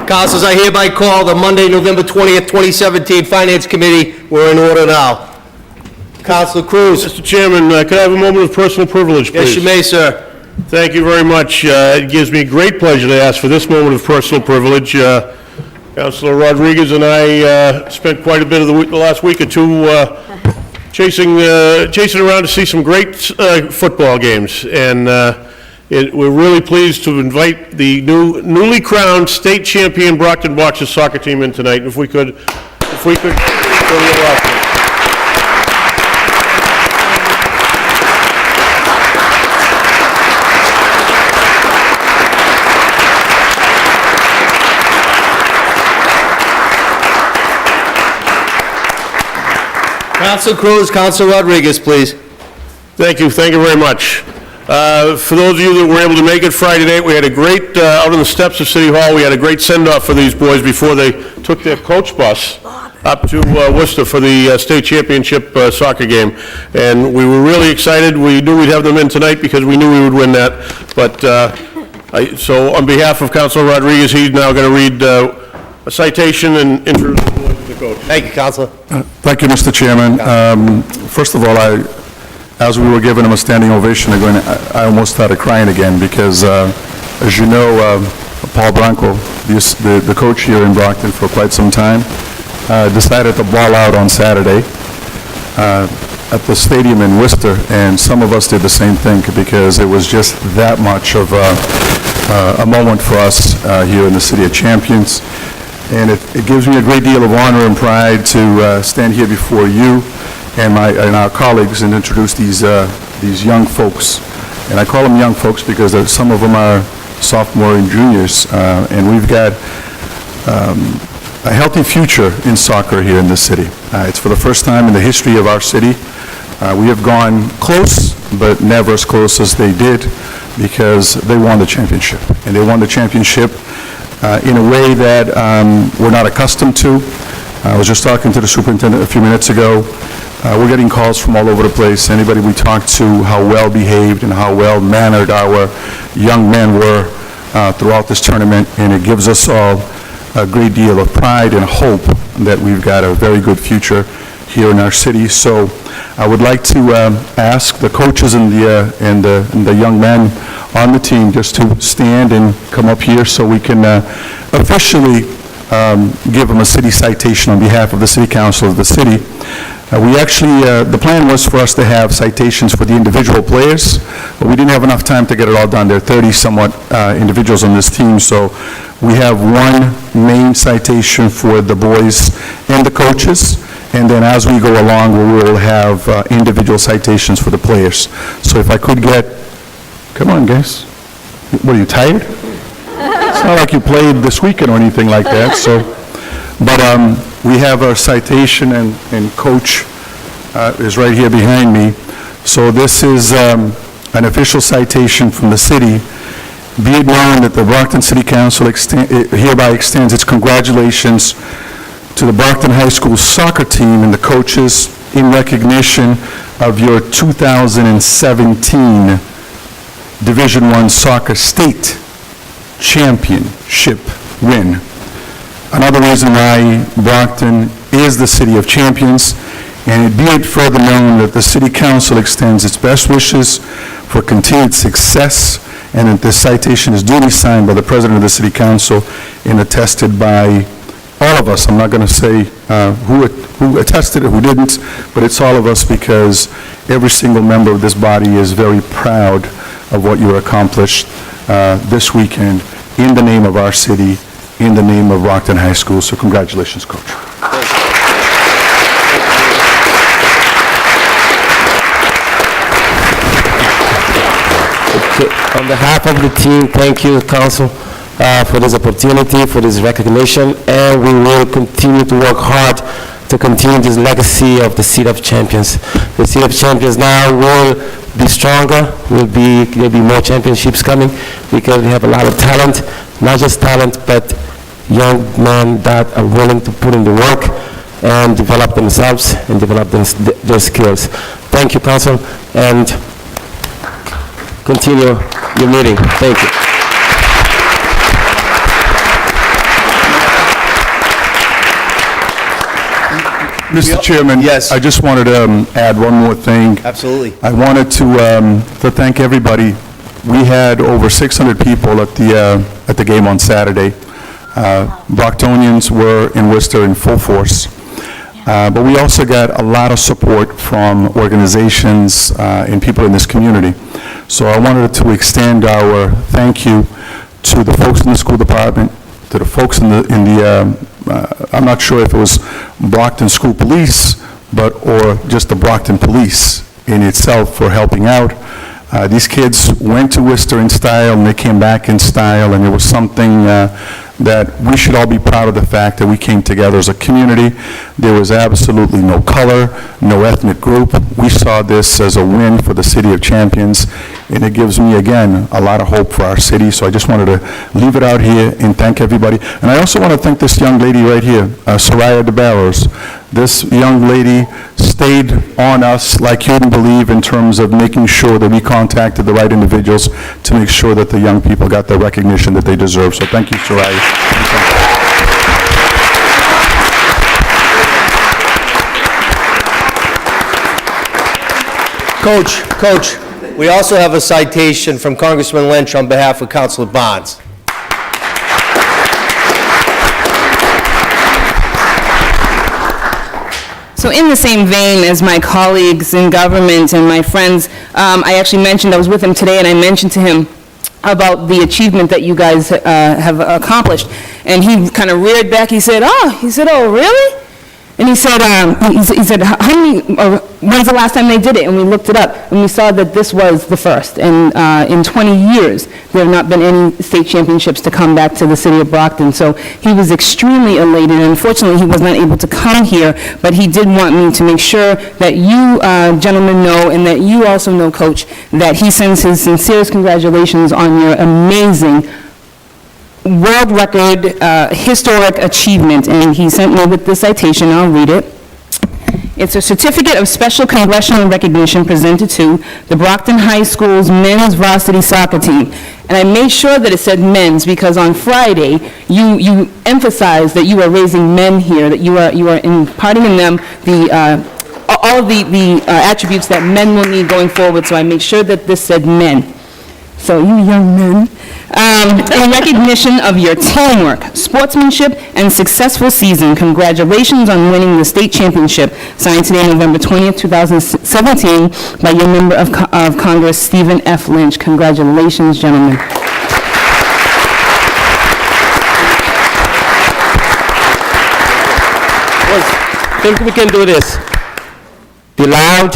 Councilors, I hereby call the Monday, November 20th, 2017 Finance Committee. We're in order now. Councilor Cruz. Mr. Chairman, could I have a moment of personal privilege, please? Yes, you may, sir. Thank you very much. It gives me great pleasure to ask for this moment of personal privilege. Councilor Rodriguez and I spent quite a bit of the last week or two chasing around to see some great football games, and we're really pleased to invite the newly crowned state champion Brockton Boxers soccer team in tonight. If we could go to the Brockton. Councilor Cruz, Councilor Rodriguez, please. Thank you very much. For those of you that were able to make it Friday night, we had a great, out on the steps of City Hall, we had a great send-off for these boys before they took their coach bus up to Worcester for the state championship soccer game. And we were really excited. We knew we'd have them in tonight because we knew we would win that. But, so on behalf of Councilor Rodriguez, he's now going to read a citation and introduce the coach. Thank you, Councilor. Thank you, Mr. Chairman. First of all, as we were giving him a standing ovation, I almost started crying again because, as you know, Paul Branco, the coach here in Brockton for quite some time, decided to ball out on Saturday at the stadium in Worcester, and some of us did the same thing because it was just that much of a moment for us here in the City of Champions. And it gives me a great deal of honor and pride to stand here before you and our colleagues and introduce these young folks. And I call them young folks because some of them are sophomore and juniors, and we've got a healthy future in soccer here in this city. It's for the first time in the history of our city. We have gone close, but never as close as they did because they won the championship. And they won the championship in a way that we're not accustomed to. I was just talking to the superintendent a few minutes ago. We're getting calls from all over the place. Anybody we talk to, how well behaved and how well mannered our young men were throughout this tournament, and it gives us all a great deal of pride and hope that we've got a very good future here in our city. So I would like to ask the coaches and the young men on the team just to stand and come up here so we can officially give them a city citation on behalf of the City Council of the city. We actually, the plan was for us to have citations for the individual players, but we didn't have enough time to get it all done. There are 30-somewhat individuals on this team, so we have one main citation for the boys and the coaches, and then as we go along, we will have individual citations for the players. So if I could get, come on guys, what are you, tired? It's not like you played this weekend or anything like that, so, but we have our citation, and Coach is right here behind me. So this is an official citation from the city. Be it known that the Brockton City Council hereby extends its congratulations to the Brockton High School soccer team and the coaches in recognition of your 2017 Division I soccer state championship win. Another reason why Brockton is the City of Champions, and be it further known that the City Council extends its best wishes for continued success, and that this citation is duly signed by the President of the City Council and attested by all of us. I'm not going to say who attested it, who didn't, but it's all of us because every single member of this body is very proud of what you accomplished this weekend in the name of our city, in the name of Brockton High School. So congratulations, Coach. On behalf of the team, thank you, Council, for this opportunity, for this recognition, and we will continue to work hard to continue this legacy of the City of Champions. The City of Champions now will be stronger, there'll be more championships coming because we have a lot of talent, not just talent, but young men that are willing to put in the work and develop themselves and develop their skills. Thank you, Council, and continue your meeting. Thank you. Mr. Chairman? Yes. I just wanted to add one more thing. Absolutely. I wanted to thank everybody. We had over 600 people at the game on Saturday. Brocktonians were in Worcester in full force. But we also got a lot of support from organizations and people in this community. So I wanted to extend our thank you to the folks in the school department, to the folks in the I'm not sure if it was Brockton School Police, or just the Brockton Police in itself for helping out. These kids went to Worcester in style, and they came back in style, and it was something that we should all be proud of, the fact that we came together as a community. There was absolutely no color, no ethnic group. We saw this as a win for the City of Champions, and it gives me, again, a lot of hope for our city. So I just wanted to leave it out here and thank everybody. And I also want to thank this young lady right here, Soraya DeBarros. This young lady stayed on us like you wouldn't believe, in terms of making sure that we contacted the right individuals to make sure that the young people got the recognition that they deserve. So thank you, Soraya. Coach, we also have a citation from Congressman Lynch on behalf of Councilor Barnes. So in the same vein as my colleagues in government and my friends, I actually mentioned, I was with him today, and I mentioned to him about the achievement that you guys have accomplished. And he kind of reared back. He said, oh, really? And he said, how many, when's the last time they did it? And we looked it up, and we saw that this was the first. And in 20 years, there have not been any state championships to come back to the city of Brockton. So he was extremely elated. And unfortunately, he was not able to come here, but he did want me to make sure that you gentlemen know, and that you also know, Coach, that he sends his sincerest congratulations on your amazing world record, historic achievement. And he sent me with the citation. I'll read it. It's a certificate of special congressional recognition presented to the Brockton High School's men's varsity soccer team. And I made sure that it said men's, because on Friday, you emphasized that you are raising men here, that you are imparting in them all of the attributes that men will need going forward. So I made sure that this said men. So you young men, in recognition of your teamwork, sportsmanship, and successful season, congratulations on winning the state championship. Signed today, November 20th, 2017, by your member of Congress, Stephen F. Lynch. Congratulations, gentlemen. I think we can do this. Be loud,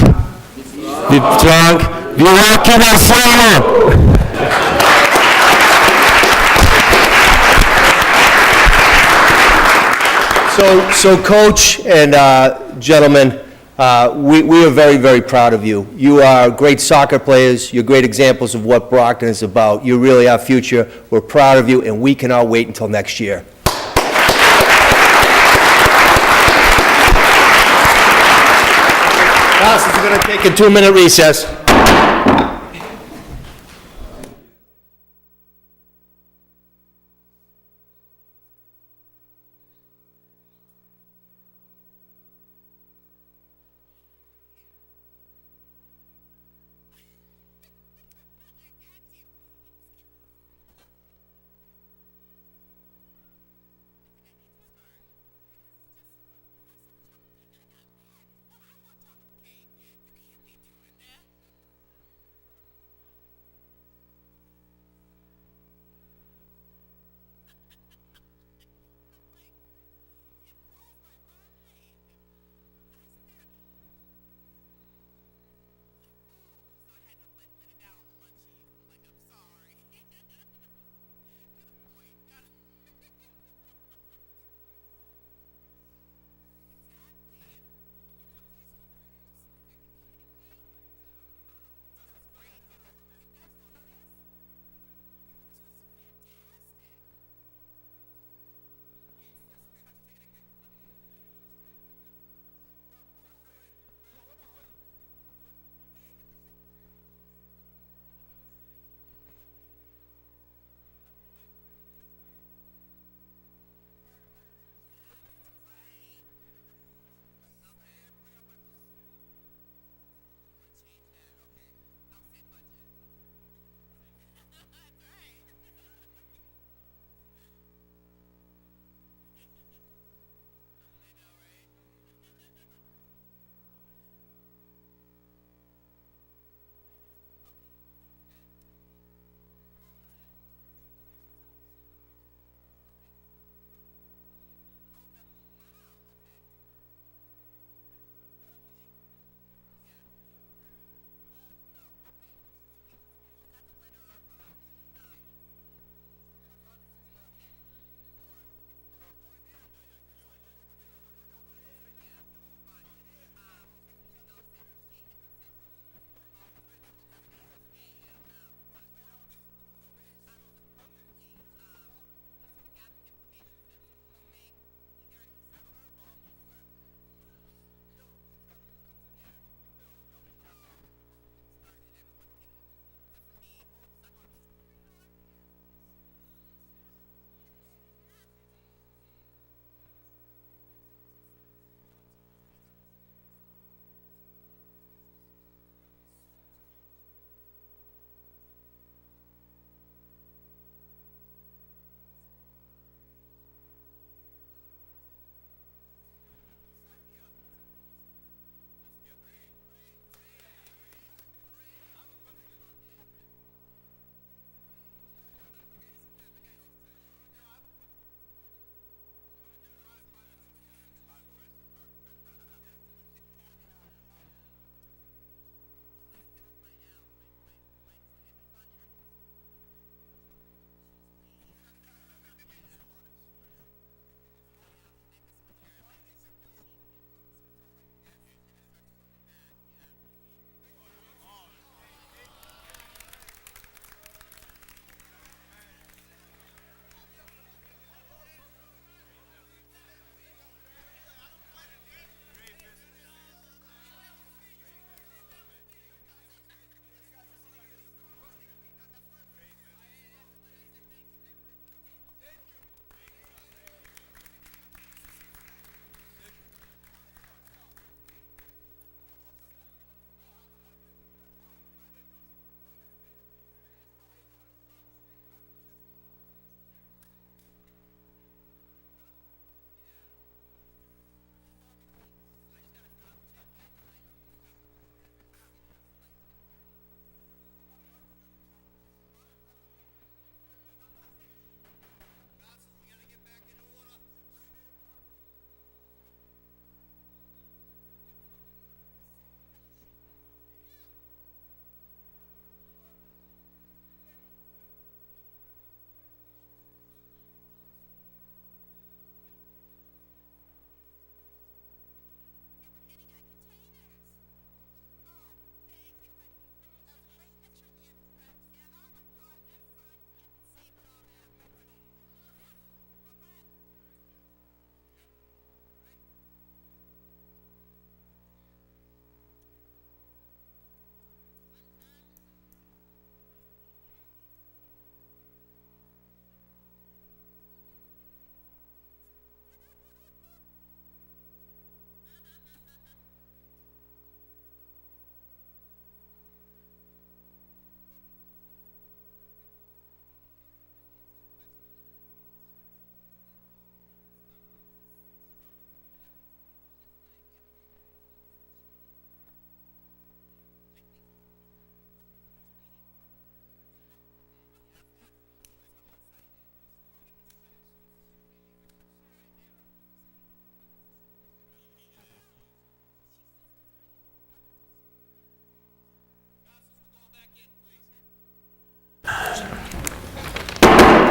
be drunk, be rocking and solo. So Coach and gentlemen, we are very, very proud of you. You are great soccer players. You're great examples of what Brockton is about. You really are future. We're proud of you, and we cannot wait until next year. Councilors, we're going to take a 2-minute recess.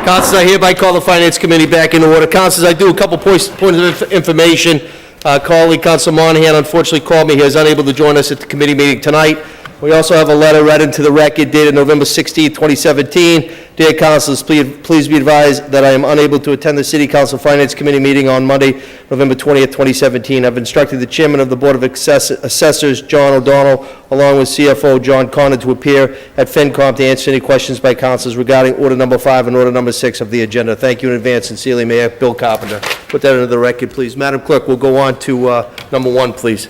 Councilors, I hereby call the Finance Committee back into order. Councilors, I do a couple points of information. Colleague Council Monahan unfortunately called me. He is unable to join us at the committee meeting tonight. We also have a letter read into the record dated November 16, 2017. Dear Councilors, please be advised that I am unable to attend the City Council Finance Committee meeting on Monday, November 20th, 2017. I've instructed the Chairman of the Board of Assessors, John O'Donnell, along with CFO John Connor, to appear at FinCom to answer any questions by councilors regarding Order Number 5 and Order Number 6 of the agenda. Thank you in advance. Sincerely, Mayor Bill Carpenter. Put that into the record, please. Madam Clerk, we'll go on to number 1, please.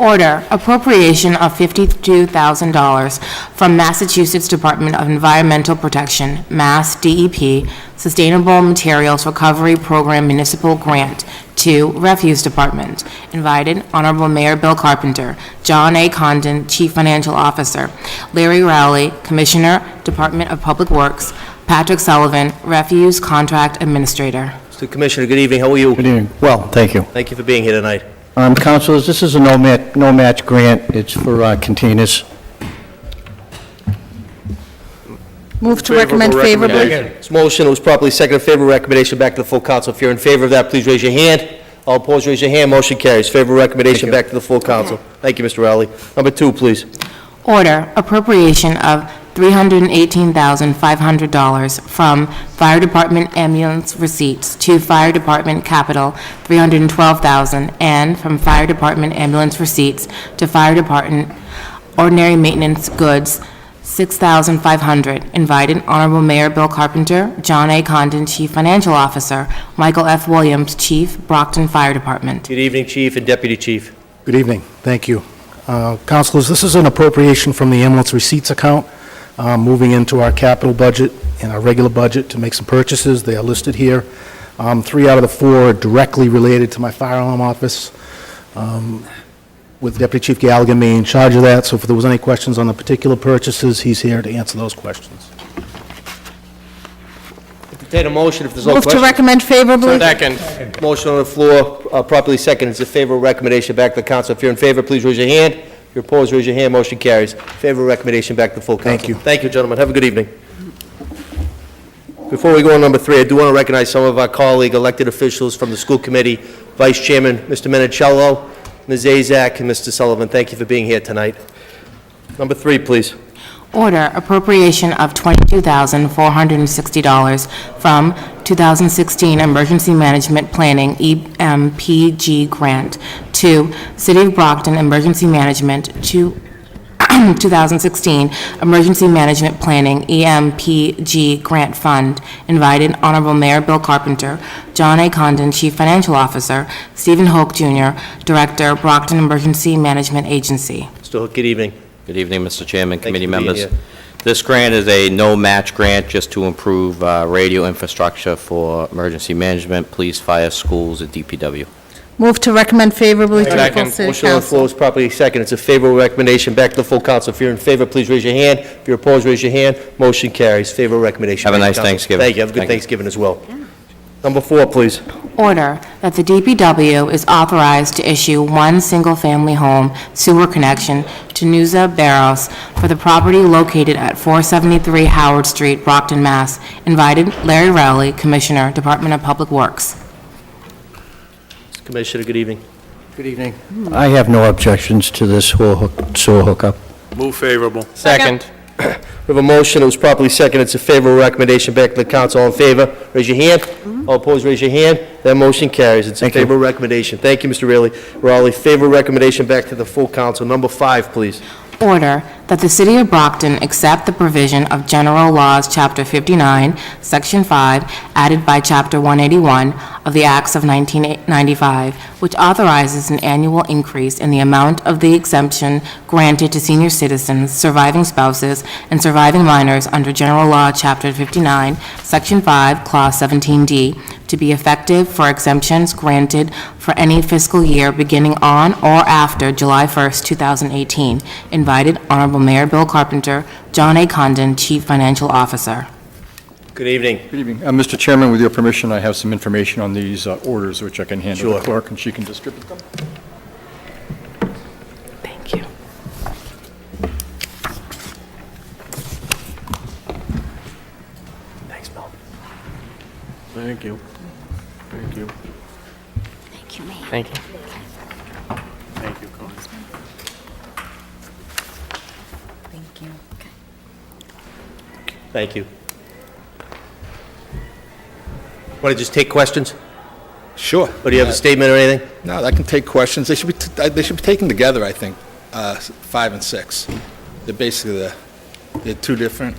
Order, appropriation of $52,000 from Massachusetts Department of Environmental Protection, Mass DEP, Sustainable Materials Recovery Program Municipal Grant to Refuse Department. Invited, Honorable Mayor Bill Carpenter, John A. Condon, Chief Financial Officer, Larry Rowley, Commissioner, Department of Public Works, Patrick Sullivan, Refuse Contract Administrator. Mr. Commissioner, good evening. How are you? Good evening. Well, thank you. Thank you for being here tonight. Councilors, this is a no-match grant. It's for containers. Move to recommend favorably. This motion was properly seconded. Favorable recommendation back to the full council. If you're in favor of that, please raise your hand. All opposed, raise your hand. Motion carries. Favorable recommendation back to the full council. Thank you, Mr. Rowley. Number 2, please. Order, appropriation of $318,500 from Fire Department ambulance receipts to Fire Department capital, $312,000, and from Fire Department ambulance receipts to Fire Department ordinary maintenance goods, $6,500. Invited, Honorable Mayor Bill Carpenter, John A. Condon, Chief Financial Officer, Michael F. Williams, Chief, Brockton Fire Department. Good evening, Chief and Deputy Chief. Good evening. Thank you. Councilors, this is an appropriation from the ambulance receipts account, moving into our capital budget and our regular budget to make some purchases. They are listed here. 3 out of the 4 are directly related to my fire alarm office, with Deputy Chief Gallagher being in charge of that. So if there was any questions on the particular purchases, he's here to answer those questions. Entertain a motion if there's no Move to questions. recommend favorably. Second. Motion on the floor, properly seconded. It's a favorable recommendation back to the council. If you're in favor, please raise your hand. If you're opposed, raise your hand. Motion carries. Favorable recommendation back to the full council. Thank you. Thank you, gentlemen. Have a good evening. Before we go on number 3, I do want to recognize some of our colleague elected officials from the school committee, Vice Chairman Mr. Minicello, Ms. Azak, and Mr. Sullivan. Thank you for being here tonight. Number 3, please. Order, appropriation of $22,460 from 2016 Emergency Management Planning EMPG grant to City of Brockton Emergency Management to 2016 Emergency Management Planning EMPG Grant Fund. Invited, Honorable Mayor Bill Carpenter, John A. Condon, Chief Financial Officer, Stephen Hoke Jr., Director, Brockton Emergency Management Agency. Mr. Hook, good evening. Good evening, Mr. Chairman, Thank you committee for being members. here. This grant is a no-match grant just to improve radio infrastructure for emergency management, police, fire, schools, and DPW. Move to recommend favorably to the full Second. city Motion on the floor council. is properly seconded. It's a favorable recommendation back to the full council. If you're in favor, please raise your hand. If you're opposed, raise your hand. Motion carries. Favorable recommendation. Have a back to nice council. Thanksgiving. Thank you. Have a good Thank you. Thanksgiving as well. Number 4, please. Order that the DPW is authorized to issue one single-family home sewer connection to Nuza Barros for the property located at 473 Howard Street, Brockton, Mass. Invited, Larry Rowley, Commissioner, Department of Public Works. Commissioner, good evening. Good evening. I have no objections to this sewer hookup. Move favorable. Second. We have a motion. It was properly seconded. It's a favorable recommendation back to the council. All in favor, raise your hand. All opposed, raise your hand. That motion carries. It's a Thank you. favorable recommendation. Thank you, Mr. Rowley. Favorable recommendation back to the full council. Number 5, please. Order that the City of Brockton accept the provision of General Laws, Chapter 59, Section 5, added by Chapter 181 of the Acts of 1995, which authorizes an annual increase in the amount of the exemption granted to senior citizens, surviving spouses, and surviving minors under General Law, Chapter 59, Section 5, Clause 17D, to be effective for exemptions granted for any fiscal year beginning on or after July 1st, 2018. Invited, Honorable Mayor Bill Carpenter, John A. Condon, Chief Financial Officer. Good evening. Good evening. Mr. Chairman, with your permission, I have some information on these orders, which I can hand to Sure. the clerk, and she can distribute them. Thank you. Thanks, Bill. Thank you. Thank you. Thank you. Thank you, Connie. Thank you. Thank you. Want to just take questions? Sure. Or do you have a statement or anything? No, I can take questions. They should be taken together, I think, 5 and 6. They're basically they're two different.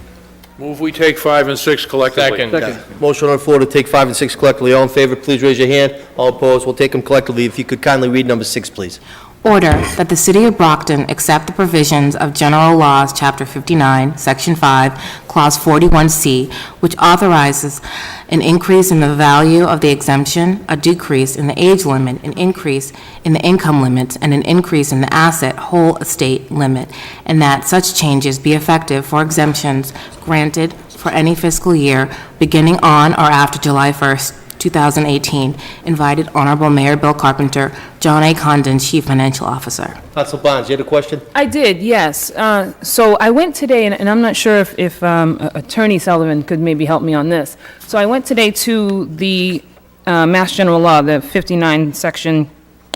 Move we take 5 and 6 collectively. Yeah. Motion on the floor to take 5 and 6 collectively. All in favor, please raise your hand. All opposed, we'll take them collectively. If you could kindly read number 6, please. Order that the City of Brockton accept the provisions of General Laws, Chapter 59, Section 5, Clause 41C, which authorizes an increase in the value of the exemption, a decrease in the age limit, an increase in the income limits, and an increase in the asset whole estate limit, and that such changes be effective for exemptions granted for any fiscal year beginning on or after July 1st, 2018. Invited Honorable Mayor Bill Carpenter, John A. Condon, Chief Financial Officer. Council Barnes, you had a question? I did, yes. So I went today, and I'm not sure if Attorney Sullivan could maybe help me on this. So I went today to the Mass General Law, the 59, Section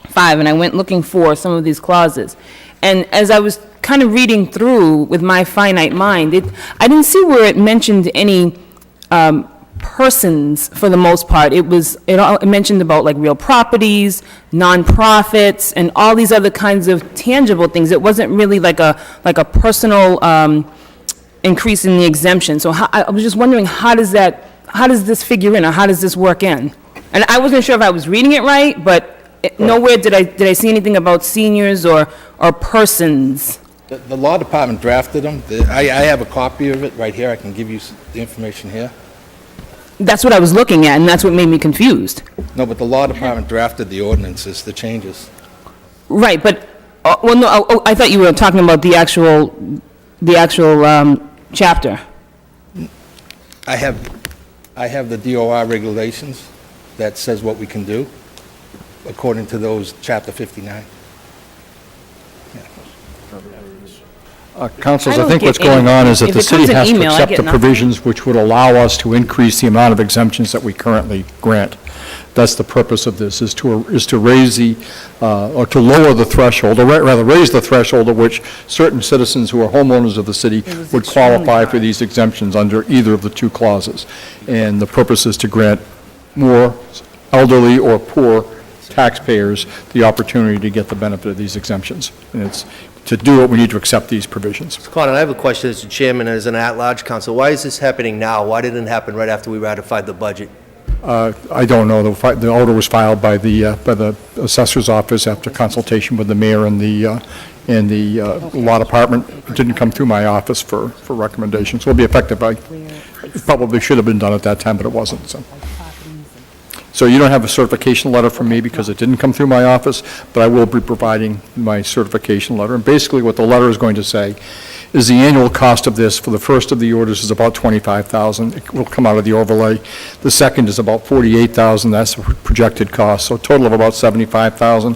5, and I went looking for some of these clauses. And as I was kind of reading through with my finite mind, I didn't see where it mentioned any persons for the most part. It mentioned about like real properties, nonprofits, and all these other kinds of tangible things. It wasn't really like a personal increase in the exemption. So I was just wondering, how does this figure in, or how does this work in? And I wasn't sure if I was reading it right, but nowhere did I see anything about seniors or persons. The law department drafted them. I have a copy of it right here. I can give you the information here. That's what I was looking at, and that's what made me confused. No, but the law department drafted the ordinances, the changes. Right, but, well, no, I thought you were talking about the actual chapter. I have the DOR regulations that says what we can do according to those Chapter 59. Councilors, I I don't think get what's going on is that if the it comes city in has to email, I accept get the nothing. provisions which would allow us to increase the amount of exemptions that we currently grant. That's the purpose of this, is to raise or to lower the threshold, or rather raise the threshold at which certain citizens who are homeowners of the city would qualify for these exemptions under either of the two clauses. And the purpose is to grant more elderly or poor taxpayers the opportunity to get the benefit of these exemptions. And to do it, we need to accept these provisions. Conan, I have a question as the chairman and as an at-large council. Why is this happening now? Why didn't it happen right after we ratified the budget? I don't know. The order was filed by the assessor's office after consultation with the mayor and the law department. It didn't come through my office for recommendations. It will be effective. It probably should have been done at that time, but it wasn't, So you don't have a certification letter from me because it didn't come through my office, but I will be providing my certification letter. And basically what the letter is going to say is the annual cost of this for the first of the orders is about $25,000. It will come out of the overlay. The second is about $48,000. That's the projected cost, so a total of about $75,000.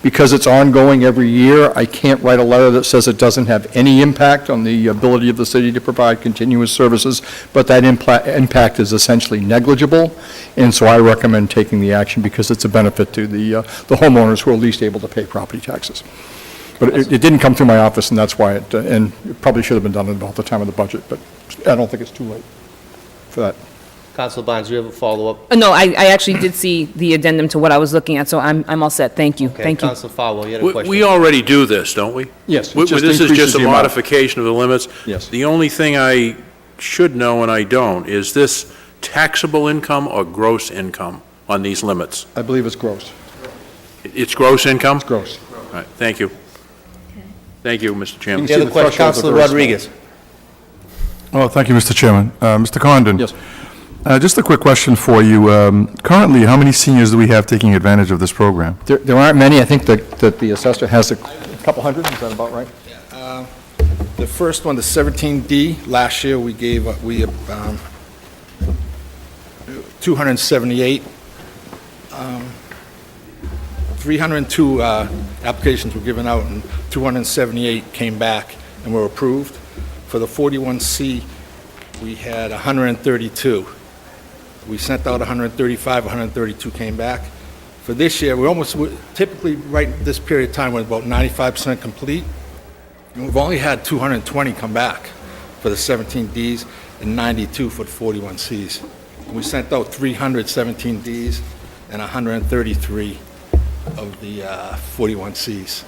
Because it's ongoing every year, I can't write a letter that says it doesn't have any impact on the ability of the city to provide continuous services, but that impact is essentially negligible, and so I recommend taking the action because it's a benefit to the homeowners who are least able to pay property taxes. But it didn't come through my office, and that's why and it probably should have been done at about the time of the budget, but I don't think it's too late for that. Council Barnes, do you have a follow-up? No, I actually did see the addendum to what I was looking at, so I'm all set. Thank you. Okay, Thank you. Council Falwell, you had a question? We already do this, don't we? Yes. This is just a modification of the limits? Yes. The only thing I should know, and I don't, is this taxable income or gross income on these limits? I believe it's gross. It's gross income? It's gross. All right, thank you. Thank you, Mr. Chairman. Any other the question? thresholds are Councilor very small. Rodriguez? Oh, thank you, Mr. Chairman. Mr. Condon? Yes. Just a quick question for you. Currently, how many seniors do we have taking advantage of this program? There aren't many. I think that the assessor has a couple hundred. Is that about right? The first one, the 17D, last year we gave, 278. 302 applications were given out, and 278 came back and were approved. For the 41C, we had 132. We sent out 135, 132 came back. For this year, we're typically right this period of time, we're about 95% complete. And we've only had 220 come back for the 17Ds and 92 for the 41Cs. And we sent out 317 Ds and 133 of the 41Cs.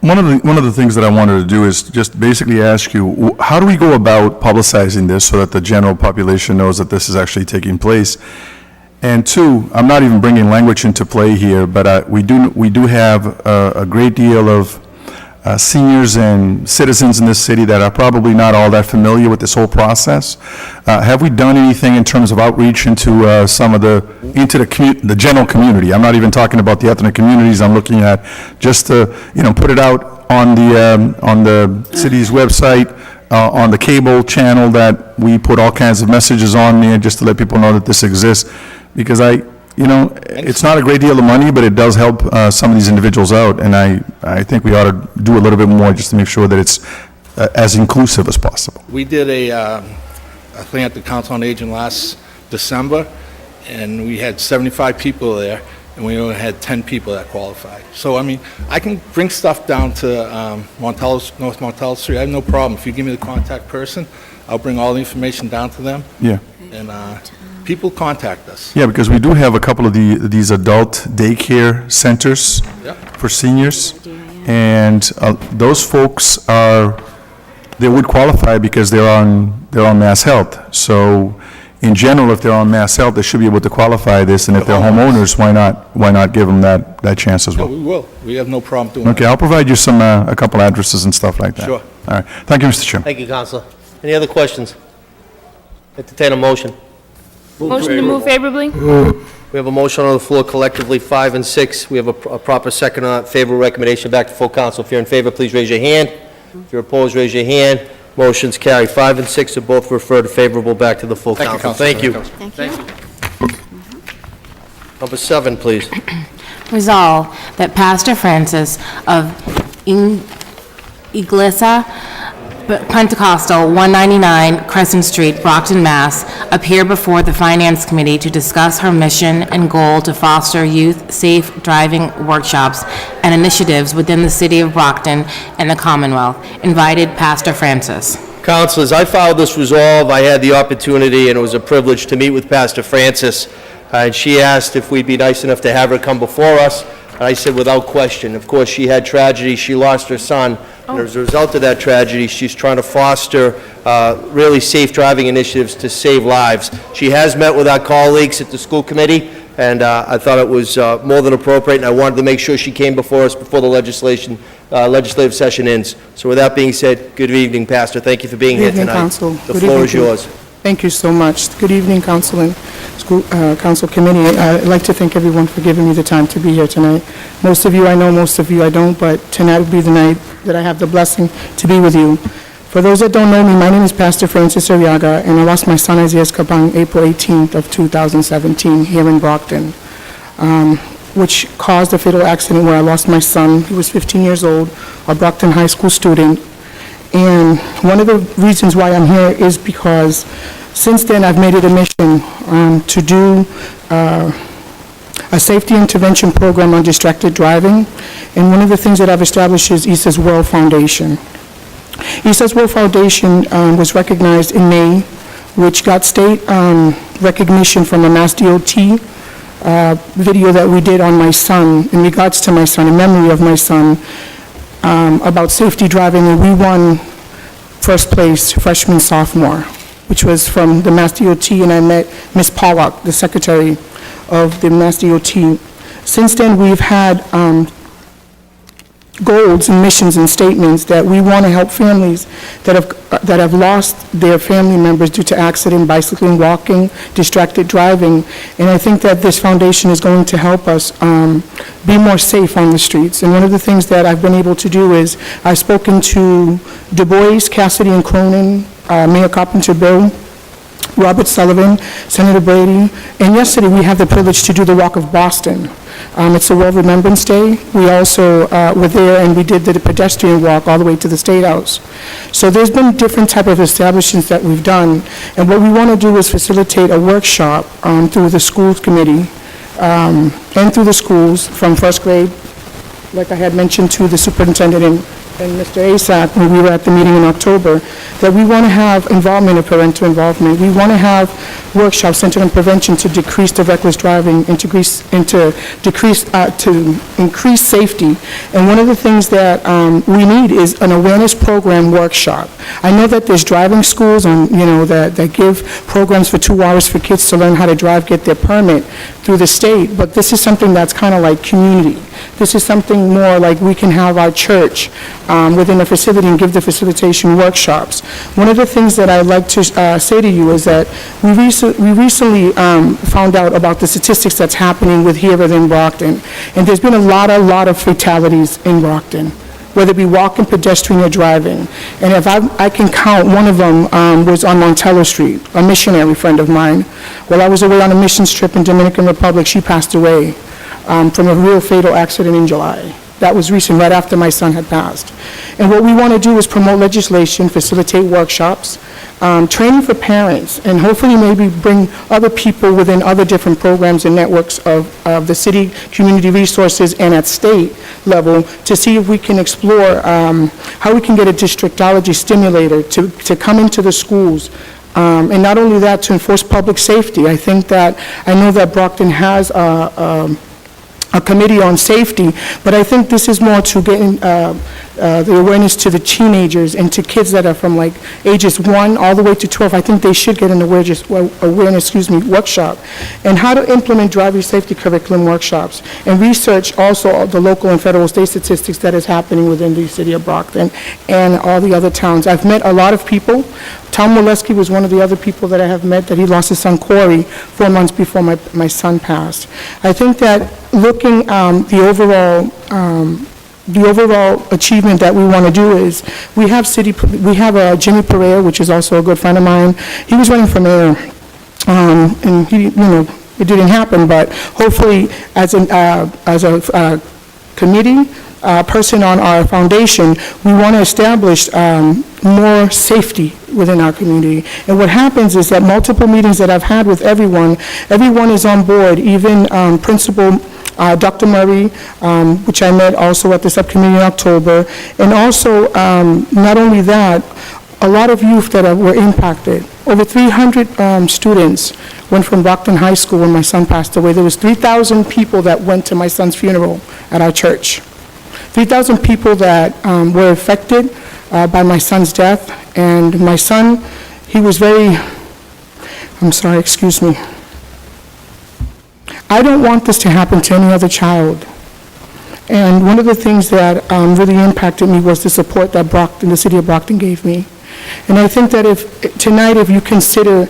One of the things that I wanted to do is just basically ask you, how do we go about publicizing this so that the general population knows that this is actually taking place? And two, I'm not even bringing language into play here, but we do have a great deal of seniors and citizens in this city that are probably not all that familiar with this whole process. Have we done anything in terms of outreach into the general community? I'm not even talking about the ethnic communities. I'm looking at just to, put it out on the city's website, on the cable channel, that we put all kinds of messages on there just to let people know that this exists. Because it's not a great deal of money, but it does help some of these individuals out, and I think we ought to do a little bit more just to make sure that it's as inclusive as possible. We did a thing at the Council on Aging last December, and we had 75 people there, and we only had 10 people that qualified. So, I can bring stuff down to North Montello Street. I have no problem. If you give me the contact person, I'll bring all the information down to them. Yeah. And people contact us. Yeah, because we do have a couple of these adult daycare centers for seniors, and those folks they would qualify because they're on Mass Health. So, in general, if they're on Mass Health, they should be able to qualify this, and if they're homeowners, why not give them that chance as Yeah, well? we will. We have no problem doing that. Okay, I'll provide you a couple addresses and stuff like that. Sure. All right. Thank you, Mr. Chairman. Thank you, Counselor. Any other questions? Entertain a motion. Motion to move favorably? We have a motion on the floor collectively, 5 and 6. We have a proper second on favorable recommendation back to full council. If you're in favor, please raise your hand. If you're opposed, raise your hand. Motion's carried. 5 and 6 are both referred to favorable back to the full council. Thank you. Thank you. Number 7, please. Resolve that Pastor Francis of Iglesia Pentecostal, 199 Crescent Street, Brockton, Mass., appear before the Finance Committee to discuss her mission and goal to foster youth safe driving workshops and initiatives within the city of Brockton and the Commonwealth. Invited, Pastor Francis. Councilors, I filed this resolve. I had the opportunity, and it was a privilege to meet with Pastor Francis, and she asked if we'd be nice enough to have her come before us, and I said without question. Of course, she had tragedy. She lost her son, and as a result of that tragedy, she's trying to foster really safe driving initiatives to save lives. She has met with our colleagues at the school committee, and I thought it was more than appropriate, and I wanted to make sure she came before us before the legislative session ends. So with that being said, good evening, Pastor. Thank you for being here tonight. Council. The floor is yours. Thank you so much. Good evening, Council and School Council Committee. I'd like to thank everyone for giving me the time to be here tonight. Most of you I know, most of you I don't, but tonight will be the night that I have the blessing to be with you. For those that don't know me, my name is Pastor Francis Arriaga, and I lost my son Isaiah Escabang April 18th of 2017 here in Brockton, which caused a fatal accident where I lost my son. He was 15 years old, a Brockton High School student. And one of the reasons why I'm here is because since then I've made it a mission to do a safety intervention program on distracted driving. And one of the things that I've established is ESA's World Foundation. ESA's World Foundation was recognized in May, which got state recognition from a Mass DOT video that we did on my son, in regards to my son, in memory of my son, about safety driving, and we won first place, freshman, sophomore, which was from the Mass DOT, and I met Ms. Pollock, the secretary of the Mass DOT. Since then, we've had goals and missions and statements that we want to help families that have lost their family members due to accident, bicycling, walking, distracted driving. And I think that this foundation is going to help us be more safe on the streets. And one of the things that I've been able to do is I've spoken to Du Bois, Cassidy and Cronin, Mayor Carpenter Bill, Robert Sullivan, Senator Brady, and yesterday we had the privilege to do the Walk of Boston. It's a World Remembrance Day. We also were there and we did the pedestrian walk all the way to the State House. So there's been different type of establishments that we've done, and what we want to do is facilitate a workshop through the schools committee and through the schools from first grade, like I had mentioned to the superintendent and Mr. Asak when we were at the meeting in October, that we want to have involvement of parental involvement. We want to have workshops centered on prevention to decrease the reckless driving and to increase safety. And one of the things that we need is an awareness program workshop. I know that there's driving schools that give programs for 2 hours for kids to learn how to drive, get their permit through the state, but this is something that's kind of like community. This is something more like we can have our church within a facility and give the facilitation workshops. One of the things that I'd like to say to you is that we recently found out about the statistics that's happening with here within Brockton, and there's been a lot of fatalities in Brockton, whether it be walking, pedestrian, or driving. And if I can count, one of them was on Montello Street, a missionary friend of mine. While I was away on a missions trip in Dominican Republic, she passed away from a real fatal accident in July. That was recent, right after my son had passed. And what we want to do is promote legislation, facilitate workshops, training for parents, and hopefully maybe bring other people within other different programs and networks of the city, community resources, and at state level to see if we can explore how we can get a districtology stimulator to come into the schools. And not only that, to enforce public safety. I know that Brockton has a committee on safety, but I think this is more to getting the awareness to the teenagers and to kids that are from like ages 1 all the way to 12. I think they should get an awareness workshop, and how to implement driver safety curriculum workshops, and research also the local and federal state statistics that is happening within the city of Brockton and all the other towns. I've met a lot of people. Tom Molesky was one of the other people that I have met, that he lost his son Corey 4 months before my son passed. I think that looking the overall achievement that we want to do is, we have Jimmy Pereira, which is also a good friend of mine. He was running for mayor, and it didn't happen, but hopefully as a committee person on our foundation, we want to establish more safety within our community. And what happens is that multiple meetings that I've had with everyone is on board, even Principal Dr. Murray, which I met also at the subcommittee in October, and also, not only that, a lot of youth that were impacted. Over 300 students went from Brockton High School when my son passed away. There was 3,000 people that went to my son's funeral at our church. 3,000 people that were affected by my son's death, and my son, he was excuse me. I don't want this to happen to any other child. And one of the things that really impacted me was the support that the city of Brockton gave me. And I think that if you consider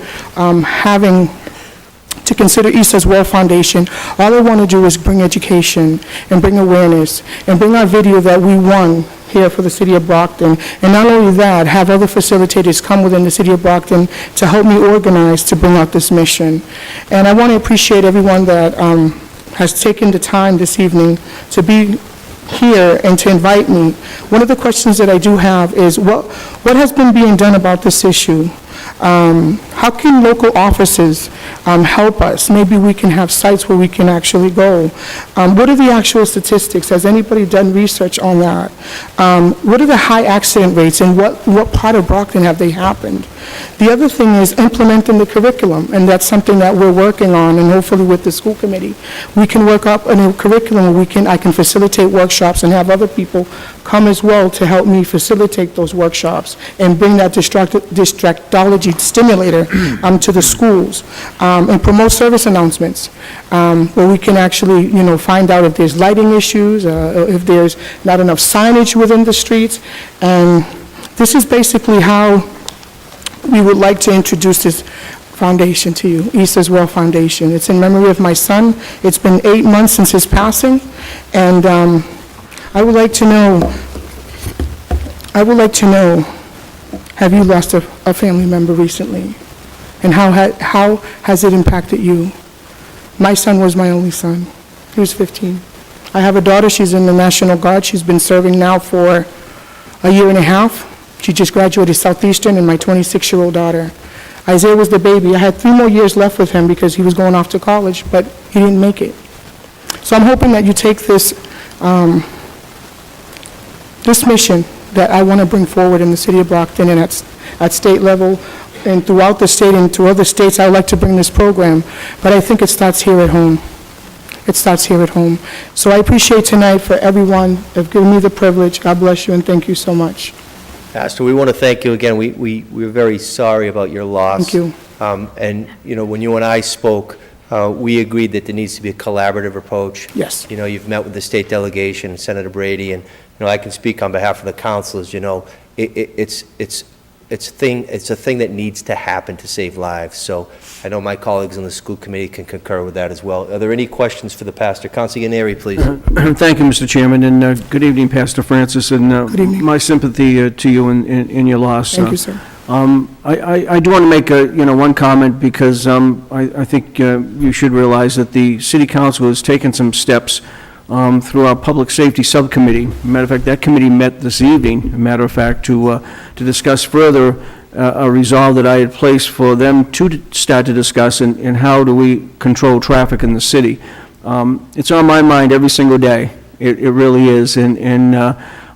consider East's World Foundation, all I want to do is bring education and bring awareness and bring our video that we won here for the city of Brockton. And not only that, have other facilitators come within the city of Brockton to help me organize to bring out this mission. And I want to appreciate everyone that has taken the time this evening to be here and to invite me. One of the questions that I do have is, what has been being done about this issue? How can local offices help us? Maybe we can have sites where we can actually go. What are the actual statistics? Has anybody done research on that? What are the high accident rates, and what part of Brockton have they happened? The other thing is implementing the curriculum, and that's something that we're working on, and hopefully with the school committee, we can work up a new curriculum where I can facilitate workshops and have other people come as well to help me facilitate those workshops and bring that distractology stimulator to the schools, and promote service announcements where we can actually, find out if there's lighting issues, if there's not enough signage within the streets. And this is basically how we would like to introduce this foundation to you, East's World Foundation. It's in memory of my son. It's been 8 months since his passing, and I would like to know, have you lost a family member recently? And how has it impacted you? My son was my only son. He was 15. I have a daughter, she's in the National Guard. She's been serving now for a year and a half. She just graduated Southeastern, and my 26-year-old daughter. Isaiah was the baby. I had 3 more years left with him because he was going off to college, but he didn't make it. So I'm hoping that you take this, this mission that I want to bring forward in the city of Brockton and at state level and throughout the state and to other states. I would like to bring this program, but I think it starts here at home. It starts here at home. So I appreciate tonight for everyone of giving me the privilege. God bless you and thank you so much. Pastor, we want to thank you again. We're very sorry about your loss. Thank you. And, you know, when you and I spoke, we agreed that there needs to be a collaborative approach. Yes. You know, you've met with the state delegation, Senator Brady, and, you know, I can speak on behalf of the councilors. You know, it's a thing that needs to happen to save lives. So I know my colleagues on the school committee can concur with that as well. Are there any questions for the pastor? Councilor Yaneri, please. Thank you, Mr. Chairman, and good evening, Pastor Francis, and my sympathy to you in your loss. Thank you, sir. I do want to make one comment because I think you should realize that the City Council has taken some steps through our Public Safety Subcommittee. Matter of fact, that committee met this evening, to discuss further a resolve that I had placed for them to start to discuss in how do we control traffic in the city. It's on my mind every single day. It really is, and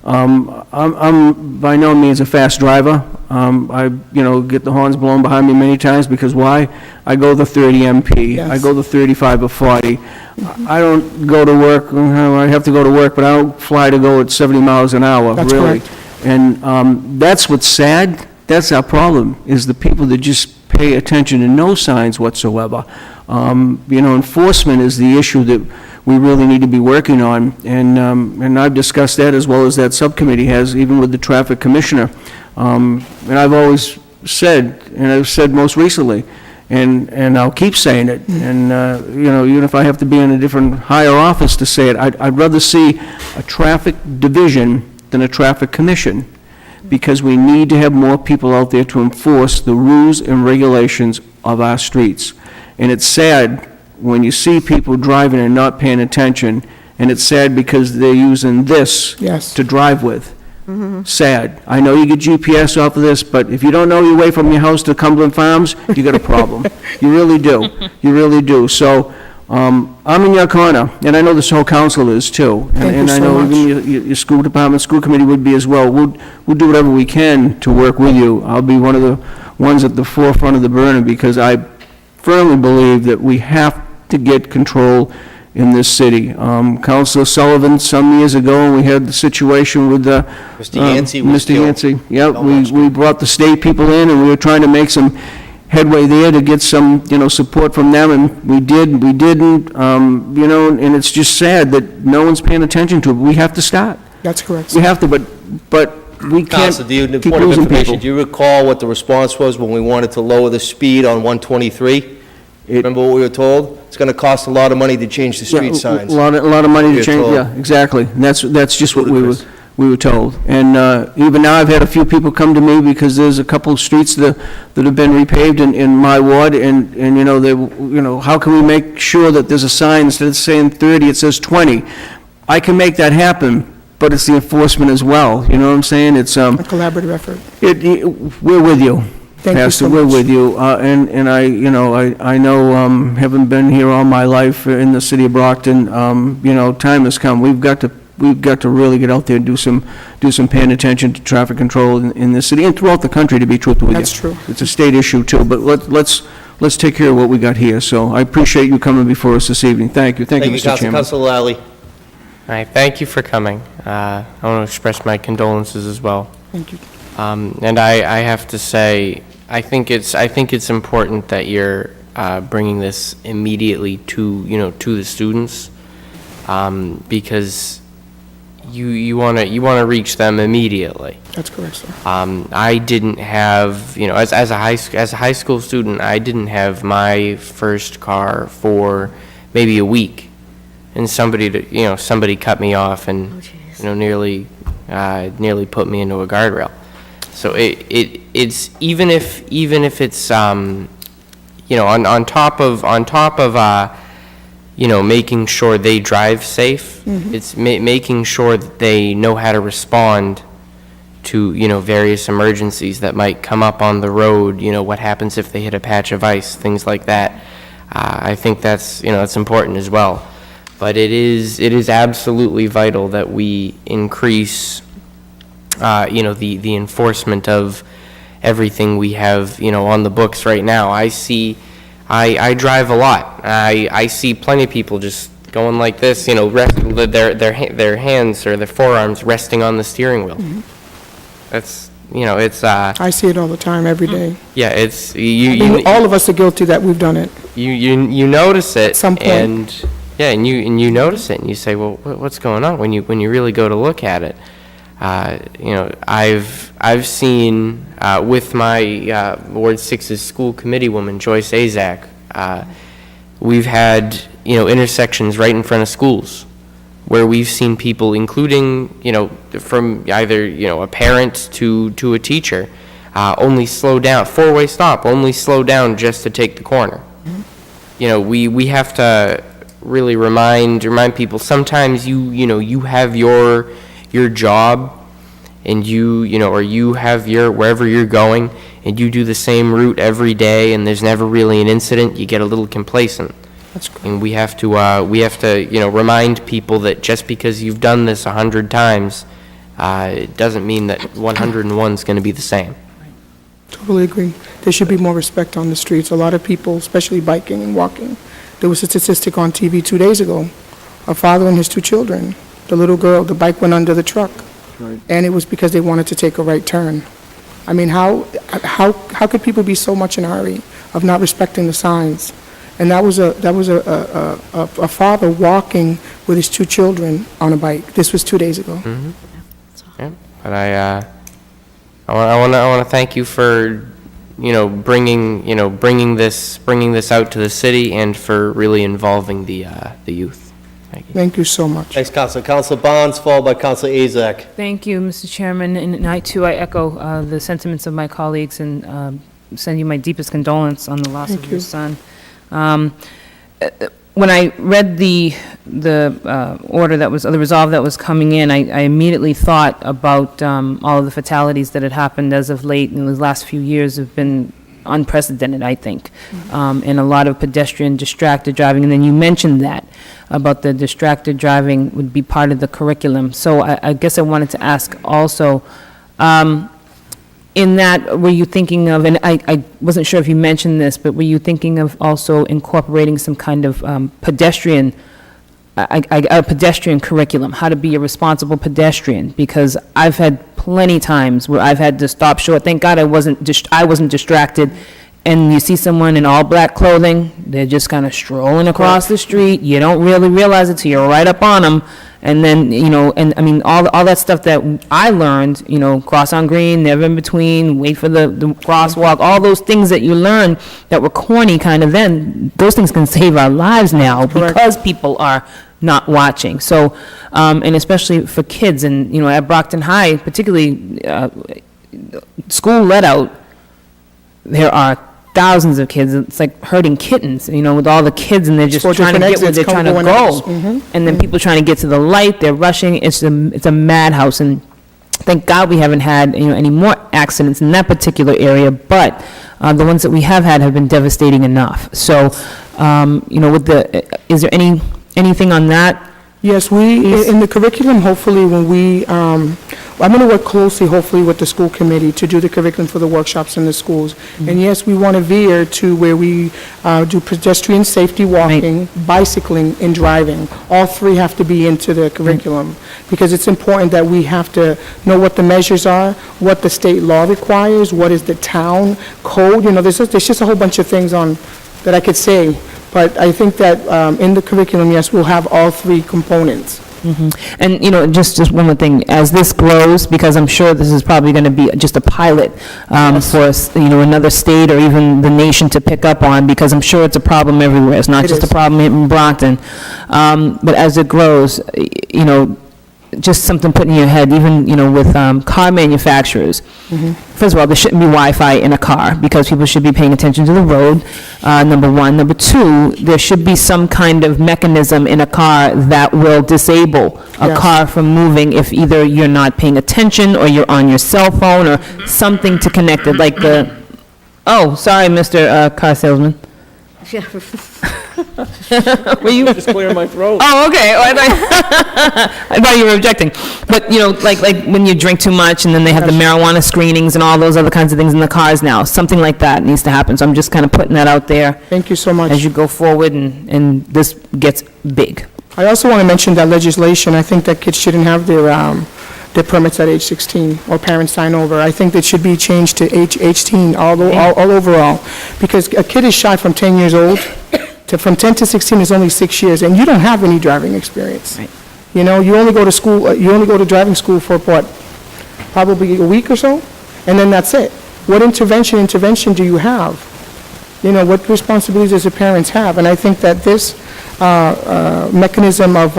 I'm by no means a fast driver. I get the horns blown behind me many times because why? I go the 30 MP. Yes. I go the 35 or 40. I don't go to work. I have to go to work, but I don't fly to go at 70 miles an hour. That's really. correct. And that's what's sad. That's our problem, is the people that just pay attention to no signs whatsoever. Enforcement is the issue that we really need to be working on, and I've discussed that as well as that subcommittee has, even with the traffic commissioner. And I've always said, and I've said most recently, and I'll keep saying it, and, even if I have to be in a different higher office to say it, I'd rather see a traffic division than a traffic commission, because we need to have more people out there to enforce the rules and regulations of our streets. And it's sad when you see people driving and not paying attention, and it's sad because they're using this Yes. to drive with. Sad. I know you get GPS off of this, but if you don't know your way from your house to Cumberland Farms, you got a problem. You really do. You really do. So, I'm in your corner, and I know this whole council is too. Thank you And I so know much. even your school department, school committee would be as well. We'll do whatever we can to work with you. I'll be one of the ones at the forefront of the burner, because I firmly believe that we have to get control in this city. Councilor Sullivan, some years ago, we had the situation with Mr. Yancey was Mr. killed. Yancey, yeah, we brought the state people in, and we were trying to make some headway there to get some, support from them, and we didn't, and it's just sad that no one's paying attention to it. We have to start. That's correct, We sir. have to, but we can't Councilor, do you, keep point of losing information, people. do you recall what the response was when we wanted to lower the speed on 123? Remember what we were told? It's going to cost a lot of money to change the street Yeah, signs. A lot of money We to were change, told. yeah, exactly. And that's just what Ludicrous. we were told. And even now, I've had a few people come to me because there's a couple of streets that have been repaved in my ward, and how can we make sure that there's a sign, instead of saying 30, it says 20? I can make that happen, but it's the enforcement as well, you know what I'm saying? It's, A collaborative effort. we're with you. Thank you Pastor, so we're much. with you, and I know, having been here all my life in the city of Brockton, time has come. We've got to really get out there and do some paying attention to traffic control in this city and throughout the country, to be truthful with you. That's true. It's a state issue too, but let's take care of what we got here. So I appreciate you coming before us this evening. Thank you, Thank you, Mr. Councilor. Chairman. Councilor Lally. All right, thank you for coming. I want to express my condolences as well. Thank you. And I have to say, I think it's important that you're bringing this immediately to the students, because you want to reach them immediately. That's correct, sir. I didn't have, as a high school student, I didn't have my first car for maybe a week, and somebody cut me off and nearly put me into a guardrail. So it's even if it's on top of making sure they drive safe. It's making sure that they know how to respond to, various emergencies that might come up on the road, what happens if they hit a patch of ice, things like that. I think that's, that's important as well. But it is absolutely vital that we increase, the enforcement of everything we have, on the books right now. I drive a lot. I see plenty of people just going like this, their hands or their forearms resting on the steering wheel. That's, it's, I see it all the time, every day. yeah, it's, All of us are guilty that we've done it. you notice it. At some point. And, yeah, and you notice it, and you say, well, what's going on, when you really go to look at it. I've seen, with my Ward 6's school committee woman, Joyce Azak, we've had, intersections right in front of schools where we've seen people, including, from either, a parent to a teacher, only slow down, four-way stop, only slow down just to take the corner. We have to really remind people, sometimes you have your job, and or you have wherever you're going, and you do the same route every day, and there's never really an incident, you get a little complacent. That's great. And we have to remind people that just because you've done this 100 times, it doesn't mean that 101 is going to be the same. Totally agree. There should be more respect on the streets. A lot of people, especially biking and walking. There was a statistic on TV 2 days ago, a father and his 2 children. The little girl, the bike went under the truck. Right. And it was because they wanted to take a right turn. I mean, how could people be so much in a hurry of not respecting the signs? And that was a father walking with his 2 children on a bike. This was 2 days ago. Yeah, but I want to thank you for, bringing this out to the city, and for really involving the youth. Thank you. Thank you so much. Thanks, Counselor. Counselor Barnes, followed by Counselor Azak. Thank you, Mr. Chairman, and I echo the sentiments of my colleagues, and send you my deepest condolence on the loss of your son. When I read the order that was, the resolve that was coming in, I immediately thought about all of the fatalities that had happened as of late, and the last few years have been unprecedented, I think, and a lot of pedestrian distracted driving. And then you mentioned that, about the distracted driving would be part of the curriculum. So I guess I wanted to ask also, in that, were you thinking of, and I wasn't sure if you mentioned this, but were you thinking of also incorporating some kind of pedestrian curriculum, how to be a responsible pedestrian? Because I've had plenty times where I've had to stop short. Thank God I wasn't distracted. And you see someone in all black clothing, they're just kind of strolling across the street. You don't really realize it till you're right up on them. And then, and I mean, all that stuff that I learned, cross on green, never in between, wait for the crosswalk, all those things that you learned that were corny kind of then, those things can save our lives now because people are not watching. So, and especially for kids, and, at Brockton High, particularly school let out, there are thousands of kids. It's like herding kittens, with all the kids, and they're just trying to get where they're trying to go. And then people trying to get to the light, they're rushing. It's a madhouse. And thank God we haven't had, any more accidents in that particular area, but the ones that we have had been devastating enough. So, is there anything on that? Yes, in the curriculum, hopefully, when I'm going to work closely, hopefully, with the school committee to do the curriculum for the workshops in the schools. And yes, we want to veer to where we do pedestrian safety walking, bicycling, and driving. All 3 have to be into the curriculum, because it's important that we have to know what the measures are, what the state law requires, what is the town code. There's just a whole bunch of things that I could say. But I think that in the curriculum, yes, we'll have all 3 components. And, just one more thing, as this grows, because I'm sure this is probably going to be just a pilot for, another state or even the nation to pick up on, because I'm sure it's a problem everywhere. It's not just a problem in Brockton. But as it grows, just something put in your head, even, with car manufacturers. First of all, there shouldn't be Wi-Fi in a car, because people should be paying attention to the road, number one. Number two, there should be some kind of mechanism in a car that will disable a Yes. car from moving if either you're not paying attention, or you're on your cell phone, or something to connect it, like oh, sorry, Mr. Car Salesman. Were you? Just clearing my throat. Oh, okay. Oh, I thought you were objecting. But, like when you drink too much, and then they have the marijuana screenings and all those other kinds of things in the cars now. Something like that needs to happen. So I'm just kind of putting that out there Thank you so much. as you go forward, and this gets big. I also want to mention that legislation, I think that kids shouldn't have their permits at age 16, or parents sign over. I think that should be changed to age 18, all overall, because a kid is shot from 10 years old, from 10 to 16 is only 6 years, and you don't have any driving experience. Right. You only go to school, you only go to driving school for what, probably a week or so, and then that's it. What intervention do you have? What responsibilities does the parents have? And I think that this mechanism of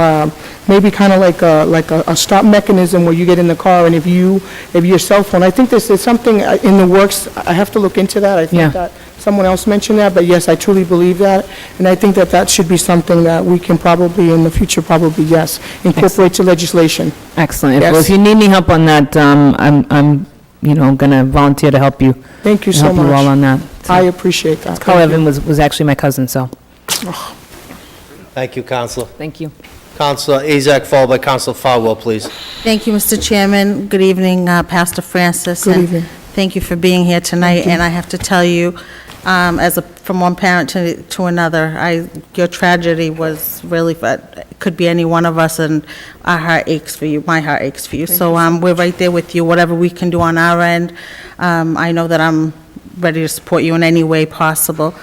maybe kind of like a stop mechanism where you get in the car, and if your cell phone, I think this is something in the works. I have to look into that. I think Yeah. that someone else mentioned that, but yes, I truly believe that, and I think that that should be something that we can probably, in the future, yes, incorporate to legislation. Excellent. Yes. Well, if you need any help on that, I'm going to volunteer to help you. Thank you so Help you all much. on that. I appreciate that. Carl Thank you. Evan was actually my cousin, so, Thank you, Counselor. thank you. Counselor Azak, followed by Counselor Farwell, please. Thank you, Mr. Chairman. Good evening, Pastor Francis. Good and evening. Thank you for being here tonight. And I have to tell you, from one parent to another, your tragedy was really, it could be any one of us, and our heart aches for you, my heart aches for you. So we're right there with you, whatever we can do on our end. I know that I'm ready to support you in any way possible.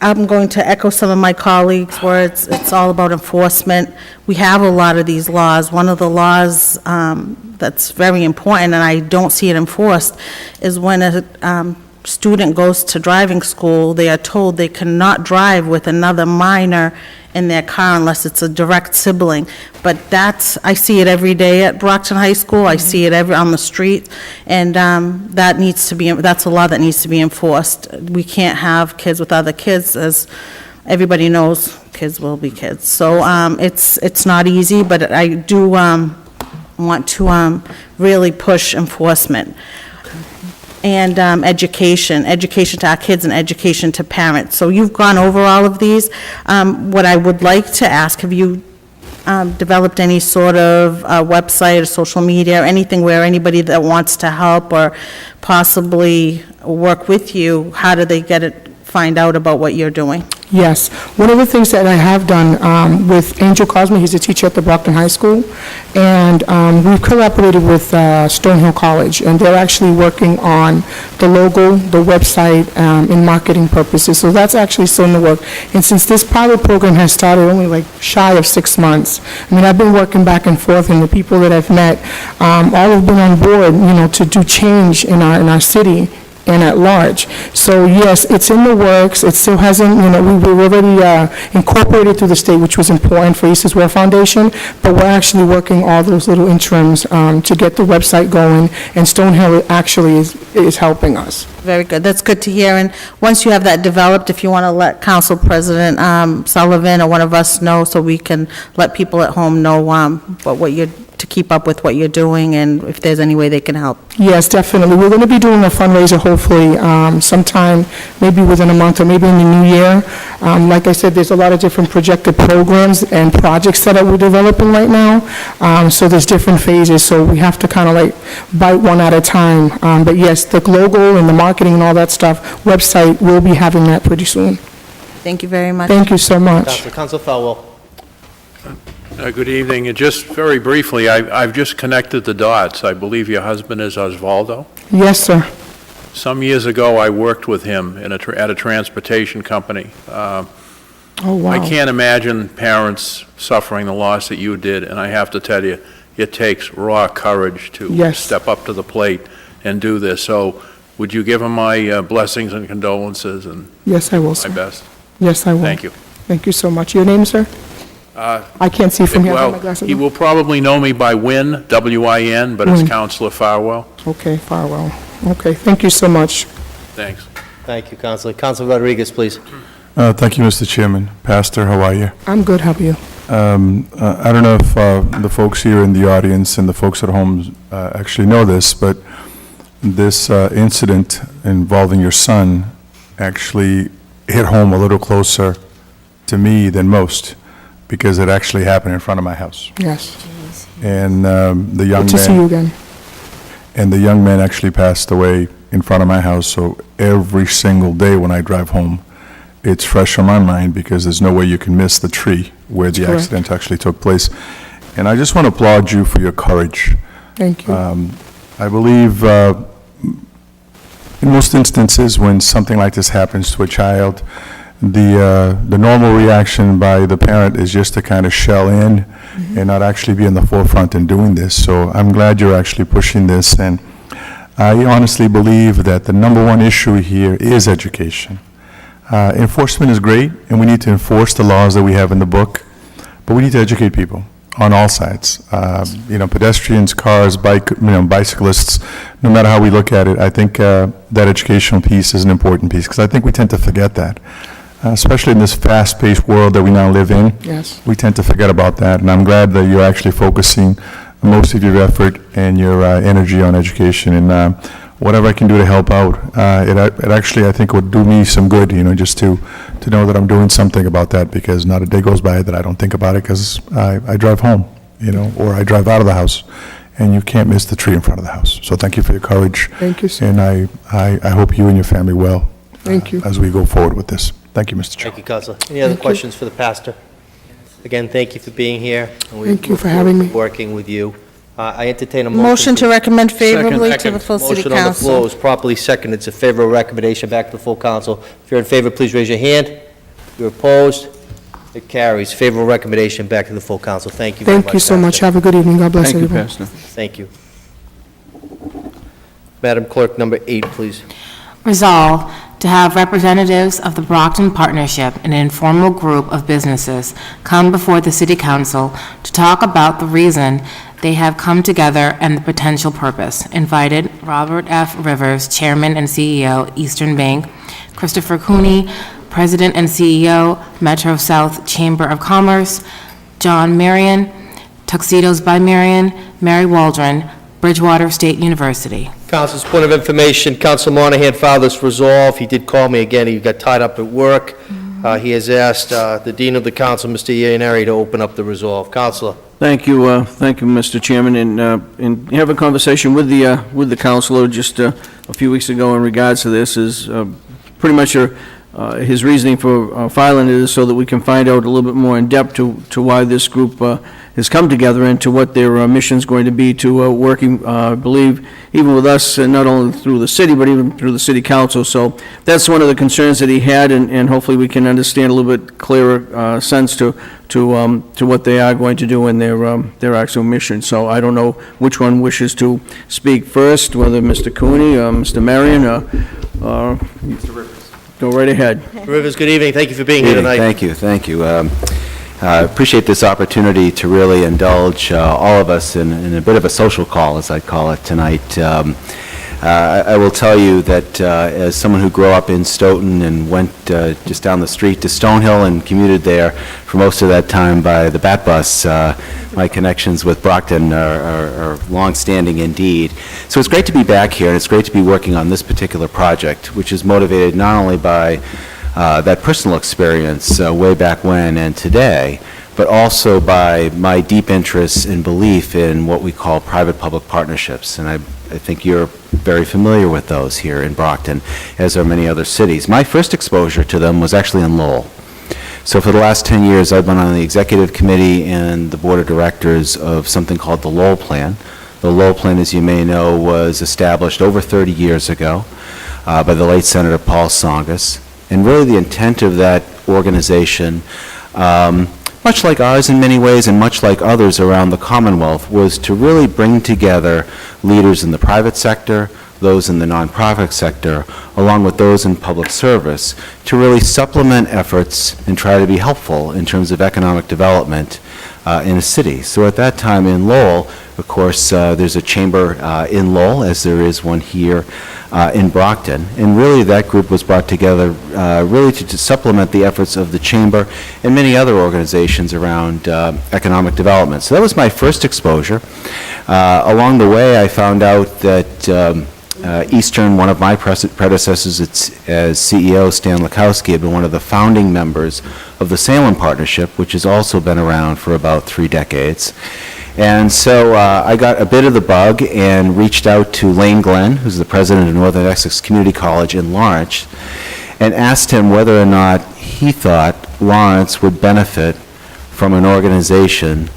I'm going to echo some of my colleagues' words. It's all about enforcement. We have a lot of these laws. One of the laws that's very important, and I don't see it enforced, is when a student goes to driving school, they are told they cannot drive with another minor in their car unless it's a direct sibling. But I see it every day at Brockton High School. I see it on the street, and that's a law that needs to be enforced. We can't have kids with other kids, as everybody knows, kids will be kids. So it's not easy, but I do want to really push enforcement. And education to our kids and education to parents. So you've gone over all of these. What I would like to ask, have you developed any sort of website or social media or anything where anybody that wants to help or possibly work with you, how do they find out about what you're doing? Yes. One of the things that I have done with Angel Cosme, he's a teacher at the Brockton High School, and we've collaborated with Stonehill College, and they're actually working on the logo, the website, and marketing purposes. So that's actually still in the work. And since this pilot program has started only like shy of 6 months, I mean, I've been working back and forth, and the people that I've met, all have been on board, to do change in our city and at large. So yes, it's in the works. It still hasn't, we were already incorporated through the state, which was important for East Ware Foundation, but we're actually working all those little interims to get the website going, and Stonehill actually is helping us. Very good. That's good to hear. And once you have that developed, if you want to let Council President Sullivan or one of us know, so we can let people at home know to keep up with what you're doing, and if there's any way they can help. Yes, definitely. We're going to be doing a fundraiser hopefully sometime, maybe within a month or maybe in the new year. Like I said, there's a lot of different projected programs and projects that we're developing right now. So there's different phases, so we have to kind of like bite one at a time. But yes, the logo and the marketing and all that stuff, website, we'll be having that pretty soon. Thank you very much. Thank you so much. Counselor Falwell. Good evening, and just very briefly, I've just connected the dots. I believe your husband is Osvaldo. Yes, sir. Some years ago, I worked with him at a transportation company. Oh, wow. I can't imagine parents suffering the loss that you did, and I have to tell you, it takes raw courage to step up to the plate and do this. So would you give him my blessings and condolences and yes, I will, sir. my best? Yes, I will. Thank you. Thank you so much. Your name, sir? I can't see from here. I have my Well, glasses he on. will probably know me by Win, W-I-N, but it's Win. Counselor Farwell. Okay, Farwell. Okay, thank you so much. Thanks. Thank you, Counselor. Counselor Rodriguez, please. Thank you, Mr. Chairman. Pastor, how are you? I'm good, how are you? I don't know if the folks here in the audience and the folks at home actually know this, but this incident involving your son actually hit home a little closer to me than most, because it actually happened in front of my house. Yes. And the young Good to see you man, again. and the young man actually passed away in front of my house, so every single day when I drive home, it's fresh on my mind, because there's no way you can miss the tree where the correct. accident actually took place. And I just want to applaud you for your courage. Thank you. I believe in most instances, when something like this happens to a child, the normal reaction by the parent is just to kind of shell in and not actually be in the forefront in doing this. So I'm glad you're actually pushing this, and I honestly believe that the number one issue here is education. Enforcement is great, and we need to enforce the laws that we have in the book, but we need to educate people on all sides. Pedestrians, cars, bicyclists, no matter how we look at it, I think that educational piece is an important piece, because I think we tend to forget that. Especially in this fast-paced world that we now live in. Yes. We tend to forget about that, and I'm glad that you're actually focusing most of your effort and your energy on education, and whatever I can do to help out, it actually, I think, would do me some good, just to know that I'm doing something about that, because not a day goes by that I don't think about it, because I drive home, or I drive out of the house, and you can't miss the tree in front of the house. So thank you for your courage. Thank you, sir. And I hope you and your family well. Thank you. As we go forward with this. Thank you, Mr. Chair. Thank you, Counselor. Any other Thank you. questions for the pastor? Again, thank you for being here. and we Thank you look for forward having to me. Working with you. I entertain a motion. Motion to recommend favorably to the Second. full city Motion on the floor council. is properly seconded. It's a favorable recommendation back to the full council. If you're in favor, please raise your hand. If you're opposed, it carries. Favorable recommendation back to the full council. Thank you very much. Thank you so much. Pastor. Have a good evening. God bless Thank you, everyone. Pastor. Thank you. Madam Clerk, number 8, please. Resolve to have representatives of the Brockton Partnership, an informal group of businesses, come before the City Council to talk about the reason they have come together and the potential purpose. Invited, Robert F. Rivers, Chairman and CEO, Eastern Bank; Christopher Cooney, President and CEO, Metro South Chamber of Commerce; John Marion, Tuxedos by Marion; Mary Waldron, Bridgewater State University. Council's point of information, Council Monahan filed this resolve. He did call me again. He got tied up at work. He has asked the Dean of the Council, Mr. Ianary, to open up the resolve. Counselor. Thank you, Mr. Chairman, and have a conversation with the councilor just a few weeks ago in regards to this. Is pretty much his reasoning for filing it is so that we can find out a little bit more in depth to why this group has come together and to what their mission is going to be to working, I believe, even with us, not only through the city, but even through the city council. So that's one of the concerns that he had, and hopefully we can understand a little bit clearer sense to what they are going to do in their actual mission. So I don't know which one wishes to speak first, whether Mr. Cooney or Mr. Marion or Mr. Rivers. Go right ahead. Rivers, good evening. Thank you for being here tonight. Thank you. I appreciate this opportunity to really indulge all of us in a bit of a social call, as I call it, tonight. I will tell you that as someone who grew up in Stoughton and went just down the street to Stonehill and commuted there for most of that time by the Bat Bus, my connections with Brockton are long-standing indeed. So it's great to be back here, and it's great to be working on this particular project, which is motivated not only by that personal experience way back when and today, but also by my deep interest and belief in what we call private-public partnerships. And I think you're very familiar with those here in Brockton, as are many other cities. My first exposure to them was actually in Lowell. So for the last 10 years, I've been on the executive committee and the board of directors of something called the Lowell Plan. The Lowell Plan, as you may know, was established over 30 years ago by the late Senator Paul Tsongas. And really the intent of that organization, much like ours in many ways and much like others around the Commonwealth, was to really bring together leaders in the private sector, those in the nonprofit sector, along with those in public service, to really supplement efforts and try to be helpful in terms of economic development in a city. So at that time in Lowell, of course, there's a chamber in Lowell, as there is one here in Brockton. And really, that group was brought together really to supplement the efforts of the chamber and many other organizations around economic development. So that was my first exposure. Along the way, I found out that Eastern, one of my predecessors as CEO, Stan Lukowski, had been one of the founding members of the Salem Partnership, which has also been around for about 3 decades. And so I got a bit of the bug and reached out to Lane Glenn, who's the president of Northern Essex Community College in Lawrence, and asked him whether or not he thought Lawrence would benefit from an organization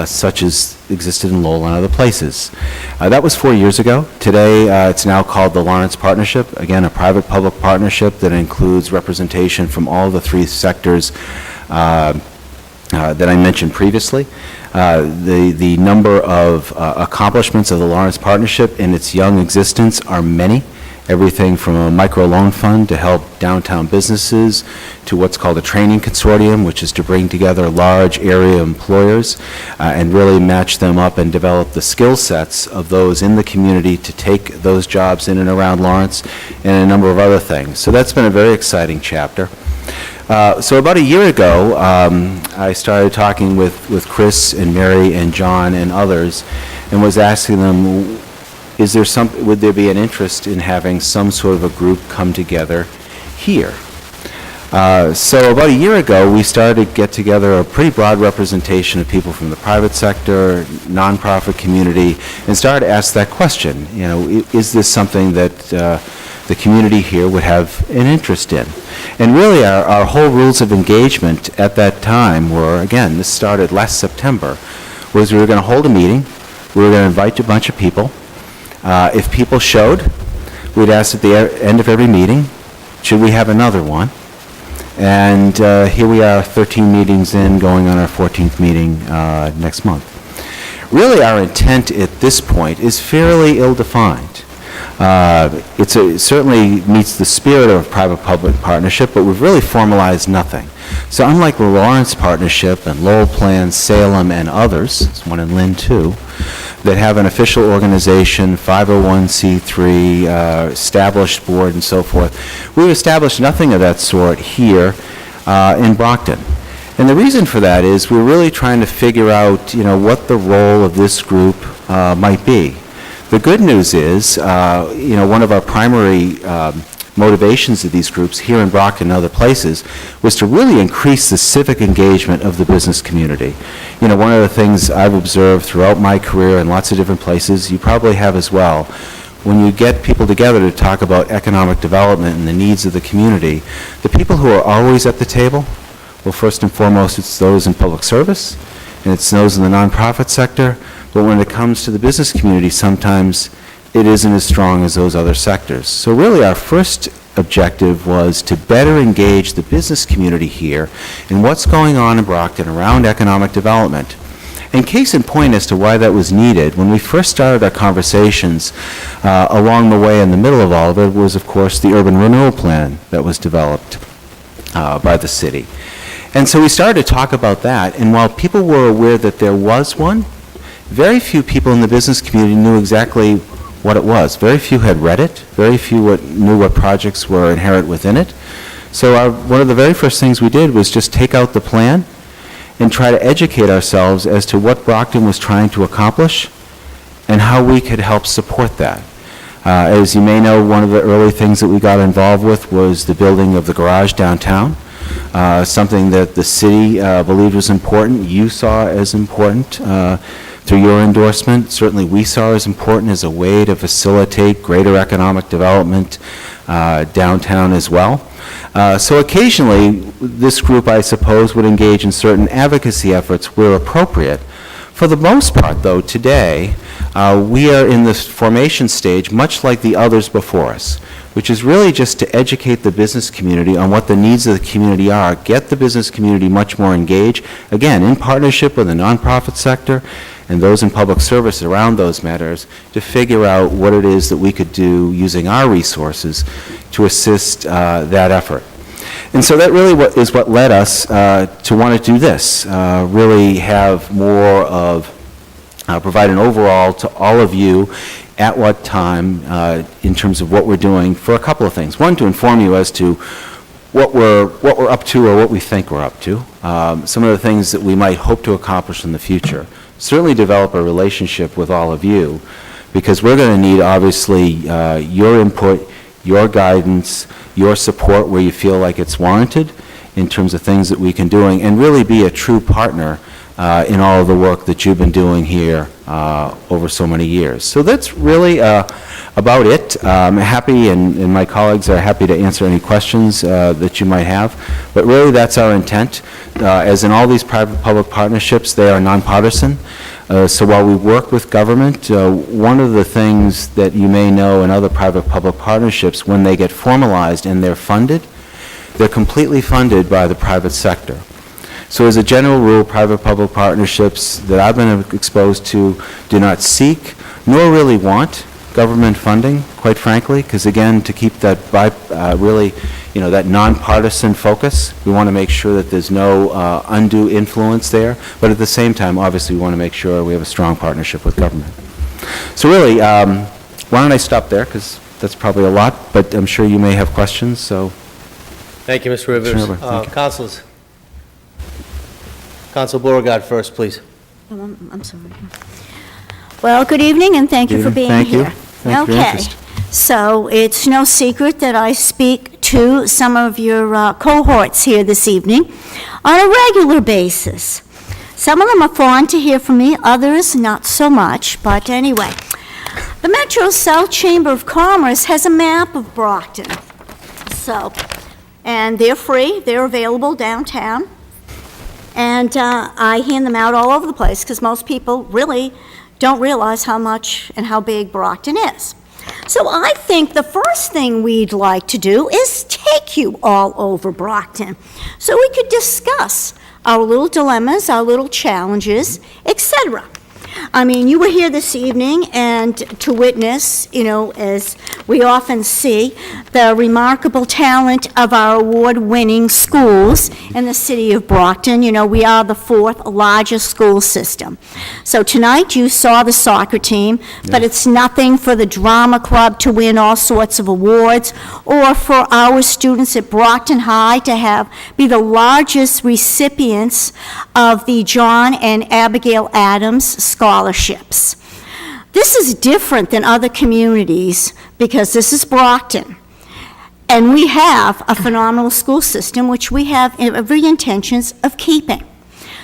such as existed in Lowell and other places. That was 4 years ago. Today, it's now called the Lawrence Partnership, again, a private-public partnership that includes representation from all the 3 sectors that I mentioned previously. The number of accomplishments of the Lawrence Partnership in its young existence are many. Everything from a microloan fund to help downtown businesses to what's called a training consortium, which is to bring together large area employers and really match them up and develop the skill sets of those in the community to take those jobs in and around Lawrence, and a number of other things. So that's been a very exciting chapter. So about a year ago, I started talking with Chris and Mary and John and others and was asking them, would there be an interest in having some sort of a group come together here? So about a year ago, we started to get together a pretty broad representation of people from the private sector, nonprofit community, and started to ask that question, is this something that the community here would have an interest in? And really, our whole rules of engagement at that time were, again, this started last September, was we were going to hold a meeting, we were going to invite a bunch of people. If people showed, we'd ask at the end of every meeting, should we have another one? And here we are, 13 meetings in, going on our 14th meeting next month. Really, our intent at this point is fairly ill-defined. It certainly meets the spirit of a private-public partnership, but we've really formalized nothing. So unlike the Lawrence Partnership and Lowell Plan, Salem, and others, there's one in Lynn too, that have an official organization, 501c3, established board, and so forth, we've established nothing of that sort here in Brockton. And the reason for that is we're really trying to figure out, what the role of this group might be. The good news is, one of our primary motivations of these groups here in Brockton and other places was to really increase the civic engagement of the business community. One of the things I've observed throughout my career in lots of different places, you probably have as well, when you get people together to talk about economic development and the needs of the community, the people who are always at the table, well, first and foremost, it's those in public service, and it's those in the nonprofit sector, but when it comes to the business community, sometimes it isn't as strong as those other sectors. So really our first objective was to better engage the business community here in what's going on in Brockton around economic development. And case in point as to why that was needed, when we first started our conversations along the way in the middle of all of it was, of course, the urban renewal plan that was developed by the city. And so we started to talk about that, and while people were aware that there was one, very few people in the business community knew exactly what it was. Very few had read it. Very few knew what projects were inherent within it. So one of the very first things we did was just take out the plan and try to educate ourselves as to what Brockton was trying to accomplish and how we could help support that. As you may know, one of the early things that we got involved with was the building of the garage downtown, something that the city believed was important, you saw as important through your endorsement. Certainly we saw as important as a way to facilitate greater economic development downtown as well. So occasionally, this group, I suppose, would engage in certain advocacy efforts where appropriate For the most part, though, today, we are in this formation stage, much like the others before us, which is really just to educate the business community on what the needs of the community are, get the business community much more engaged, again, in partnership with the nonprofit sector and those in public service around those matters, to figure out what it is that we could do using our resources to assist that effort. And so that really is what led us to want to do this, really have more of, provide an overall to all of you at what time in terms of what we're doing for a couple of things. One, to inform you as to what we're up to or what we think we're up to, some of the things that we might hope to accomplish in the future. Certainly develop a relationship with all of you, because we're going to need, obviously, your input, your guidance, your support where you feel like it's warranted in terms of things that we can do, and really be a true partner in all of the work that you've been doing here over so many years. So that's really about it. I'm happy, and my colleagues are happy to answer any questions that you might have, but really that's our intent. As in all these private-public partnerships, they are nonpartisan. So while we work with government, one of the things that you may know in other private-public partnerships, when they get formalized and they're funded, they're completely funded by the private sector. So as a general rule, private-public partnerships that I've been exposed to do not seek nor really want government funding, quite frankly, because again, to keep that really, that nonpartisan focus, we want to make sure that there's no undue influence there, but at the same time, obviously, we want to make sure we have a strong partnership with government. So really, why don't I stop there, because that's probably a lot, but I'm sure you may have questions, so. Thank you, Mr. Rivers. Thank you. Councilors. Council Beauregard first, please. I'm sorry. Well, good evening, and thank you for being Thank you. here. Thank you for your interest. So it's no secret that I speak to some of your cohorts here this evening on a regular basis. Some of them are fond to hear from me, others not so much, but anyway. The Metro South Chamber of Commerce has a map of Brockton. So, and they're free, they're available downtown. And I hand them out all over the place because most people really don't realize how much and how big Brockton is. So I think the first thing we'd like to do is take you all over Brockton so we could discuss our little dilemmas, our little challenges, etc. I mean, you were here this evening and to witness, as we often see, the remarkable talent of our award-winning schools in the city of Brockton. We are the fourth largest school system. So tonight you saw the soccer team, but it's nothing for the drama club to win all sorts of awards or for our students at Brockton High to be the largest recipients of the John and Abigail Adams scholarships. This is different than other communities because this is Brockton. And we have a phenomenal school system, which we have every intentions of keeping.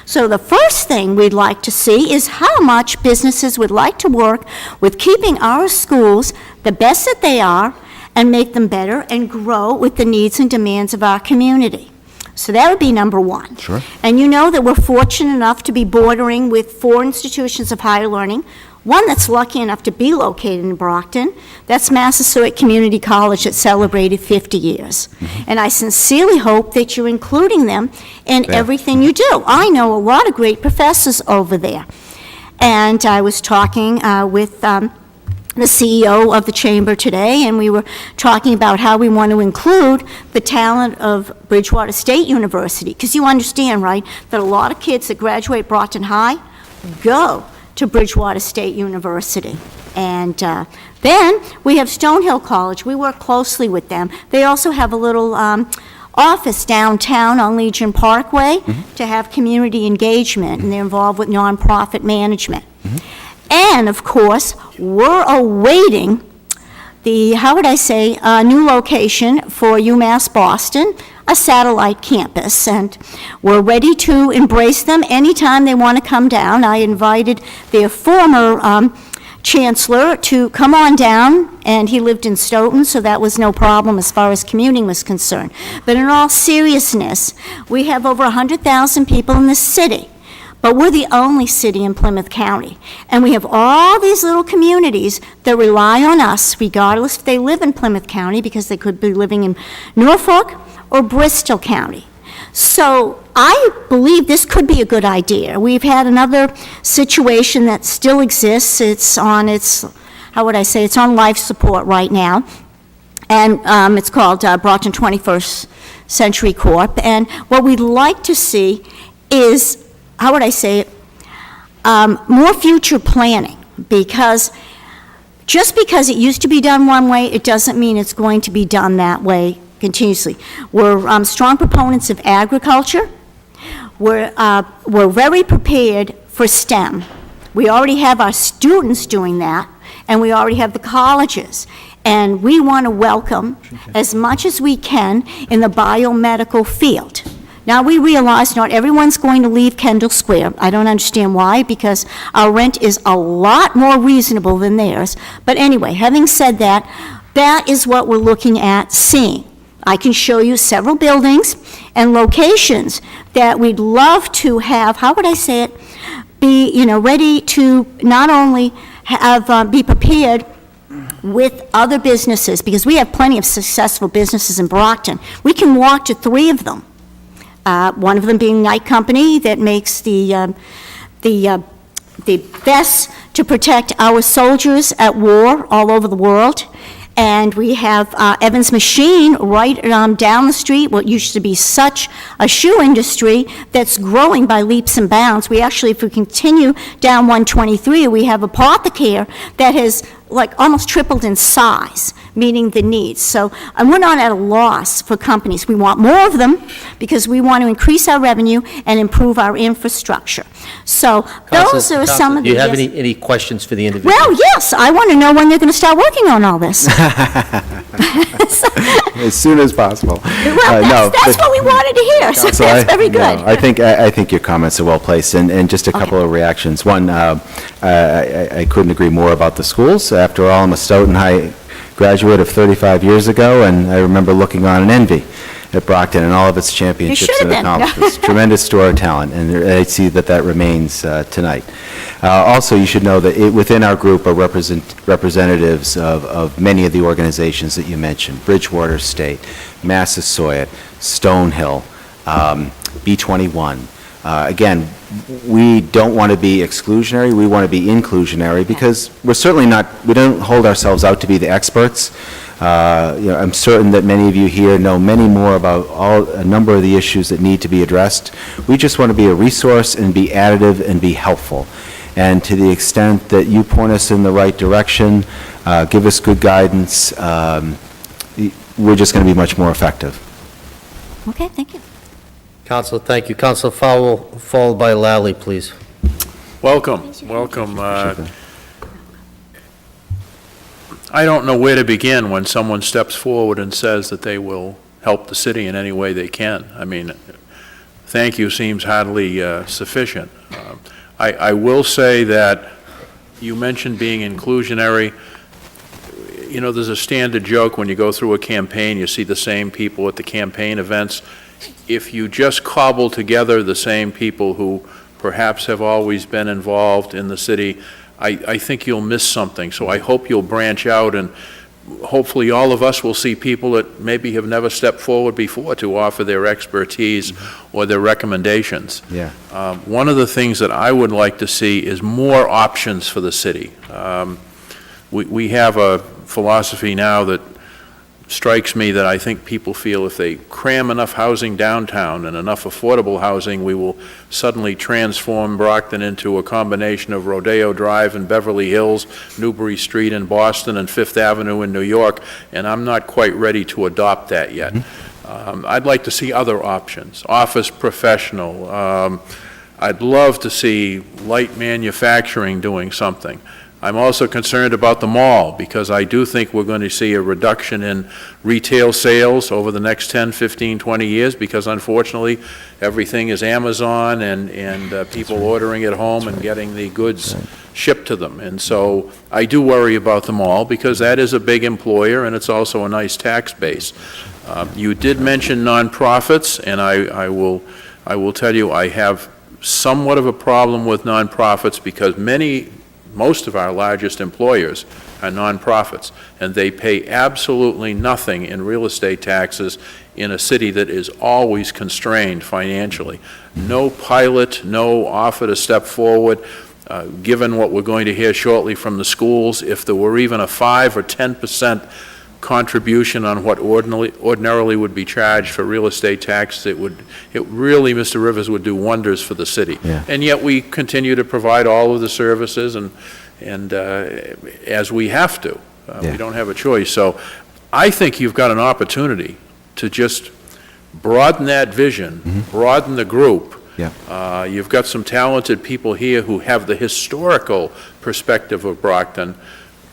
So the first thing we'd like to see is how much businesses would like to work with keeping our schools the best that they are and make them better and grow with the needs and demands of our community. So that would be number one. Sure. And you know that we're fortunate enough to be bordering with 4 institutions of higher learning, one that's lucky enough to be located in Brockton. That's Massasoit Community College that celebrated 50 years. Mm-hmm. And I sincerely hope that you're including them in everything you do. I know a lot of great professors over there. And I was talking with the CEO of the Chamber today, and we were talking about how we want to include the talent of Bridgewater State University, because you understand, right, that a lot of kids that graduate Brockton High go to Bridgewater State University. And then we have Stonehill College. We work closely with them. They also have a little office downtown on Legion Parkway to have community engagement, and they're involved with nonprofit management. And, of course, we're awaiting the, new location for UMass Boston, a satellite campus, and we're ready to embrace them anytime they want to come down. I invited their former chancellor to come on down, and he lived in Stoughton, so that was no problem as far as commuting was concerned. But in all seriousness, we have over 100,000 people in the city. but we're the only city in Plymouth County. And we have all these little communities that rely on us, regardless if they live in Plymouth County, because they could be living in Norfolk or Bristol County. So I believe this could be a good idea. We've had another situation that still exists. It's on how would I say, it's on life support right now. And it's called Brockton 21st Century Corp. And what we'd like to see is, how would I say it, more future planning, because just because it used to be done one way, it doesn't mean it's going to be done that way continuously. We're strong proponents of agriculture. We're very prepared for STEM. We already have our students doing that, and we already have the colleges. And we want to welcome as much as we can in the biomedical field. Now, we realize not everyone's going to leave Kendall Square. I don't understand why, because our rent is a lot more reasonable than theirs. But anyway, having said that, that is what we're looking at seeing. I can show you several buildings and locations that we'd love to have, how would I say it, be, ready to not only have, be prepared with other businesses, because we have plenty of successful businesses in Brockton. We can walk to 3 of them. One of them being Knight Company that makes the vests to protect our soldiers at war all over the world. And we have Evans Machine right down the street, what used to be such a shoe industry that's growing by leaps and bounds. We actually, if we continue down 123, we have Apothecare that has almost tripled in size, meeting the needs. So we're not at a loss for companies. We want more of them because we want to increase our revenue and improve our infrastructure. So those are some of the... Do you have any questions for the individual? Well, yes, I want to know when they're going to start working on all this. As soon as possible. Well, that's what we wanted to hear, so that's very good. I think your comments are well placed, and just a couple of reactions. One, I couldn't agree more about the schools. After all, I'm a Stoughton High graduate of 35 years ago, and I remember looking on in envy at Brockton and all of its championships and accomplishments. Tremendous store of talent, and I see that remains tonight. Also, you should know that within our group are representatives of many of the organizations that you mentioned: Bridgewater State, Massasoit, Stonehill, B21. Again, we don't want to be exclusionary, we want to be inclusionary, because we're certainly not, we don't hold ourselves out to be the experts. I'm certain that many of you here know many more about a number of the issues that need to be addressed. We just want to be a resource and be additive and be helpful. And to the extent that you point us in the right direction, give us good guidance, we're just going to be much more effective. Okay, thank you. Council, thank you. Council Fowl, followed by Lally, please. Welcome. I don't know where to begin when someone steps forward and says that they will help the city in any way they can. I mean, thank you seems hardly sufficient. I will say that you mentioned being inclusionary. There's a standard joke when you go through a campaign, you see the same people at the campaign events. If you just cobble together the same people who perhaps have always been involved in the city, I think you'll miss something. So I hope you'll branch out, and hopefully all of us will see people that maybe have never stepped forward before to offer their expertise or their recommendations. Yeah. One of the things that I would like to see is more options for the city. We have a philosophy now that strikes me that I think people feel if they cram enough housing downtown and enough affordable housing, we will suddenly transform Brockton into a combination of Rodeo Drive in Beverly Hills, Newbury Street in Boston, and Fifth Avenue in New York, and I'm not quite ready to adopt that yet. I'd like to see other options. Office professional. I'd love to see light manufacturing doing something. I'm also concerned about the mall, because I do think we're going to see a reduction in retail sales over the next 10, 15, 20 years, because unfortunately everything is Amazon and people ordering at home and getting the goods shipped to them. And so I do worry about the mall, because that is a big employer and it's also a nice tax base. You did mention nonprofits, and I will tell you I have somewhat of a problem with nonprofits because most of our largest employers are nonprofits, and they pay absolutely nothing in real estate taxes in a city that is always constrained financially. No pilot, no offer to step forward. Given what we're going to hear shortly from the schools, if there were even a 5 or 10% contribution on what ordinarily would be charged for real estate tax, it really, Mr. Rivers, would do wonders for the city. Yeah. And yet we continue to provide all of the services and as we have to. We don't have a choice. So I think you've got an opportunity to just broaden that vision, broaden the group. Yeah. You've got some talented people here who have the historical perspective of Brockton,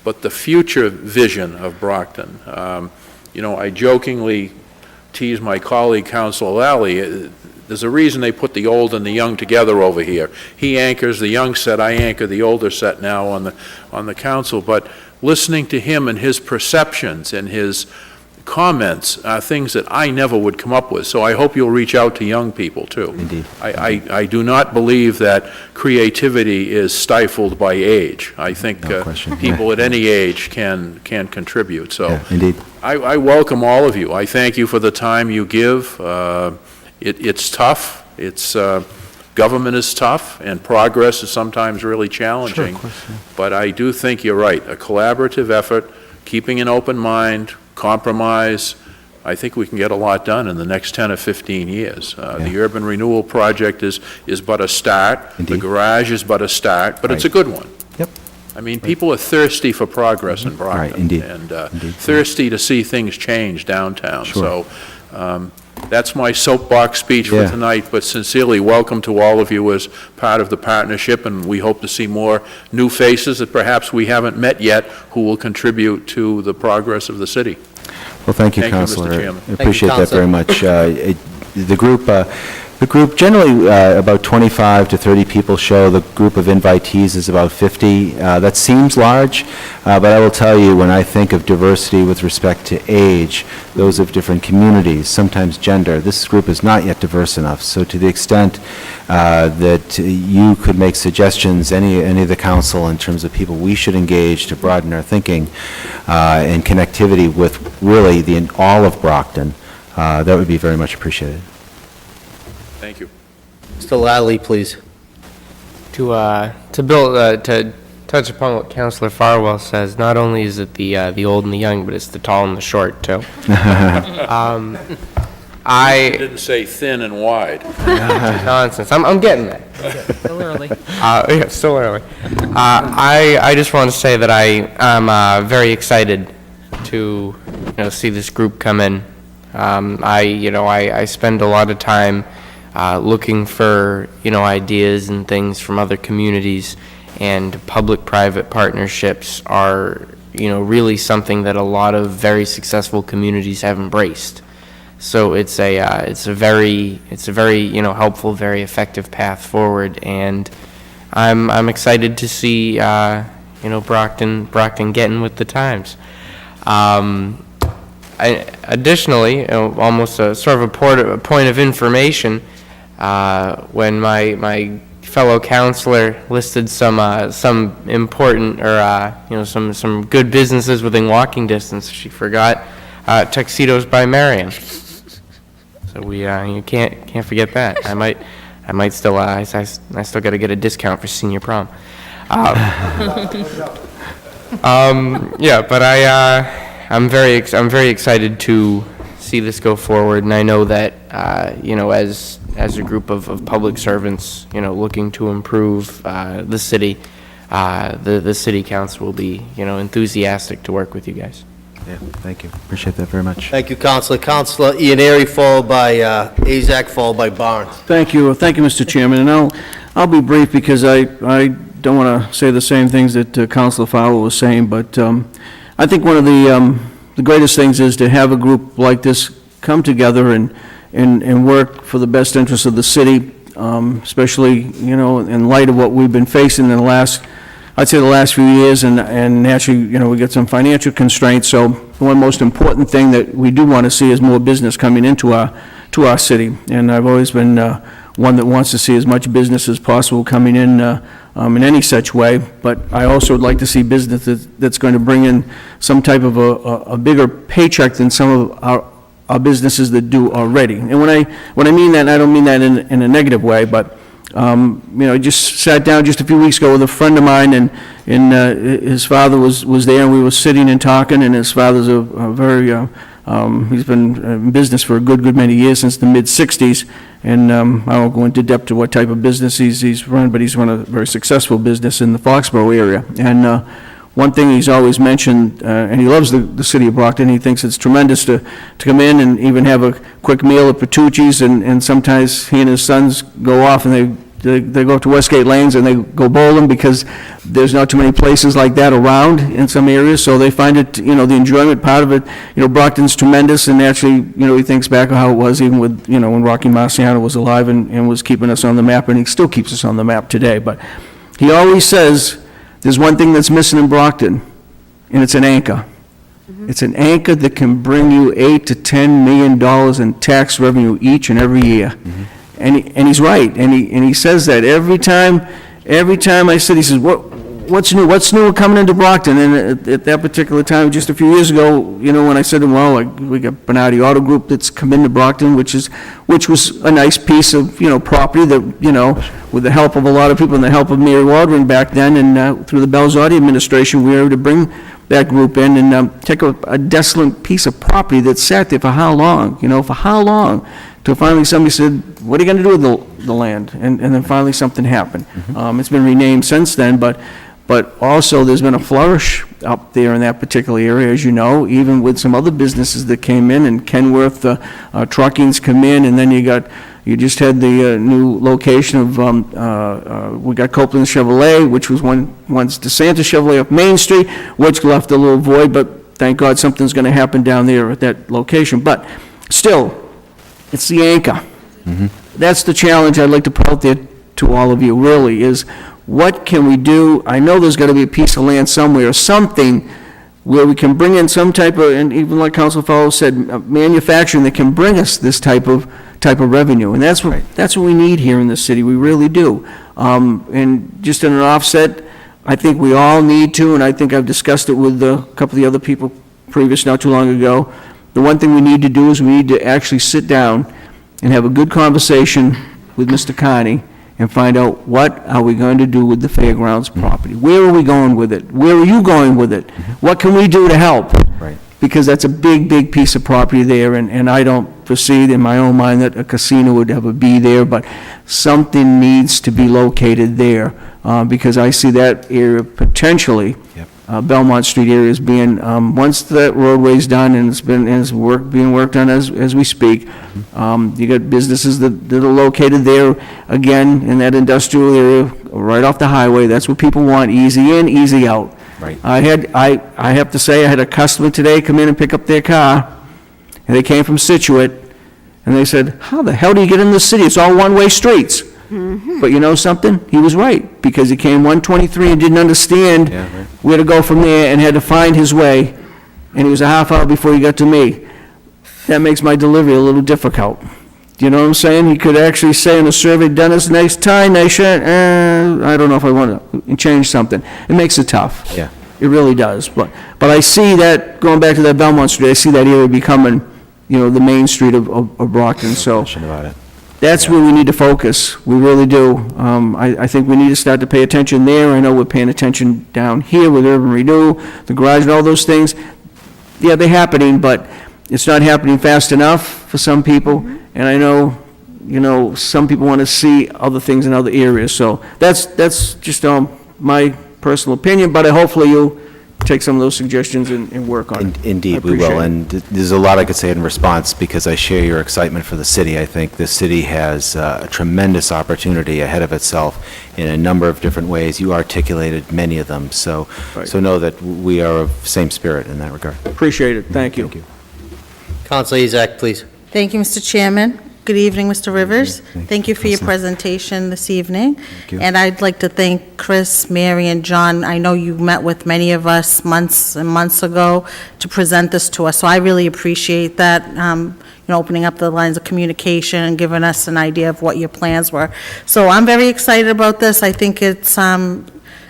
but the future vision of Brockton. I jokingly tease my colleague, Councilor Lally. There's a reason they put the old and the young together over here. He anchors the young set, I anchor the older set now on the council. But listening to him and his perceptions and his comments are things that I never would come up with. So I hope you'll reach out to young people, too. Indeed. I do not believe that creativity is stifled by age. I think people at any age can contribute. So indeed. I welcome all of you. I thank you for the time you give. It's tough. Government is tough, and progress is sometimes really challenging. Sure, of course, yeah. But I do think you're right. A collaborative effort, keeping an open mind, compromise, I think we can get a lot done in the next 10 or 15 years. The urban renewal project is but a start. Indeed. The garage is but a start, but it's a good one. Yep. I mean, people are thirsty for progress in Brockton. Right, indeed. And Indeed. thirsty to see things change downtown. Sure. So that's my soapbox speech for tonight, but sincerely welcome to all of you as part of the partnership, and we hope to see more new faces that perhaps we haven't met yet who will contribute to the progress of the city. Well, thank you, Mr. Councilor. Chairman. I appreciate that Councilor. very much. The group, generally about 25 to 30 people show. The group of invitees is about 50. That seems large, but I will tell you, when I think of diversity with respect to age, those of different communities, sometimes gender, this group is not yet diverse enough. So to the extent that you could make suggestions, any of the council, in terms of people we should engage to broaden our thinking and connectivity with really all of Brockton, that would be very much appreciated. Thank you. Mr. Lally, please. To touch upon what Councilor Farwell says, not only is it the old and the young, but it's the tall and the short, too. I didn't say thin and wide. Nonsense. I'm getting there. Still early. Yeah, still early. I just want to say that I'm very excited to see this group come in. I spend a lot of time looking for ideas and things from other communities, and public-private partnerships are really something that a lot of very successful communities have embraced. So it's a very helpful, very effective path forward, and I'm excited to see Brockton getting with the times. Additionally, almost a sort of a point of information, when my fellow counselor listed some important or some good businesses within walking distance, she forgot Tuxedos by Marion. So you can't forget that. I might still I still got to get a discount for senior prom. Yeah, but I'm very excited to see this go forward, and I know that as a group of public servants, looking to improve the city, the city council will be enthusiastic to work with you guys. Yeah, thank you. Appreciate that very much. Thank you, Councilor. Councilor Ianary, followed by Azak, followed by Barnes. Thank you, Mr. Chairman, and I'll be brief because I don't want to say the same things that Councilor Fowler was saying, but I think one of the greatest things is to have a group like this come together and work for the best interests of the city, especially in light of what we've been facing in the last few years, and naturally, we got some financial constraints. So the one most important thing that we do want to see is more business coming into our city. And I've always been one that wants to see as much business as possible coming in any such way, but I also would like to see business that's going to bring in some type of a bigger paycheck than some of our businesses that do already. And when I mean that, I don't mean that in a negative way, but I just sat down just a few weeks ago with a friend of mine, and his father was there, and we were sitting and talking, and his father's a very, he's been in business for a good many years, since the mid-'60s, and I won't go into depth to what type of business he's run, but he's run a very successful business in the Foxborough area. And one thing he's always mentioned, and he loves the city of Brockton, he thinks it's tremendous to come in and even have a quick meal at Petrucci's, and sometimes he and his sons go off and they go to Westgate Lanes and they go bowling, because there's not too many places like that around in some areas, so they find it, the enjoyment part of it. Brockton's tremendous, and actually, he thinks back on how it was even with, when Rocky Marciano was alive and was keeping us on the map, and he still keeps us on the map today. But he always says, there's one thing that's missing in Brockton, and it's an anchor. It's an anchor that can bring you $8 to $10 million in tax revenue each and every year. And he's right, and he says that every time I sit, he says, what's new coming into Brockton? And at that particular time, just a few years ago, when I said to him, well, we got Bernardi Auto Group that's come into Brockton, which was a nice piece of, property that, with the help of a lot of people and the help of Mary Waldron back then, and through the Belzotti administration, we were able to bring that group in and take a desolate piece of property that sat there for how long, for how long? Till finally somebody said, what are you going to do with the land? And then finally something happened. It's been renamed since then, but also there's been a flourish up there in that particular area, as you know, even with some other businesses that came in, and Kenworth Trucking's come in, and then you just had the new location of, we got Copeland Chevrolet, which was once DeSantis Chevrolet up Main Street, which left a little void, but thank God something's going to happen down there at that location. But still, it's the anchor. That's the challenge I'd like to put out there to all of you, really, is what can we do? I know there's got to be a piece of land somewhere, something where we can bring in some type of, and even like Council Fellows said, manufacturing that can bring us this type of revenue. And that's what we need here in the city. We really do. And just in an offset, I think we all need to, and I think I've discussed it with a couple of the other people previous, not too long ago. The one thing we need to do is we need to actually sit down and have a good conversation with Mr. Carney and find out what are we going to do with the fairgrounds property. Where are we going with it? Where are you going with it? What can we do to help? Because that's a big piece of property there, and I don't foresee in my own mind that a casino would ever be there, but something needs to be located there, because I see that area potentially, Belmont Street area, as being, once that roadway's done and being worked on as we speak, you got businesses that are located there, again, in that industrial area, right off the highway. That's what people want, easy in, easy out. I have to say, I had a customer today come in and pick up their car, and they came from Situate, and they said, how the hell do you get in the city? It's all one-way streets. But you know something? He was right, because he came 123 and didn't understand where to go from there and had to find his way, and he was a half hour before he got to me. That makes my delivery a little difficult. Do you know what I'm saying? He could actually say in a survey, Dennis, nice tie, nice shirt, I don't know if I want to change something. It makes it tough. Yeah. It really does. But I see that, going back to that Belmont Street, I see that area becoming, the main street of Brockton, so. That's where we need to focus. We really do. I think we need to start to pay attention there. I know we're paying attention down here with Urban Renew, the garage and all those things. Yeah, they're happening, but it's not happening fast enough for some people. And I know, some people want to see other things in other areas. So that's just my personal opinion, but hopefully you'll take some of those suggestions and work on it. Indeed, we will, and there's a lot I could say in response, because I share your excitement for the city. I think the city has a tremendous opportunity ahead of itself in a number of different ways. You articulated many of them, so know that we are of same spirit in that regard. Appreciate it. Thank you. Councilor Ezak, please. Thank you, Mr. Chairman. Good evening, Mr. Rivers. Thank you for your presentation this evening. you. And I'd like to thank Chris, Mary, and John. I know you met with many of us months and months ago to present this to us, so I really appreciate that, opening up the lines of communication and giving us an idea of what your plans were. So I'm very excited about this. I think it's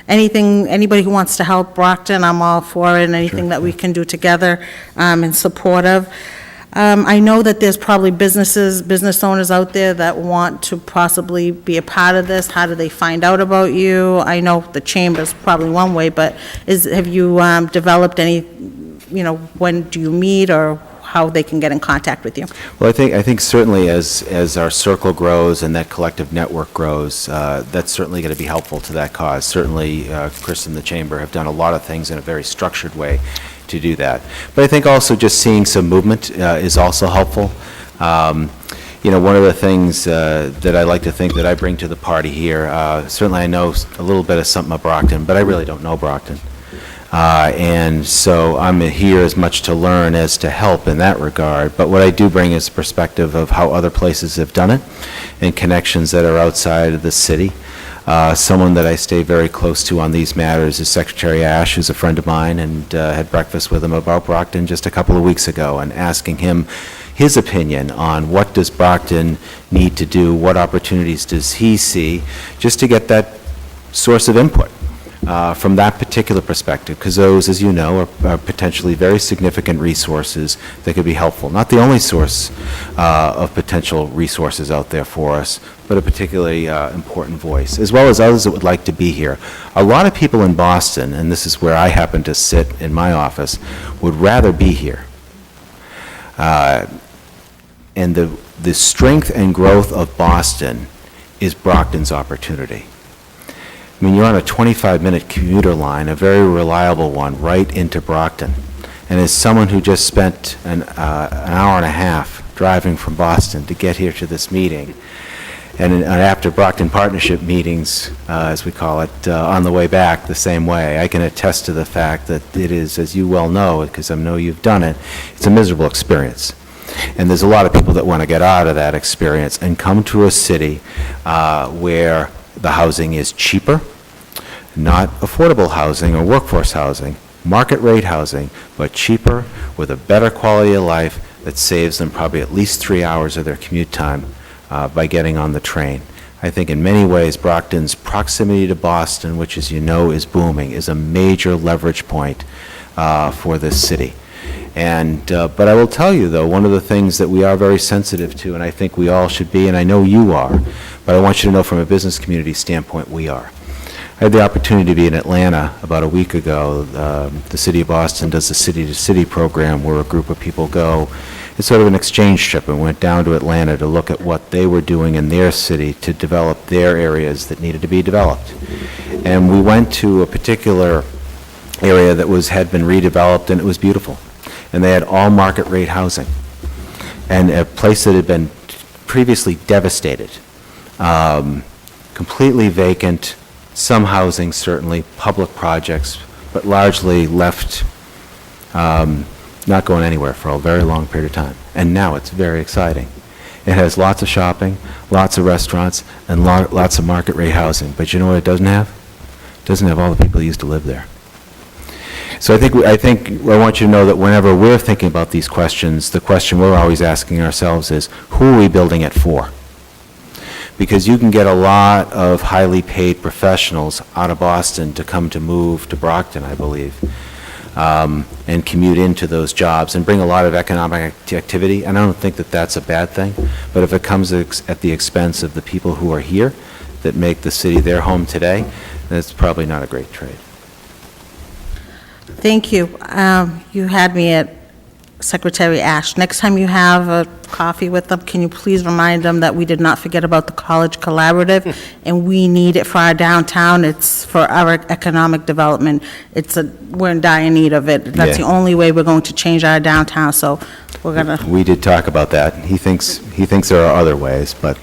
anybody who wants to help Brockton, I'm all for it, and anything that we can do together in support of. I know that there's probably business owners out there that want to possibly be a part of this. How do they find out about you? I know the chamber's probably one way, but have you developed any, when do you meet, or how they can get in contact with you? Well, I think certainly as our circle grows and that collective network grows, that's certainly going to be helpful to that cause. Certainly, Chris and the Chamber have done a lot of things in a very structured way to do that. But I think also just seeing some movement is also helpful. One of the things that I like to think that I bring to the party here, certainly I know a little bit of something about Brockton, but I really don't know Brockton. And so I'm here as much to learn as to help in that regard. But what I do bring is a perspective of how other places have done it and connections that are outside of the city. Someone that I stay very close to on these matters is Secretary Ash, who's a friend of mine, and had breakfast with him about Brockton just a couple of weeks ago, and asking him his opinion on what does Brockton need to do, what opportunities does he see, just to get that source of input from that particular perspective, because those, as you know, are potentially very significant resources that could be helpful. Not the only source of potential resources out there for us, but a particularly important voice, as well as others that would like to be here. A lot of people in Boston, and this is where I happen to sit in my office, would rather be here. And the strength and growth of Boston is Brockton's opportunity. I mean, you're on a 25-minute commuter line, a very reliable one, right into Brockton. And as someone who just spent an hour and a half driving from Boston to get here to this meeting, and after Brockton Partnership meetings, as we call it, on the way back the same way, I can attest to the fact that it is, as you well know, because I know you've done it, it's a miserable experience. And there's a lot of people that want to get out of that experience and come to a city where the housing is cheaper, not affordable housing or workforce housing, market rate housing, but cheaper with a better quality of life that saves them probably at least 3 hours of their commute time by getting on the train. I think in many ways Brockton's proximity to Boston, which as you know is booming, is a major leverage point for this city. And but I will tell you, though, one of the things that we are very sensitive to, and I think we all should be, and I know you are, but I want you to know from a business community standpoint, we are. I had the opportunity to be in Atlanta about a week ago. The City of Boston does the city-to-city program where a group of people go. It's sort of an exchange trip, and went down to Atlanta to look at what they were doing in their city to develop their areas that needed to be developed. And we went to a particular area that had been redeveloped, and it was beautiful. And they had all market rate housing, and a place that had been previously devastated, completely vacant, some housing certainly, public projects, but largely left not going anywhere for a very long period of time. And now it's very exciting. It has lots of shopping, lots of restaurants, and lots of market rate housing. But you know what it doesn't have? It doesn't have all the people who used to live there. So I want you to know that whenever we're thinking about these questions, the question we're always asking ourselves is, who are we building it for? Because you can get a lot of highly paid professionals out of Boston to move to Brockton, I believe, and commute into those jobs and bring a lot of economic activity. And I don't think that that's a bad thing. But if it comes at the expense of the people who are here that make the city their home today, then it's probably not a great trade. Thank you. You had me at Secretary Ash. Next time you have a coffee with them, can you please remind them that we did not forget about the College Collaborative, and we need it for our downtown. It's for our economic development. We're in dire need of it. That's the only way we're going to change our downtown, so we're going to... We did talk about that. He thinks there are other ways, but...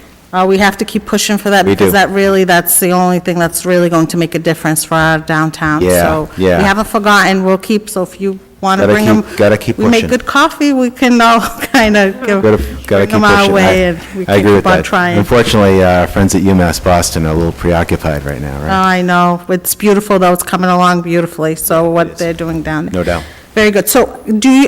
we have to keep pushing for that, because that's the only thing that's really going to make a difference for our downtown. Yeah, So we haven't forgotten. We'll keep, so if you want to Gotta bring them. keep- gotta keep We make pushing. good coffee, we can all kind of Gotta bring keep them our pushing. way, and we I can agree with keep on that. trying. Unfortunately, our friends at UMass Boston are a little preoccupied right now, Oh, right? I know, it's beautiful, though, it's coming along beautifully, so what they're doing down there. No doubt. Very good. So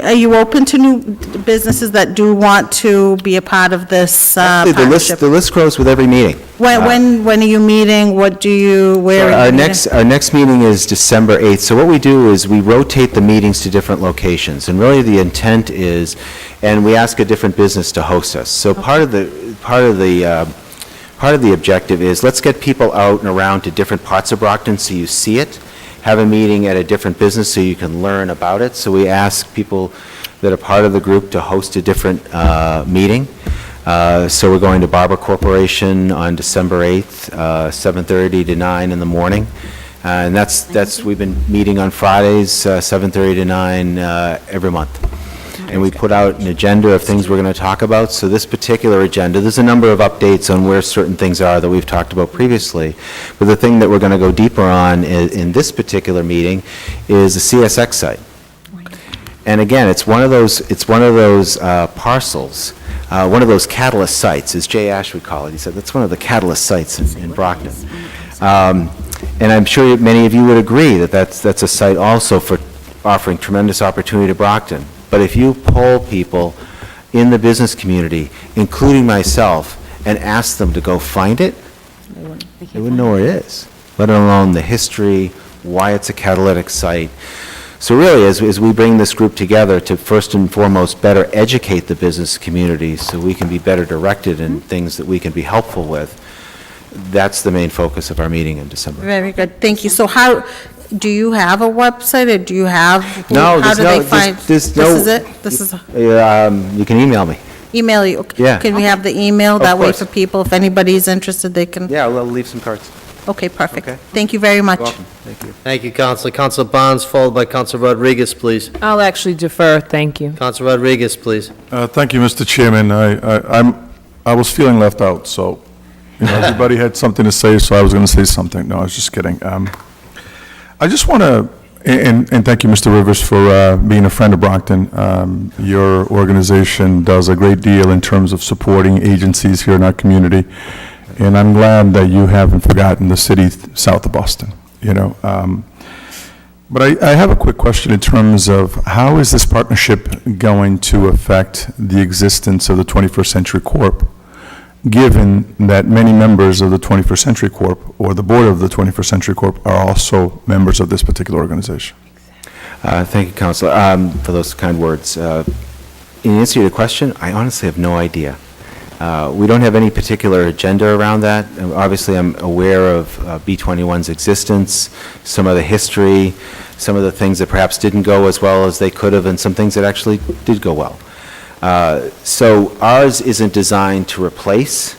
are you open to new businesses that do want to be a part of this Actually, partnership? the list grows with every meeting. When are you meeting? What do you, where are you meeting? Our next meeting is December 8th. So what we do is we rotate the meetings to different locations. And really the intent is, and we ask a different business to host us. So part of the objective is, let's get people out and around to different parts of Brockton so you see it. Have a meeting at a different business so you can learn about it. So we ask people that are part of the group to host a different meeting. So we're going to Barber Corporation on December 8th, 7:30 to 9 in the morning. And we've been meeting on Fridays, 7:30 to 9 every month. And we put out an agenda of things we're going to talk about. So this particular agenda, there's a number of updates on where certain things are that we've talked about previously. But the thing that we're going to go deeper on in this particular meeting is the CSX site. And again, it's one of those parcels, one of those catalyst sites, as Jay Ash would call it. He said, that's one of the catalyst sites in Brockton. And I'm sure many of you would agree that that's a site also for offering tremendous opportunity to Brockton. But if you poll people in the business community, including myself, and ask them to go find it, they wouldn't know where it is, let alone the history, why it's a catalytic site. So really, as we bring this group together to first and foremost better educate the business community so we can be better directed in things that we can be helpful with, that's the main focus of our meeting in December. Very good, thank you. So do you have a website, or do you have? No, how do they find? there's no... This is it? This is, you can email me. email you? Okay. Yeah. Can we have the email? Of That way course. for people, if anybody's interested, they can? Yeah, I'll leave some cards. Okay, perfect. Okay. Thank you very much. Welcome, thank you. Thank you, Counselor. Counselor Barnes, followed by Counselor Rodriguez, please. I'll actually defer, thank you. Counselor Rodriguez, please. Thank you, Mr. Chairman. I was feeling left out, so, everybody had something to say, so I was going to say something. No, I was just kidding. I just want to, and thank you, Mr. Rivers, for being a friend of Brockton. Your organization does a great deal in terms of supporting agencies here in our community, and I'm glad that you haven't forgotten the city south of Boston, But I have a quick question in terms of how is this partnership going to affect the existence of the 21st Century Corp., given that many members of the 21st Century Corp. or the board of the 21st Century Corp. are also members of this particular organization? Thank you, Counselor, for those kind words. In answer to your question, I honestly have no idea. We don't have any particular agenda around that. Obviously, I'm aware of B21's existence, some of the history, some of the things that perhaps didn't go as well as they could have, and some things that actually did go well. So ours isn't designed to replace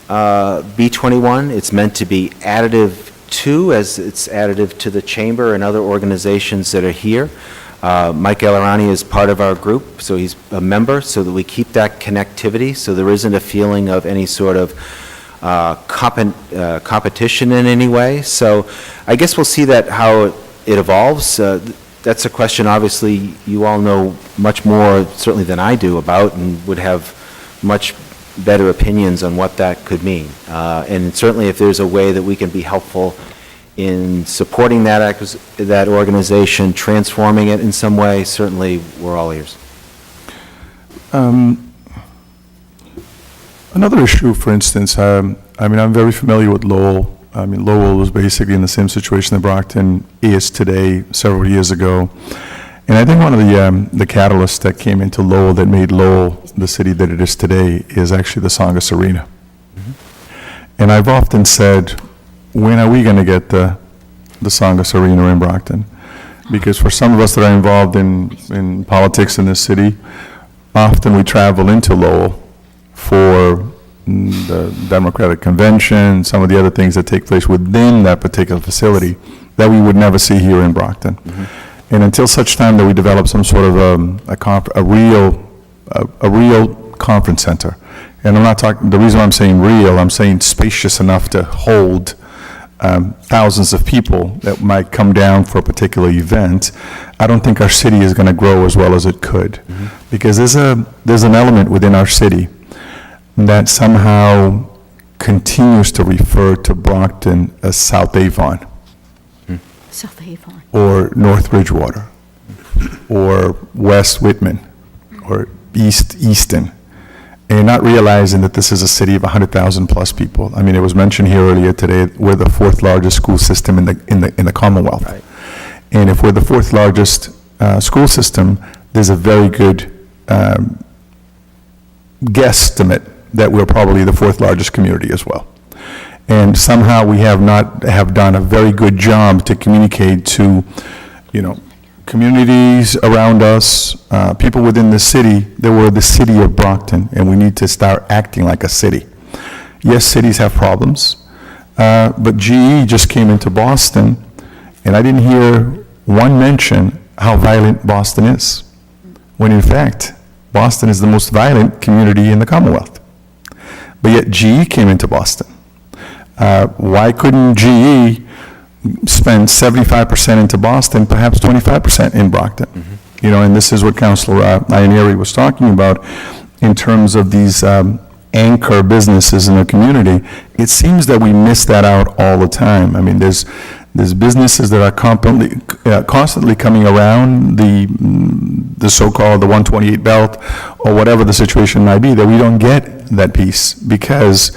B21. It's meant to be additive to, as it's additive to the chamber and other organizations that are here. Mike Galarani is part of our group, so he's a member, so that we keep that connectivity, so there isn't a feeling of any sort of competition in any way. So I guess we'll see that how it evolves. That's a question, obviously, you all know much more, certainly than I do, about, and would have much better opinions on what that could mean. And certainly, if there's a way that we can be helpful in supporting that organization, transforming it in some way, certainly, we're all ears. Another issue, for instance, I'm very familiar with Lowell. Lowell was basically in the same situation that Brockton is today, several years ago. And I think one of the catalysts that came into Lowell that made Lowell the city that it is today is actually the Songus Arena. And I've often said, when are we going to get the Songus Arena in Brockton? Because for some of us that are involved in politics in this city, often we travel into Lowell for the Democratic Convention, some of the other things that take place within that particular facility that we would never see here in Brockton. And until such time that we develop some sort of a real conference center, and I'm not talking, the reason I'm saying real, I'm saying spacious enough to hold thousands of people that might come down for a particular event, I don't think our city is going to grow as well as it could. Because there's an element within our city that somehow continues to refer to Brockton as South Avon, South Avon. or North Bridgewater, or West Whitman, or East Easton, and not realizing that this is a city of 100,000 plus people. I mean, it was mentioned here earlier today, we're the fourth largest school system in the Commonwealth. And if we're the fourth largest school system, there's a very good guesstimate that we're probably the fourth largest community as well. And somehow we have not have done a very good job to communicate to, communities around us, people within the city, that we're the city of Brockton, and we need to start acting like a city. Yes, cities have problems, but GE just came into Boston, and I didn't hear one mention how violent Boston is, when in fact, Boston is the most violent community in the Commonwealth. But yet GE came into Boston. Why couldn't GE spend 75% into Boston, perhaps 25% in Brockton? And this is what Councilor Ianieri was talking about in terms of these anchor businesses in the community. It seems that we miss that out all the time. I mean, there's businesses that are constantly coming around the so-called the 128 belt, or whatever the situation might be, that we don't get that piece, because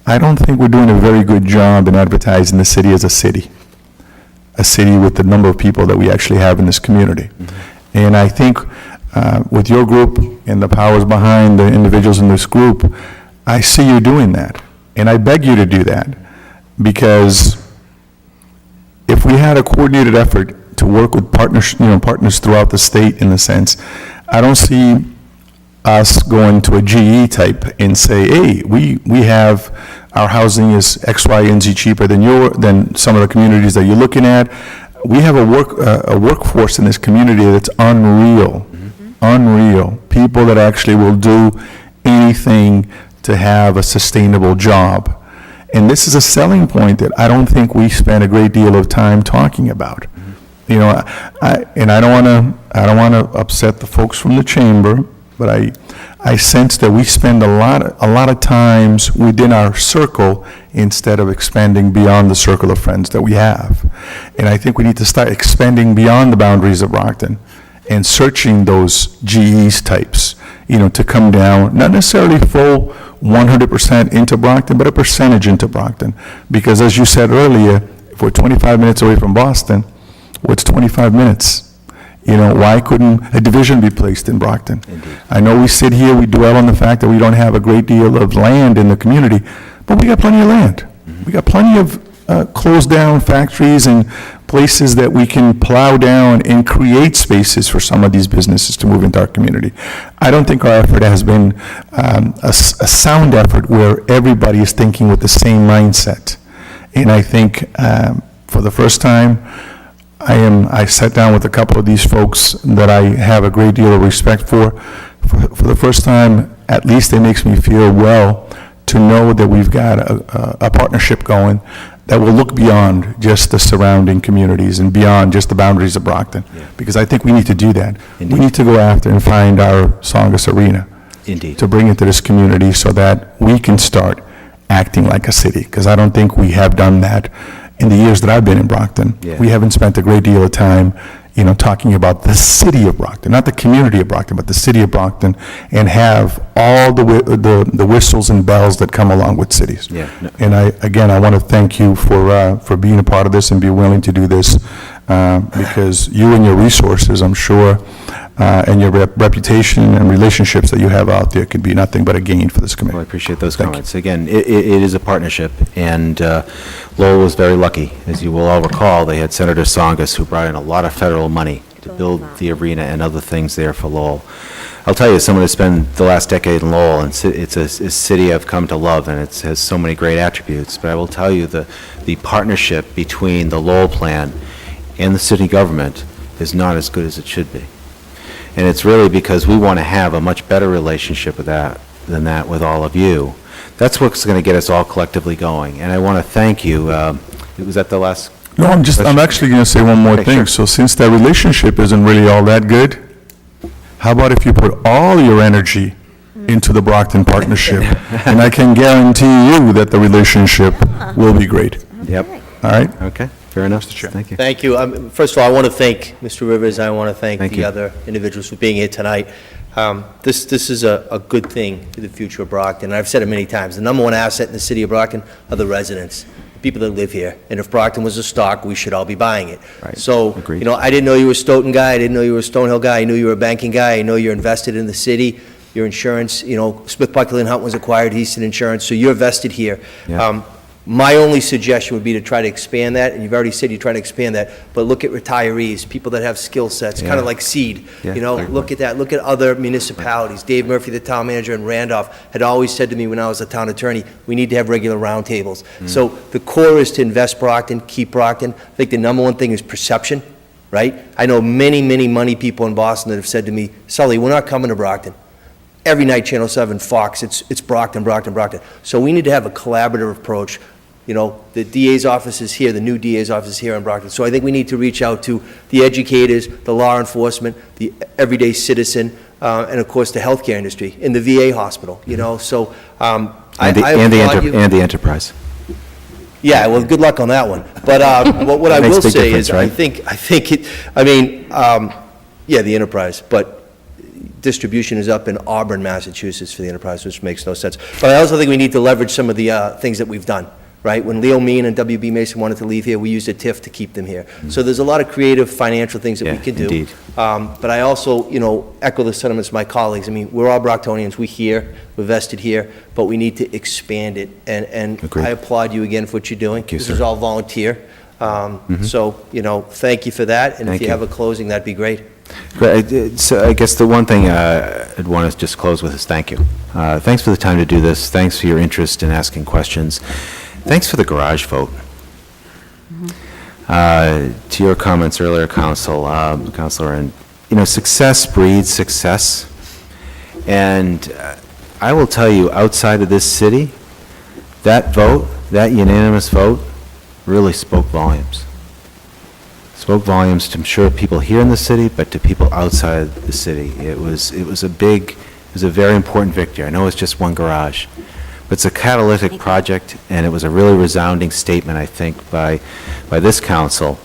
I don't think we're doing a very good job in advertising the city as a city with the number of people that we actually have in this community. And I think with your group and the powers behind the individuals in this group, I see you doing that. And I beg you to do that, because if we had a coordinated effort to work with partners throughout the state, in a sense, I don't see us going to a GE type and say, hey, we have, our housing is X, Y, and Z cheaper than some of the communities that you're looking at. We have a workforce in this community that's unreal, unreal. People that actually will do anything to have a sustainable job. And this is a selling point that I don't think we spend a great deal of time talking about. I don't want to upset the folks from the chamber, but I sense that we spend a lot of times within our circle instead of expanding beyond the circle of friends that we have. And I think we need to start expanding beyond the boundaries of Brockton and searching those GEs types, to come down, not necessarily full 100% into Brockton, but a percentage into Brockton. Because as you said earlier, if we're 25 minutes away from Boston, what's 25 minutes? Why couldn't a division be placed in Brockton? I know we sit here, we dwell on the fact that we don't have a great deal of land in the community, but we got plenty of land. We got plenty of closed down factories and places that we can plow down and create spaces for some of these businesses to move into our community. I don't think our effort has been a sound effort where everybody is thinking with the same mindset. And I think for the first time, I sat down with a couple of these folks that I have a great deal of respect for. For the first time, at least it makes me feel well to know that we've got a partnership going that will look beyond just the surrounding communities and beyond just the boundaries of Brockton. Because I think we need to do that. We need to go after and find our Songus Arena. To bring it to this community so that we can start acting like a city. Because I don't think we have done that in the years that I've been in Brockton. We haven't spent a great deal of time, talking about the city of Brockton, not the community of Brockton, but the city of Brockton, and have all the whistles and bells that come along with cities. And I want to thank you for being a part of this and be willing to do this, because you and your resources, I'm sure, and your reputation and relationships that you have out there could be nothing but a gain for this committee. Well, I appreciate those comments. Again, it is a partnership, and Lowell was very lucky. As you will all recall, they had Senator Songus, who brought in a lot of federal money to build the arena and other things there for Lowell. I'll tell you, as someone who's spent the last decade in Lowell, and it's a city I've come to love, and it has so many great attributes, but I will tell you the partnership between the Lowell plan and the city government is not as good as it should be. And it's really because we want to have a much better relationship with than that with all of you. That's what's going to get us all collectively going. And I want to thank you. Was that the last? No, I'm actually going to say one more Okay, thing. sure. So since that relationship isn't really all that good, how about if you put all your energy into the Brockton partnership? And I can guarantee you that the relationship will be great. Yep. All right? Okay, fair enough. Thank you. Thank you. First of all, I want to thank Mr. Rivers, I want to thank Thank the you. other individuals for being here tonight. This is a good thing for the future of Brockton, and I've said it many times. The number one asset in the city of Brockton are the residents, the people that live here. And if Brockton was a stock, we should all be buying it. Right. So, Agreed. I didn't know you were a Stoughton guy, I didn't know you were a Stonehill guy, I knew you were a banking guy, I know you're invested in the city, your insurance, Smith Buckley and Hunt was acquired, Easton Insurance, so you're vested here. Yeah. My only suggestion would be to try to expand that, and you've already said you're trying to expand that, but look at retirees, people that have skill sets, kind Yeah. of like Seed. Yeah, Look at that, look at other municipalities. Dave Murphy, the town manager in Randolph, had always said to me when I was a town attorney, we need to have regular roundtables. So the core is to invest Brockton, keep Brockton. I think the number one thing is perception, right? I know many, many money people in Boston that have said to me, Sully, we're not coming to Brockton. Every night, Channel 7, Fox, it's Brockton, Brockton, Brockton. So we need to have a collaborative approach. The DA's office is here, the new DA's office is here in Brockton. So I think we need to reach out to the educators, the law enforcement, the everyday citizen, and of course, the healthcare industry, in the VA hospital, So I applaud you. And the enterprise. Yeah, well, good luck on that one. But what I That makes will a big say difference, is, the enterprise, but distribution is up in Auburn, Massachusetts for the enterprise, which makes no sense. But I also think we need to leverage some of the things that we've done, right? When Leo Mean and WB Mason wanted to leave here, we used a TIF to keep them here. So there's a lot of creative financial things that we can do. Indeed. But I also, echo the sentiments of my colleagues. We're all Brocktonians. we're vested here, but we need to expand it. And Agreed. I applaud you again for what you're doing. Thank you, This sir. is all volunteer. So, thank you for that. And if Thank you you. have a closing, that'd be great. Great. So I guess the one thing I'd want to just close with is thank you. Thanks for the time to do this. Thanks for your interest in asking questions. Thanks for the garage vote. To your comments earlier, Counselor, and, success breeds success. And I will tell you, outside of this city, that vote, that unanimous vote, really spoke volumes. Spoke volumes to, I'm sure, people here in the city, but to people outside the city. It was a very important victory. I know it's just one garage, but it's a catalytic project, and it was a really resounding statement, I think, by this council,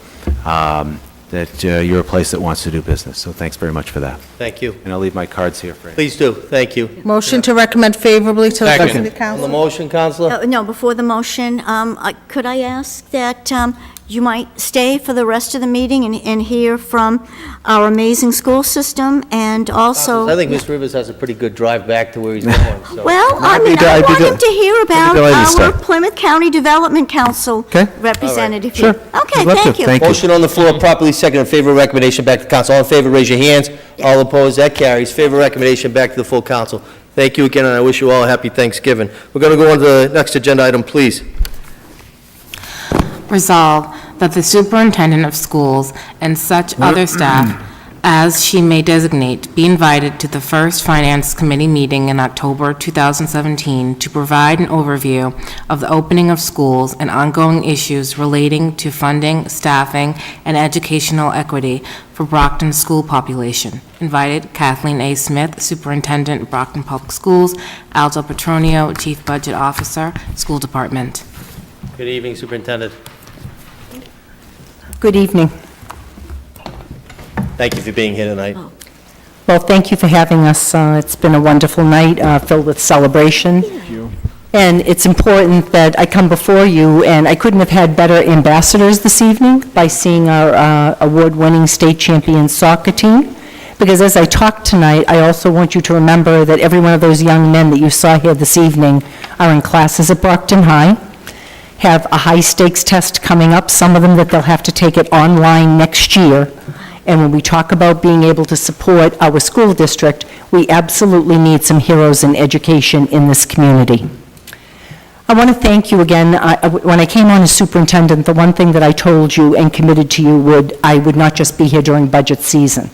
that you're a place that wants to do business. So thanks very much for that. Thank you. And I'll leave my cards here for you. Please do. Thank you. Motion to recommend favorably to the Second. City On the Council. motion, Counselor? No, before the motion, could I ask that you might stay for the rest of the meeting and hear from our amazing school system, and also... I think Mr. Rivers has a pretty good drive back to where he's going, so... Well, I want him to hear about our Plymouth County Development Council representative here. Okay, thank you. Motion on the floor, properly second, in favor of recommendation back to council. All in favor, raise your hands. All opposed, that carries. Favor recommendation back to the full council. Thank you again, and I wish you all a happy Thanksgiving. We're going to go on to the next agenda item, please. Resolve that the superintendent of schools and such other staff as she may designate be invited to the first Finance Committee meeting in October 2017 to provide an overview of the opening of schools and ongoing issues relating to funding, staffing, and educational equity for Brockton school population. Invited, Kathleen A. Smith, Superintendent, Brockton Public Schools, Aldo Petronio, Chief Budget Officer, School Department. Good evening, Superintendent. Good evening. Thank you for being here tonight. Well, thank you for having us. It's been a wonderful night filled with celebration. And it's important that I come before you, and I couldn't have had better ambassadors this evening by seeing our award-winning state champion soccer team. Because as I talk tonight, I also want you to remember that every one of those young men that you saw here this evening are in classes at Brockton High, have a high-stakes test coming up, some of them that they'll have to take it online next year. And when we talk about being able to support our school district, we absolutely need some heroes in education in this community. I want to thank you again. When I came on as superintendent, the one thing that I told you and committed to you I would not just be here during budget season.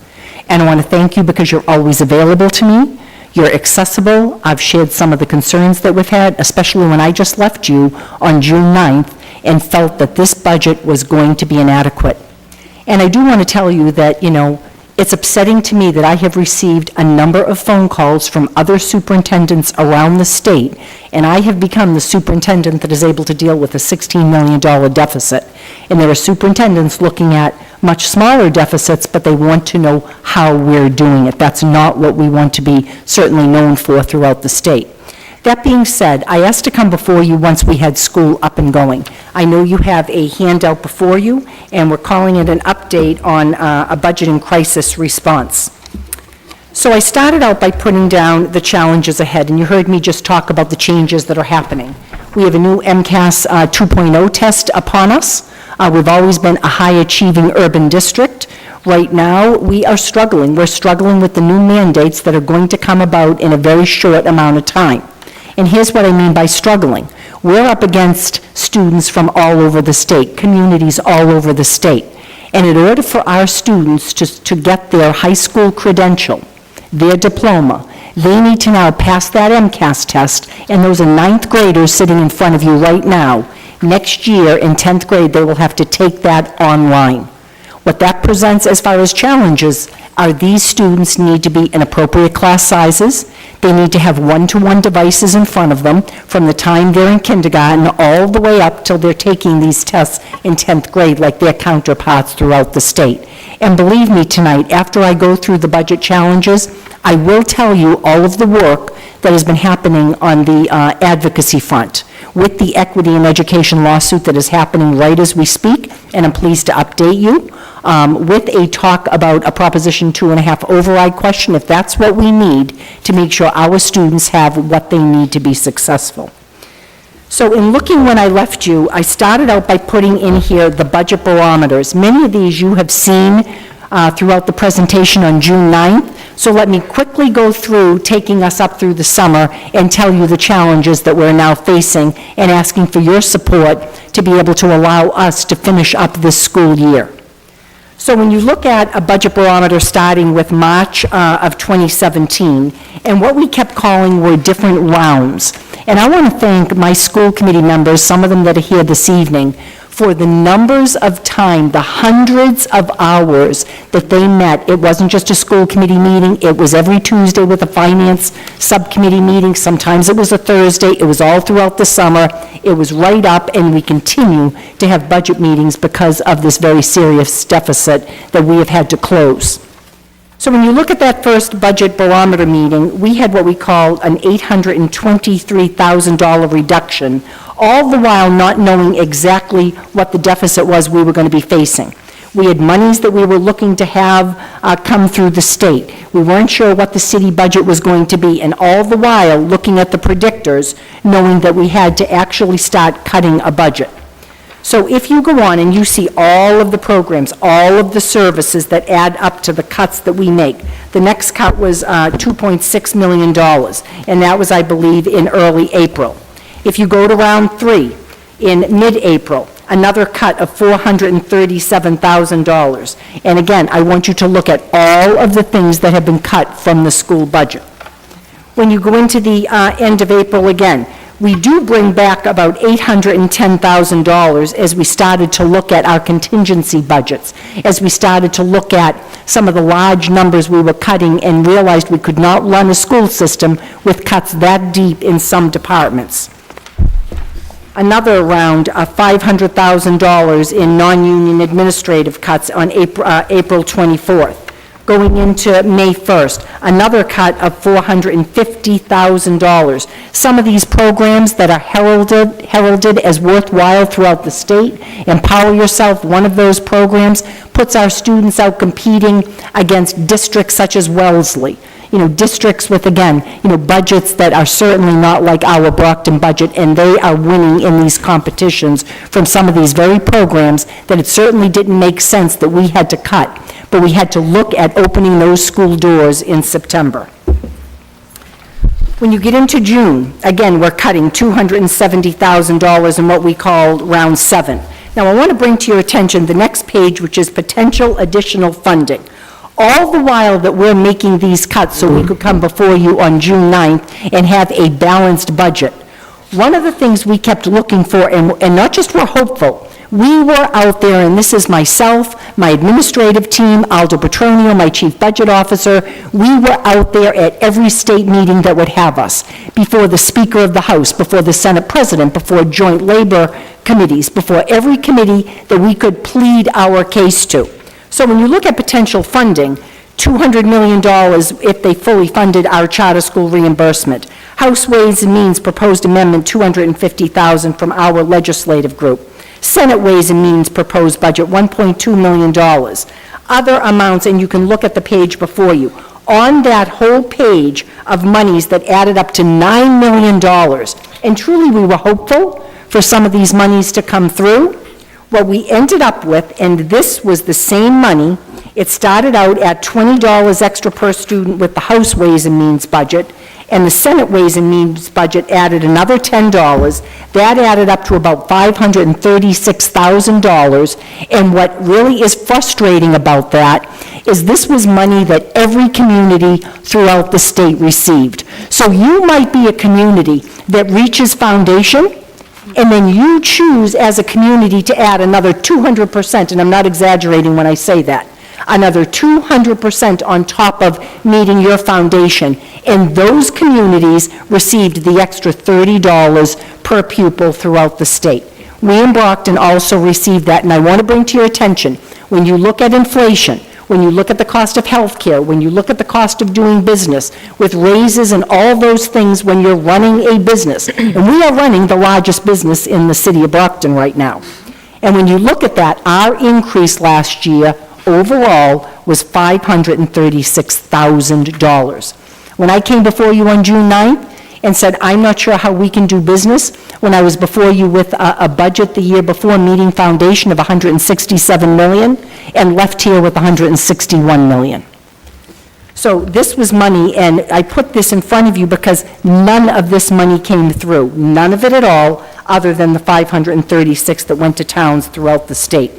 And I want to thank you because you're always available to me. You're accessible. I've shared some of the concerns that we've had, especially when I just left you on June 9th, and felt that this budget was going to be inadequate. And I do want to tell you that, it's upsetting to me that I have received a number of phone calls from other superintendents around the state, and I have become the superintendent that is able to deal with a $16 million deficit. And there are superintendents looking at much smaller deficits, but they want to know how we're doing it. That's not what we want to be certainly known for throughout the state. That being said, I asked to come before you once we had school up and going. I know you have a handout before you, and we're calling it an update on a budget and crisis response. So I started out by putting down the challenges ahead, and you heard me just talk about the changes that are happening. We have a new MCAS 2.0 test upon us. We've always been a high-achieving urban district. Right now, we are struggling. We're struggling with the new mandates that are going to come about in a very short amount of time. And here's what I mean by struggling. We're up against students from all over the state, communities all over the state. And in order for our students to get their high school credential, their diploma, they need to now pass that MCAS test, and those are 9th graders sitting in front of you right now. Next year, in 10th grade, they will have to take that online. What that presents as far as challenges are these students need to be in appropriate class sizes. They need to have one-to-one devices in front of them from the time they're in kindergarten all the way up till they're taking these tests in 10th grade like their counterparts throughout the state. And believe me tonight, after I go through the budget challenges, I will tell you all of the work that has been happening on the advocacy front with the equity and education lawsuit that is happening right as we speak, and I'm pleased to update you, with a talk about a Proposition 2.5 override question, if that's what we need to make sure our students have what they need to be successful. So in looking when I left you, I started out by putting in here the budget barometers. Many of these you have seen throughout the presentation on June 9th. So let me quickly go through, taking us up through the summer, and tell you the challenges that we're now facing and asking for your support to be able to allow us to finish up this school year. So when you look at a budget barometer starting with March of 2017, and what we kept calling were different rounds. And I want to thank my school committee members, some of them that are here this evening, for the numbers of time, the hundreds of hours that they met. It wasn't just a school committee meeting, it was every Tuesday with a finance subcommittee meeting, sometimes it was a Thursday, it was all throughout the summer, it was right up, and we continue to have budget meetings because of this very serious deficit that we have had to close. So when you look at that first budget barometer meeting, we had what we called an $823,000 reduction, all the while not knowing exactly what the deficit was we were going to be facing. We had monies that we were looking to have come through the state. We weren't sure what the city budget was going to be, and all the while looking at the predictors, knowing that we had to actually start cutting a budget. So if you go on and you see all of the programs, all of the services that add up to the cuts that we make, the next cut was $2.6 million, and that was, I believe, in early April. If you go to round 3, in mid-April, another cut of $437,000. And again, I want you to look at all of the things that have been cut from the school budget. When you go into the end of April again, we do bring back about $810,000 as we started to look at our contingency budgets, as we started to look at some of the large numbers we were cutting and realized we could not run a school system with cuts that deep in some departments. Another round of $500,000 in non-union administrative cuts on April 24th. Going into May 1st, another cut of $450,000. Some of these programs that are heralded as worthwhile throughout the state, Empower Yourself, one of those programs, puts our students out competing against districts such as Wellesley. Districts with, again, budgets that are certainly not like our Brockton budget, and they are winning in these competitions from some of these very programs that it certainly didn't make sense that we had to cut, but we had to look at opening those school doors in September. When you get into June, again, we're cutting $270,000 in what we call round 7. Now, I want to bring to your attention the next page, which is potential additional funding. All the while that we're making these cuts so we could come before you on June 9th and have a balanced budget, One of the things we kept looking for, and not just we're hopeful, we were out there, and this is myself, my administrative team, Aldo Petronio, my chief budget officer, we were out there at every state meeting that would have us, before the Speaker of the House, before the Senate President, before joint labor committees, before every committee that we could plead our case to. So when you look at potential funding, $200 million if they fully funded our charter school reimbursement. House Ways and Means proposed amendment, $250,000 from our legislative group. Senate Ways and Means proposed budget, $1.2 million. Other amounts, and you can look at the page before you. On that whole page of monies that added up to $9 million, and truly we were hopeful for some of these monies to come through. What we ended up with, and this was the same money, it started out at $20 extra per student with the House Ways and Means budget, and the Senate Ways and Means budget added another $10. That added up to about $536,000, and what really is frustrating about that is this was money that every community throughout the state received. So you might be a community that reaches foundation, and then you choose as a community to add another 200%, and I'm not exaggerating when I say that, another 200% on top of meeting your foundation. And those communities received the extra $30 per pupil throughout the state. We in Brockton also received that, and I want to bring to your attention, when you look at inflation, when you look at the cost of health care, when you look at the cost of doing business, with raises and all those things when you're running a business, and we are running the largest business in the city of Brockton right now. And when you look at that, our increase last year overall was $536,000. When I came before you on June 9th and said, I'm not sure how we can do business, when I was before you with a budget the year before meeting foundation of $167 million, and left here with $161 million. So this was money, and I put this in front of you because none of this money came through, none of it at all, other than the $536 that went to towns throughout the state.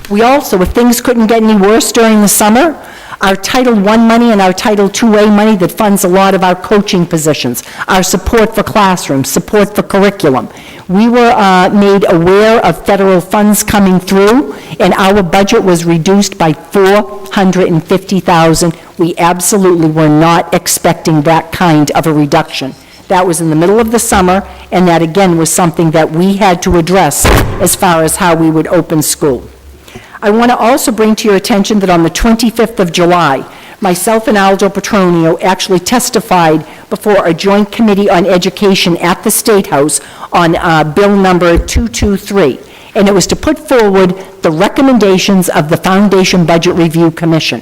We also, if things couldn't get any worse during the summer, our Title I money and our Title IIA money that funds a lot of our coaching positions, our support for classrooms, support for curriculum. We were made aware of federal funds coming through, and our budget was reduced by $450,000. We absolutely were not expecting that kind of a reduction. That was in the middle of the summer, and that again was something that we had to address as far as how we would open school. I want to also bring to your attention that on the 25th of July, myself and Aldo Petronio actually testified before a joint committee on education at the State House on bill number 223, and it was to put forward the recommendations of the Foundation Budget Review Commission.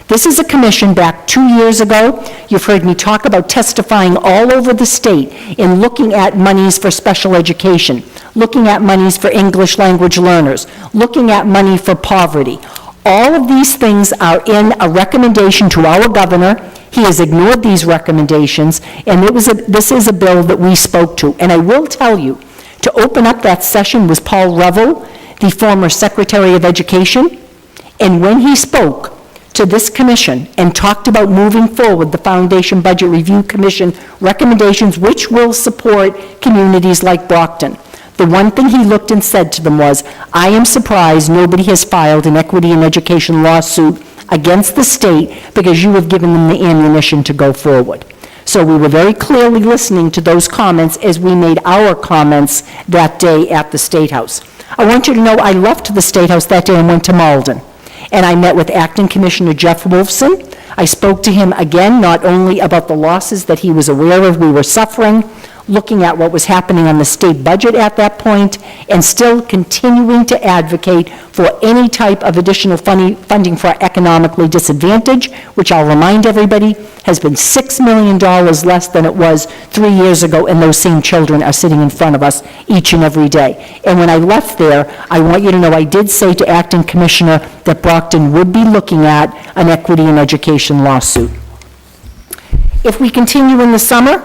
This is a commission back 2 years ago. You've heard me talk about testifying all over the state in looking at monies for special education, looking at monies for English language learners, looking at money for poverty. All of these things are in a recommendation to our governor. He has ignored these recommendations, and this is a bill that we spoke to. And I will tell you, to open up that session was Paul Revel, the former Secretary of Education, and when he spoke to this commission and talked about moving forward the Foundation Budget Review Commission recommendations, which will support communities like Brockton, the one thing he looked and said to them was, I am surprised nobody has filed an equity in education lawsuit against the state because you have given them the ammunition to go forward. So we were very clearly listening to those comments as we made our comments that day at the State House. I want you to know I left the State House that day and went to Malden. And I met with Acting Commissioner Jeff Wolfson. I spoke to him again, not only about the losses that he was aware of we were suffering, looking at what was happening on the state budget at that point, and still continuing to advocate for any type of additional funding for economically disadvantaged, which I'll remind everybody has been $6 million less than it was 3 years ago, and those same children are sitting in front of us each and every day. And when I left there, I want you to know I did say to Acting Commissioner that Brockton would be looking at an equity in education lawsuit. If we continue in the summer,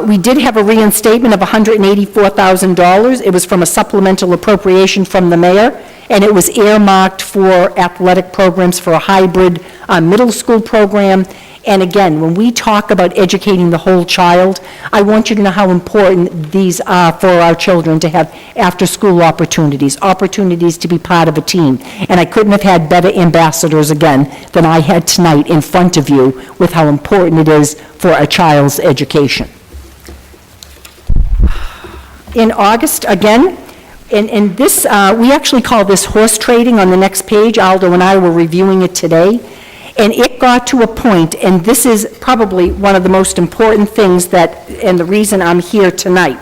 we did have a reinstatement of $184,000. It was from a supplemental appropriation from the mayor, and it was earmarked for athletic programs for a hybrid middle school program And again, when we talk about educating the whole child, I want you to know how important these are for our children to have after-school opportunities, opportunities to be part of a team. And I couldn't have had better ambassadors again than I had tonight in front of you with how important it is for a child's education. In August, again, and this, we actually call this horse trading on the next page. Aldo and I were reviewing it today. And it got to a point, and this is probably one of the most important things that, and the reason I'm here tonight,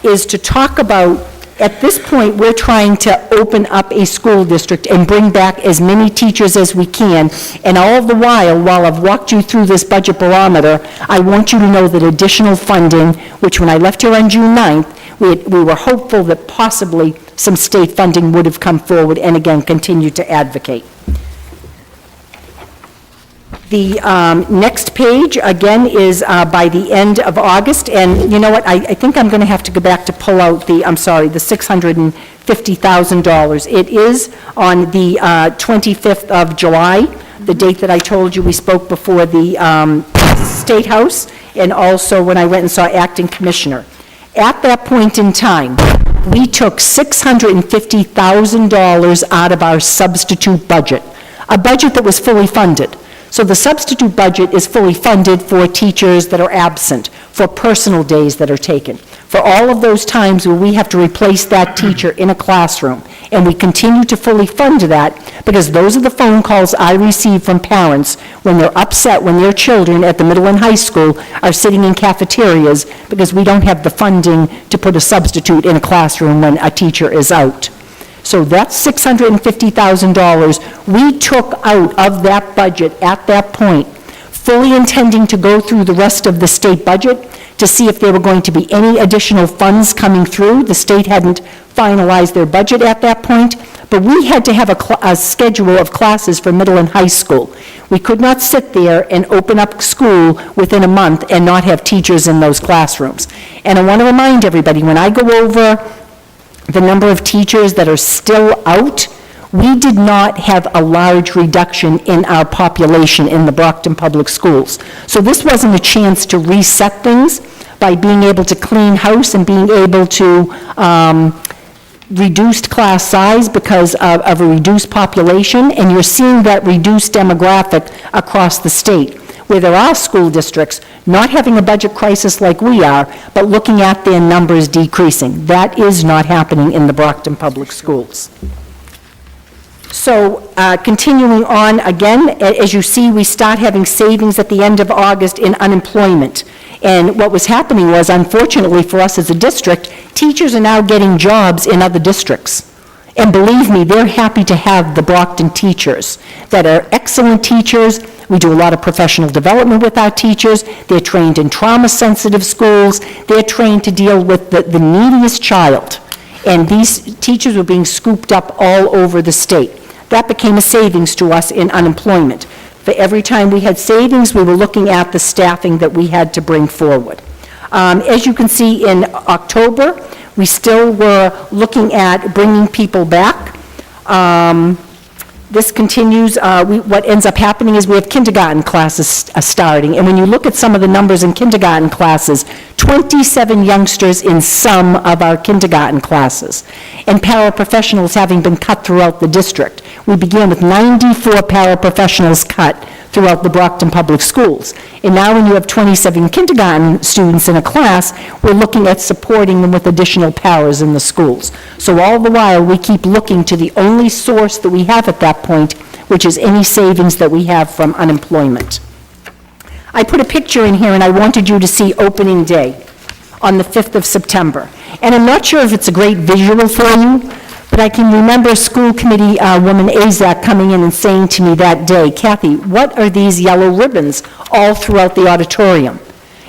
is to talk about, at this point, we're trying to open up a school district and bring back as many teachers as we can. And all the while I've walked you through this budget barometer, I want you to know that additional funding, which when I left here on June 9th, we were hopeful that possibly some state funding would have come forward, and again, continue to advocate. The next page, again, is by the end of August, and you know what, I think I'm going to have to go back to pull out the $650,000. It is on the 25th of July, the date that I told you we spoke before the State House, and also when I went and saw Acting Commissioner. At that point in time, we took $650,000 out of our substitute budget, a budget that was fully funded. So the substitute budget is fully funded for teachers that are absent, for personal days that are taken, for all of those times where we have to replace that teacher in a classroom. And we continue to fully fund that because those are the phone calls I receive from parents when they're upset when their children at the middle and high school are sitting in cafeterias because we don't have the funding to put a substitute in a classroom when a teacher is out. So that's $650,000 we took out of that budget at that point, fully intending to go through the rest of the state budget to see if there were going to be any additional funds coming through. The state hadn't finalized their budget at that point, but we had to have a schedule of classes for middle and high school. We could not sit there and open up school within a month and not have teachers in those classrooms. And I want to remind everybody, when I go over the number of teachers that are still out, we did not have a large reduction in our population in the Brockton Public Schools. So this wasn't a chance to reset things by being able to clean house and being able to reduce class size because of a reduced population, and you're seeing that reduced demographic across the state, where there are school districts not having a budget crisis like we are, but looking at their numbers decreasing. That is not happening in the Brockton Public Schools. So continuing on, again, as you see, we start having savings at the end of August in unemployment. And what was happening was, unfortunately for us as a district, teachers are now getting jobs in other districts. And believe me, they're happy to have the Brockton teachers that are excellent teachers. We do a lot of professional development with our teachers. They're trained in trauma-sensitive schools. They're trained to deal with the neediest child. And these teachers were being scooped up all over the state. That became a savings to us in unemployment. For every time we had savings, we were looking at the staffing that we had to bring forward. As you can see, in October, we still were looking at bringing people back. This continues. What ends up happening is we have kindergarten classes starting, and when you look at some of the numbers in kindergarten classes, 27 youngsters in some of our kindergarten classes, and paraprofessionals having been cut throughout the district. We began with 94 paraprofessionals cut throughout the Brockton Public Schools. And now when you have 27 kindergarten students in a class, we're looking at supporting them with additional powers in the schools. So all the while, we keep looking to the only source that we have at that point, which is any savings that we have from unemployment. I put a picture in here, and I wanted you to see opening day on the 5th of September. And I'm not sure if it's a great visual for you, but I can remember school committee woman Azak coming in and saying to me that day, "Kathy, what are these yellow ribbons all throughout the auditorium?"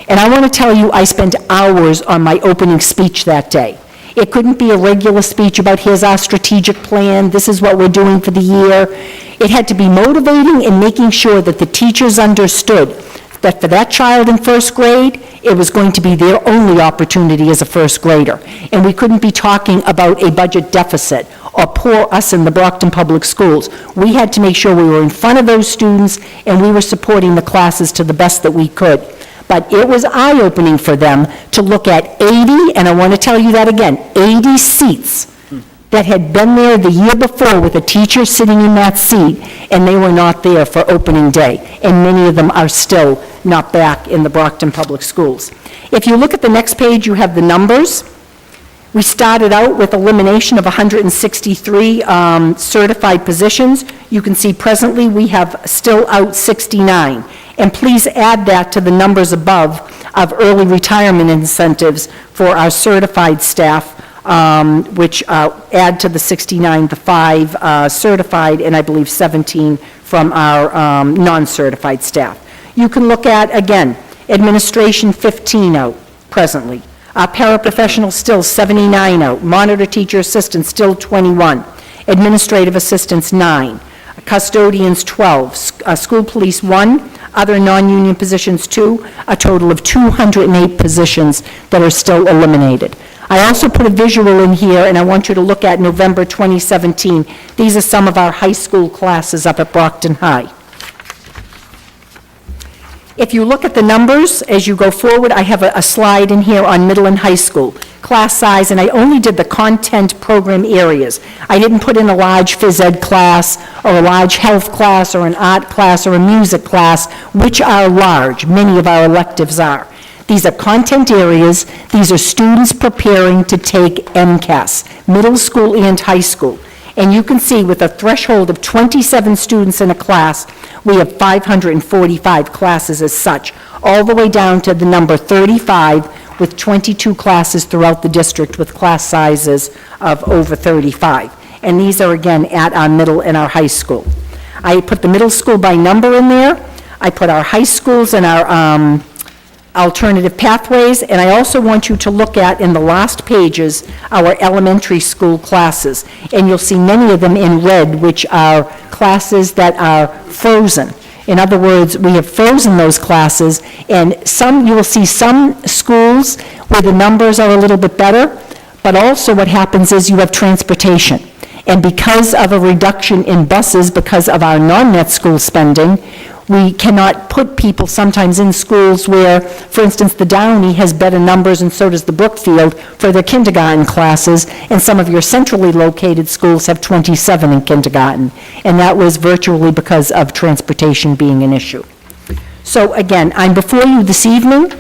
And I want to tell you, I spent hours on my opening speech that day. It couldn't be a regular speech about here's our strategic plan, this is what we're doing for the year. It had to be motivating and making sure that the teachers understood that for that child in first grade, it was going to be their only opportunity as a first grader. And we couldn't be talking about a budget deficit or poor us in the Brockton Public Schools. We had to make sure we were in front of those students, and we were supporting the classes to the best that we could. But it was eye-opening for them to look at 80, and I want to tell you that again, 80 seats that had been there the year before with a teacher sitting in that seat, and they were not there for opening day. And many of them are still not back in the Brockton Public Schools. If you look at the next page, you have the numbers. We started out with elimination of 163 certified positions. You can see presently we have still out 69. And please add that to the numbers above of early retirement incentives for our certified staff, which add to the 69, the 5 certified, and I believe 17 from our non-certified staff. You can look at, again, administration 15 out presently. Our paraprofessionals still 79 out. Monitor teacher assistants still 21. Administrative assistants 9. Custodians 12. School police 1. Other non-union positions 2. A total of 208 positions that are still eliminated. I also put a visual in here, and I want you to look at November 2017. These are some of our high school classes up at Brockton High. If you look at the numbers as you go forward, I have a slide in here on middle and high school, class size, and I only did the content program areas. I didn't put in a large phys ed class, or a large health class, or an art class, or a music class, which are large. Many of our electives are. These are content areas. These are students preparing to take MCAS, middle school and high school. And you can see with a threshold of 27 students in a class, we have 545 classes as such, all the way down to the number 35 with 22 classes throughout the district with class sizes of over 35. And these are, again, at our middle and our high school. I put the middle school by number in there. I put our high schools and our alternative pathways, and I also want you to look at, in the last pages, our elementary school classes. And you'll see many of them in red, which are classes that are frozen. In other words, we have frozen those classes, and you will see some schools where the numbers are a little bit better, but also what happens is you have transportation. And because of a reduction in buses, because of our non-net school spending, we cannot put people sometimes in schools where, for instance, the Downey has better numbers, and so does the Brookfield, for their kindergarten classes, and some of your centrally located schools have 27 in kindergarten. And that was virtually because of transportation being an issue. So again, I'm before you this evening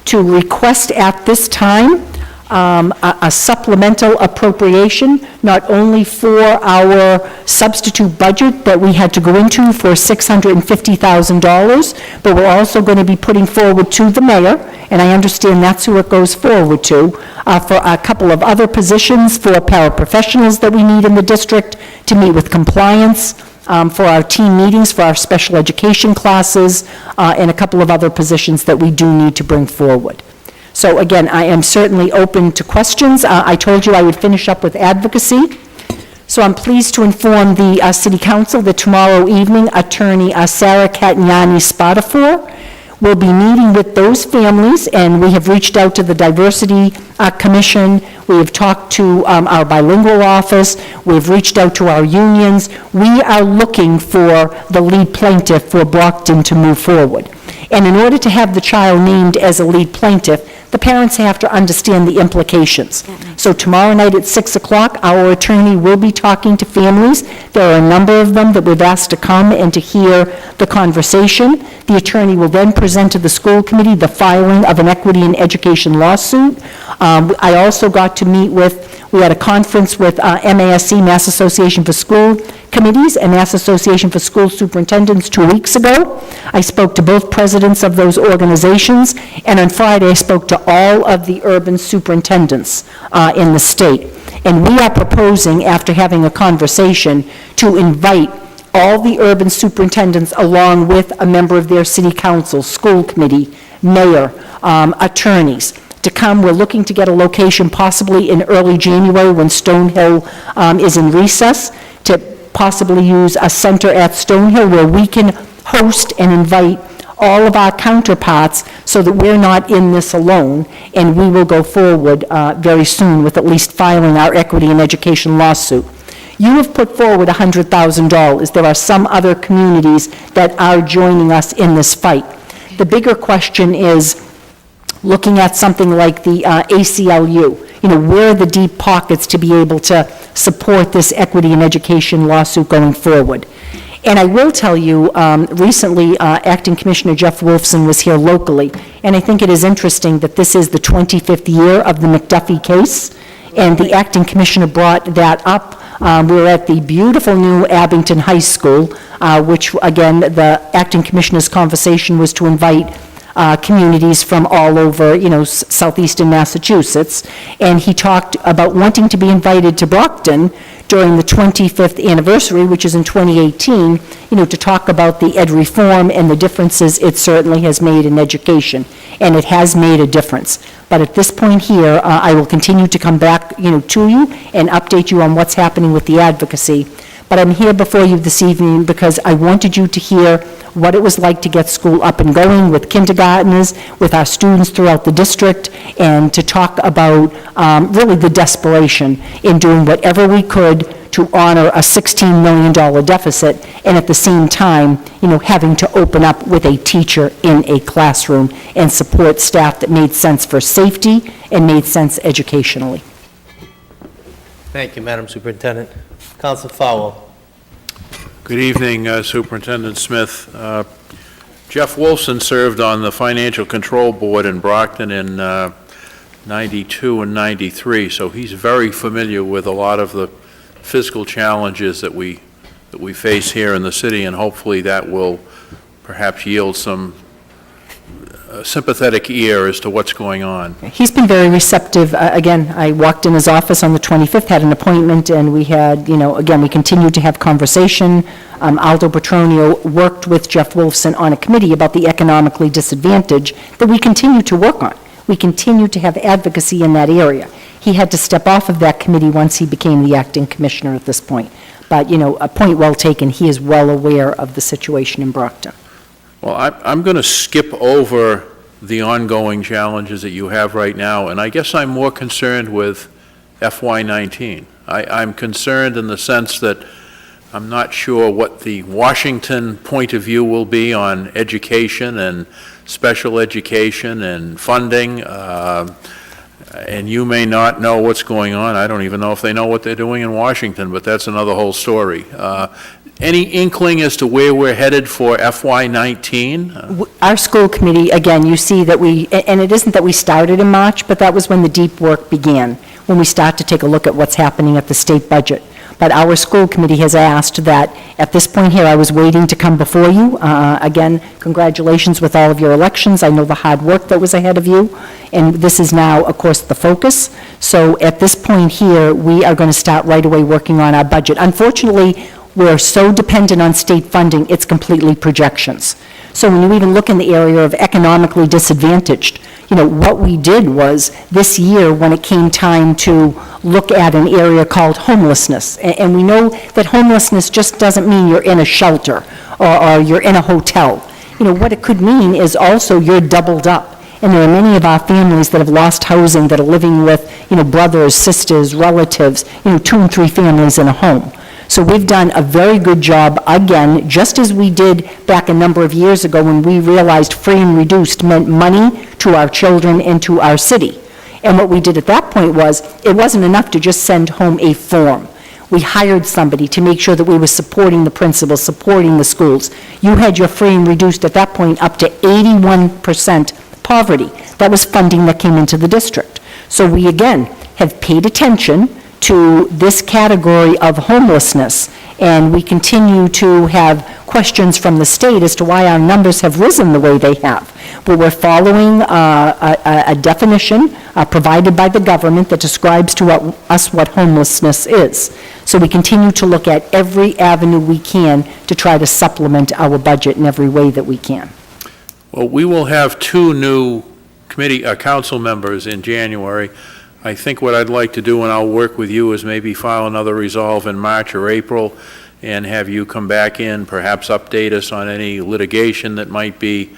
to request at this time a supplemental appropriation, not only for our substitute budget that we had to go into for $650,000, but we're also going to be putting forward to the mayor, and I understand that's who it goes forward to, for a couple of other positions for paraprofessionals that we need in the district to meet with compliance, for our team meetings, for our special education classes, and a couple of other positions that we do need to bring forward. So again, I am certainly open to questions. I told you I would finish up with advocacy. So I'm pleased to inform the City Council that tomorrow evening, Attorney Sarah Cataniani-Spatafor will be meeting with those families, and we have reached out to the Diversity Commission. We have talked to our bilingual office. We've reached out to our unions. We are looking for the lead plaintiff for Brockton to move forward. And in order to have the child named as a lead plaintiff, the parents have to understand the implications. So tomorrow night at 6 o'clock, our attorney will be talking to families. There are a number of them that we've asked to come and to hear the conversation. The attorney will then present to the school committee the filing of an equity in education lawsuit. I also got to meet we had a conference with MASC, Mass Association for School Committees, and Mass Association for School Superintendents 2 weeks ago. I spoke to both presidents of those organizations, and on Friday I spoke to all of the urban superintendents in the state. And we are proposing, after having a conversation, to invite all the urban superintendents along with a member of their city council, school committee, mayor, attorneys, to come. We're looking to get a location possibly in early January when Stonehill is in recess, to possibly use a center at Stonehill where we can host and invite all of our counterparts so that we're not in this alone, and we will go forward very soon with at least filing our equity in education lawsuit. You have put forward $100,000. There are some other communities that are joining us in this fight. The bigger question is, looking at something like the ACLU, where are the deep pockets to be able to support this equity in education lawsuit going forward? And I will tell you, recently, Acting Commissioner Jeff Wolfson was here locally, and I think it is interesting that this is the 25th year of the McDuffie case, and the Acting Commissioner brought that up. We were at the beautiful new Abington High School, which, again, the Acting Commissioner's conversation was to invite communities from all over, southeastern Massachusetts, and he talked about wanting to be invited to Brockton during the 25th anniversary, which is in 2018, to talk about the ed reform and the differences it certainly has made in education, and it has made a difference. But at this point here, I will continue to come back, to you and update you on what's happening with the advocacy. But I'm here before you this evening because I wanted you to hear what it was like to get school up and going with kindergartners, with our students throughout the district, and to talk about really the desperation in doing whatever we could to honor a $16 million deficit, and at the same time, having to open up with a teacher in a classroom and support staff that made sense for safety and made sense educationally. Thank you, Madam Superintendent. Council Fowl. Good evening, Superintendent Smith. Jeff Wolfson served on the Financial Control Board in Brockton in 92 and 93, so he's very familiar with a lot of the fiscal challenges that we face here in the city, and hopefully that will perhaps yield some sympathetic ear as to what's going on. He's been very receptive. Again, I walked in his office on the 25th, had an appointment, and we had, again, we continued to have conversation. Aldo Petronio worked with Jeff Wolfson on a committee about the economically disadvantaged that we continue to work on. We continue to have advocacy in that area. He had to step off of that committee once he became the acting commissioner at this point. But, a point well taken. He is well aware of the situation in Brockton. Well, I'm going to skip over the ongoing challenges that you have right now, and I guess I'm more concerned with FY19. I'm concerned in the sense that I'm not sure what the Washington point of view will be on education and special education and funding, and you may not know what's going on. I don't even know if they know what they're doing in Washington, but that's another whole story. Any inkling as to where we're headed for FY19? Our school committee, again, you see that and it isn't that we started in March, but that was when the deep work began, when we start to take a look at what's happening at the state budget. But our school committee has asked that, at this point here, I was waiting to come before you. Again, congratulations with all of your elections. I know the hard work that was ahead of you, and this is now, of course, the focus. So at this point here, we are going to start right away working on our budget. Unfortunately, we're so dependent on state funding, it's completely projections. So when you even look in the area of economically disadvantaged, what we did was this year when it came time to look at an area called homelessness, and we know that homelessness just doesn't mean you're in a shelter or you're in a hotel. What it could mean is also you're doubled up. And there are many of our families that have lost housing that are living with, brothers, sisters, relatives, 2 and 3 families in a home. So we've done a very good job, again, just as we did back a number of years ago when we realized free and reduced meant money to our children and to our city. And what we did at that point was, it wasn't enough to just send home a form. We hired somebody to make sure that we were supporting the principals, supporting the schools. You had your free and reduced at that point up to 81% poverty. That was funding that came into the district. So we, again, have paid attention to this category of homelessness, and we continue to have questions from the state as to why our numbers have risen the way they have. But we're following a definition provided by the government that describes to us what homelessness is. So we continue to look at every avenue we can to try to supplement our budget in every way that we can. Well, we will have 2 new council members in January. I think what I'd like to do, and I'll work with you, is maybe file another resolve in March or April and have you come back in, perhaps update us on any litigation that might be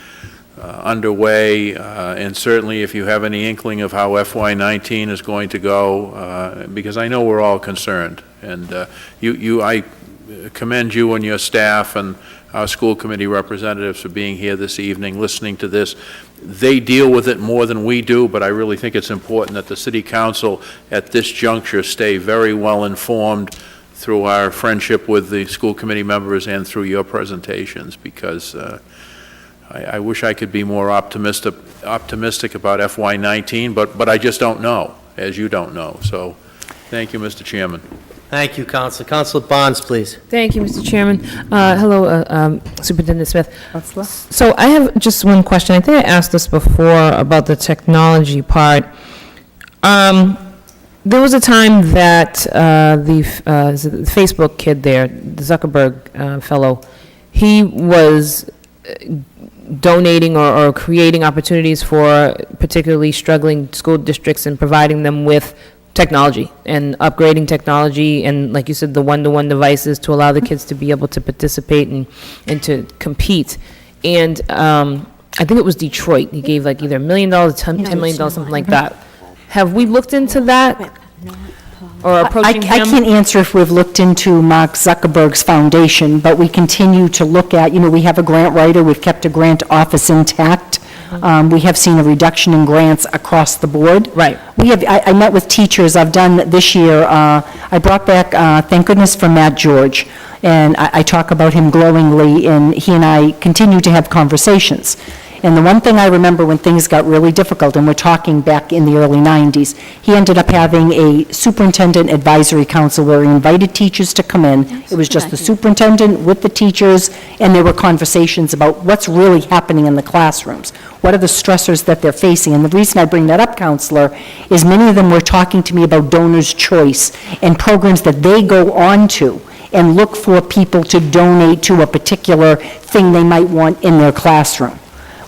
underway, and certainly if you have any inkling of how FY19 is going to go, because I know we're all concerned. And I commend you and your staff and our school committee representatives for being here this evening, listening to this. They deal with it more than we do, but I really think it's important that the City Council at this juncture stay very well informed through our friendship with the school committee members and through your presentations, because I wish I could be more optimistic about FY19, but I just don't know, as you don't know. So thank you, Mr. Chairman. Thank you, Counselor. Counselor Barnes, please. Thank you, Mr. Chairman. Hello, Superintendent Smith. So I have just one question. I think I asked this before about the technology part. There was a time that the Facebook kid there, the Zuckerberg fellow, he was donating or creating opportunities for particularly struggling school districts and providing them with technology and upgrading technology and, like you said, the one-to-one devices to allow the kids to be able to participate and to compete. And I think it was Detroit. He gave like either $1 million, $10 million, something like that. Have we looked into that? Or approaching I him? can't answer if we've looked into Mark Zuckerberg's foundation, but we continue to look at, we have a grant writer, we've kept a grant office intact. We have seen a reduction in grants across the board. Right. I met with teachers. I've done this year, I brought back, thank goodness for Matt George, and I talk about him glowingly, and he and I continue to have conversations. And the one thing I remember when things got really difficult, and we're talking back in the early 90s, he ended up having a superintendent advisory council where he invited teachers to come in. It was just the superintendent with the teachers, and there were conversations about what's really happening in the classrooms. What are the stressors that they're facing? And the reason I bring that up, Counselor, is many of them were talking to me about donors' choice and programs that they go on to and look for people to donate to a particular thing they might want in their classroom.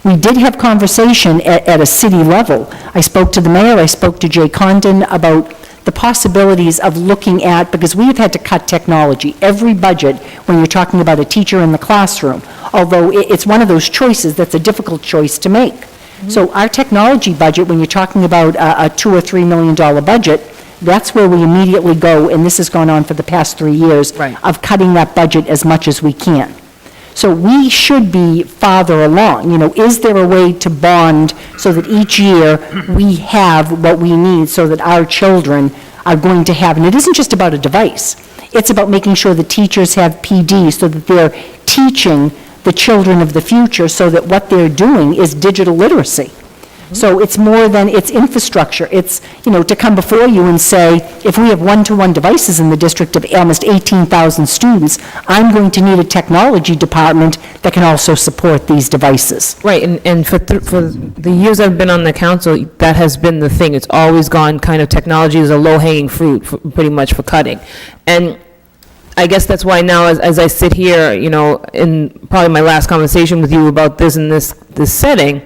We did have conversation at a city level. I spoke to the mayor, I spoke to Jay Condon about the possibilities of looking at, because we have had to cut technology. Every budget, when you're talking about a teacher in the classroom, although it's one of those choices that's a difficult choice to make. So our technology budget, when you're talking about a $2 or $3 million budget, that's where we immediately go, and this has gone on for the past 3 years, of cutting that budget as much as we can. So we should be farther along. Is there a way to bond so that each year we have what we need so that our children are going to have, and it isn't just about a device, it's about making sure the teachers have PD so that they're teaching the children of the future so that what they're doing is digital literacy. So it's more than, it's infrastructure. It's, to come before you and say, if we have one-to-one devices in the district of almost 18,000 students, I'm going to need a technology department that can also support these devices. Right, and for the years I've been on the council, that has been the thing. It's always gone kind of technology is a low-hanging fruit, pretty much for cutting. And I guess that's why now, as I sit here, in probably my last conversation with you about this in this setting,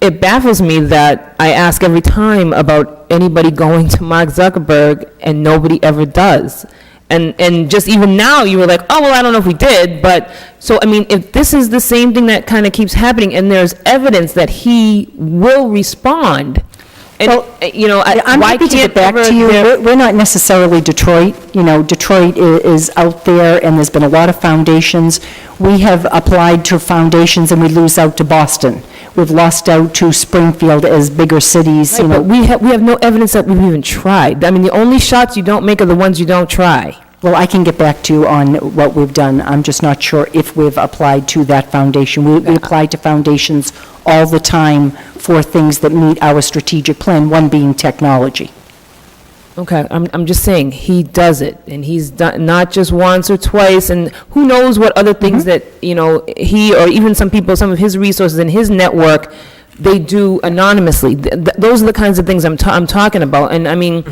it baffles me that I ask every time about anybody going to Mark Zuckerberg and nobody ever does. And just even now, you were like, oh, well, I don't know if we did, but, so, I mean, if this is the same thing that kind of keeps happening, and there's evidence that he will respond, and, I'm happy to get back to you. We're not necessarily Detroit. Detroit is out there, and there's been a lot of foundations. We have applied to foundations, and we lose out to Boston. We've lost out to Springfield as bigger cities. Right, but we have no evidence that we've even tried. I mean, the only shots you don't make are the ones you don't try. Well, I can get back to you on what we've done. I'm just not sure if we've applied to that foundation. We apply to foundations all the time for things that meet our strategic plan, one being technology. Okay, I'm just saying, he does it, and he's done not just once or twice, and who knows what other things that, he or even some people, some of his resources in his network, they do anonymously. Those are the kinds of things I'm talking about, and I mean,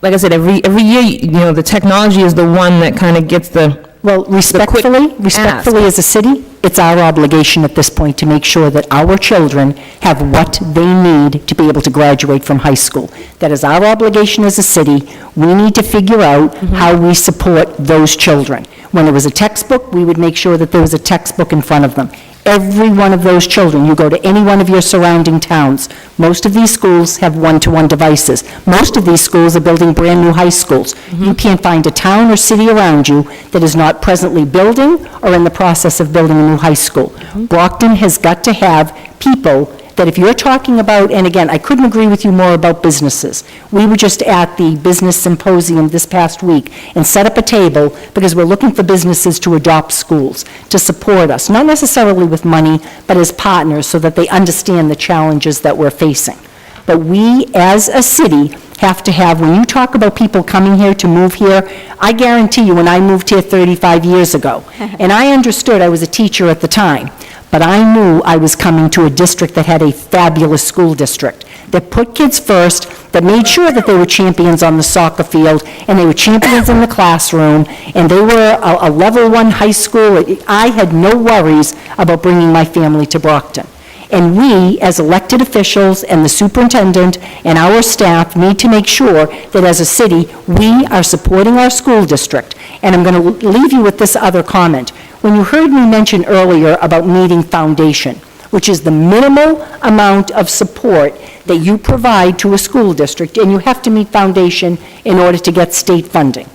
like I said, every year, the technology is the one that kind of gets the... Well, respectfully as a city, it's our obligation at this point to make sure that our children have what they need to be able to graduate from high school. That is our obligation as a city. We need to figure out how we support those children. When it was a textbook, we would make sure that there was a textbook in front of them. Every one of those children, you go to any one of your surrounding towns, most of these schools have one-to-one devices. Most of these schools are building brand-new high schools. You can't find a town or city around you that is not presently building or in the process of building a new high school. Brockton has got to have people that if you're talking about, and again, I couldn't agree with you more about businesses. We were just at the business symposium this past week and set up a table because we're looking for businesses to adopt schools, to support us, not necessarily with money, but as partners so that they understand the challenges that we're facing. But we, as a city, have to have, when you talk about people coming here to move here, I guarantee you, when I moved here 35 years ago, and I understood, I was a teacher at the time, but I knew I was coming to a district that had a fabulous school district, that put kids first, that made sure that they were champions on the soccer field, and they were champions in the classroom, and they were a level 1 high school. I had no worries about bringing my family to Brockton. And we, as elected officials and the superintendent and our staff, need to make sure that as a city, we are supporting our school district. And I'm going to leave you with this other comment. When you heard me mention earlier about needing foundation, which is the minimal amount of support that you provide to a school district, and you have to meet foundation in order to get state funding.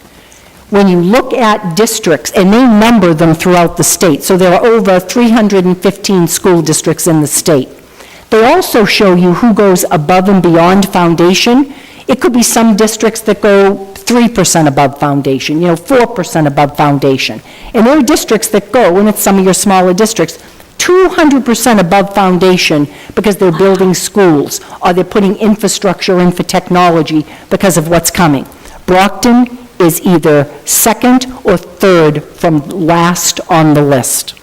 When you look at districts, and they number them throughout the state, so there are over 315 school districts in the state. They also show you who goes above and beyond foundation. It could be some districts that go 3% above foundation, 4% above foundation. And there are districts that go, and it's some of your smaller districts, 200% above foundation because they're building schools, or they're putting infrastructure in for technology because of what's coming. Brockton is either second or third from last on the list.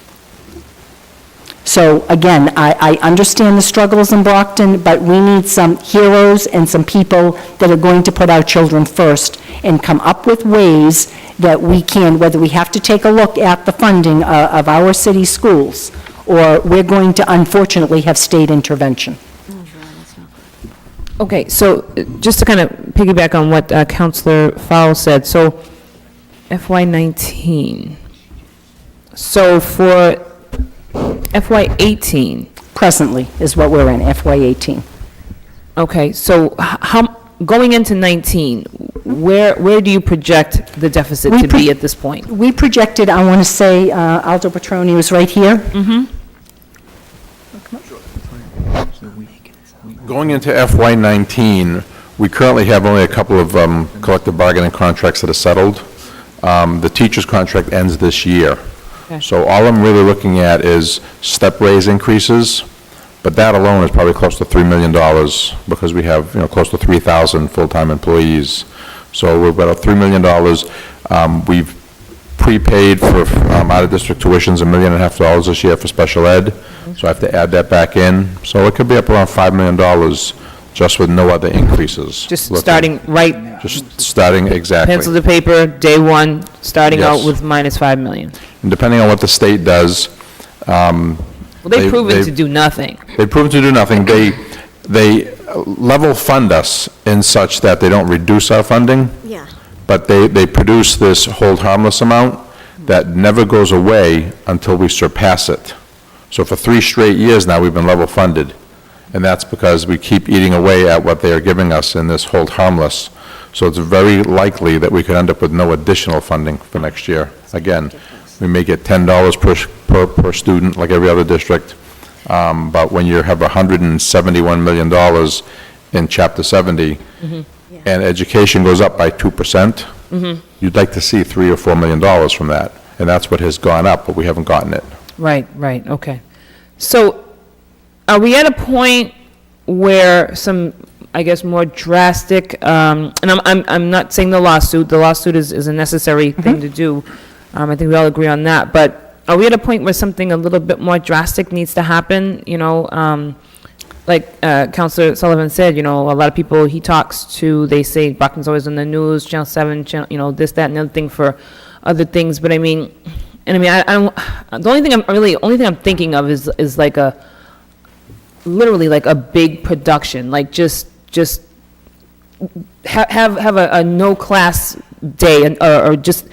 So again, I understand the struggles in Brockton, but we need some heroes and some people that are going to put our children first and come up with ways that we can, whether we have to take a look at the funding of our city schools, or we're going to unfortunately have state intervention. Okay, so just to kind of piggyback on what Counselor Fowle said, so FY19. So for FY18. Presently is what we're in, FY18. Okay, so going into 19, where do you project the deficit to be at this point? We projected, I want to say, Aldo Petroni was right here. Going into FY19, we currently have only a couple of collective bargaining contracts that are settled. The teacher's contract ends this year. Okay. So all I'm really looking at is step raise increases, but that alone is probably close to $3 million because we have, close to 3,000 full-time employees. So we're about $3 million. We've prepaid for out-of-district tuitions $1.5 million this year for special ed, so I have to add that back in. So it could be up around $5 million just with no other increases. Just starting right? Just starting, exactly. Pencil to paper, day one, starting Yes. out with minus $5 million. And depending on what the state does, Well, they've proven to do nothing. They've proven to do nothing. They level fund us in such that they don't reduce our funding. Yeah. But they produce this hold harmless amount that never goes away until we surpass it. So for 3 straight years now, we've been level funded. And that's because we keep eating away at what they are giving us in this hold harmless. So it's very likely that we could end up with no additional funding for next year. Again, we may get $10 per student like every other district. But when you have $171 million in Chapter 70, and education goes up by 2%, you'd like to see $3 or $4 million from that. And that's what has gone up, but we haven't gotten it. Right, okay. So are we at a point where some, I guess, more drastic, and I'm not saying the lawsuit is a necessary thing to do. I think we all agree on that, but are we at a point where something a little bit more drastic needs to happen? Like Councilor Sullivan said, a lot of people he talks to, they say Brockton's always on the news, Channel 7, this, that, and the other thing for other things. But I don't, the only thing I'm thinking of is like literally like a big production, like just have a no class day, or just,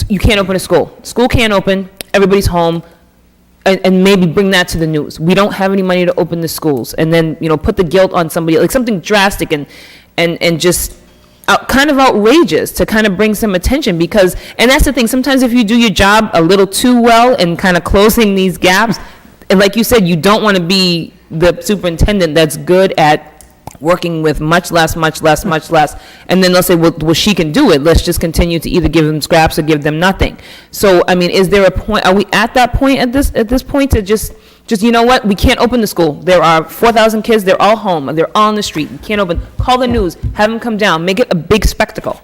you can't open a school. School can't open, everybody's home, and maybe bring that to the news. We don't have any money to open the schools, and then, put the guilt on somebody, like something drastic and just kind of outrageous to kind of bring some attention, because, and that's the thing, sometimes if you do your job a little too well and kind of closing these gaps, and like you said, you don't want to be the superintendent that's good at working with much less, and then they'll say, well, she can do it, let's just continue to either give them scraps or give them nothing. So, I mean, is there a point, are we at that point at this point to just, you know what, we can't open the school. There are 4,000 kids, they're all home, they're all on the street, you can't open, call the news, have them come down, make it a big spectacle.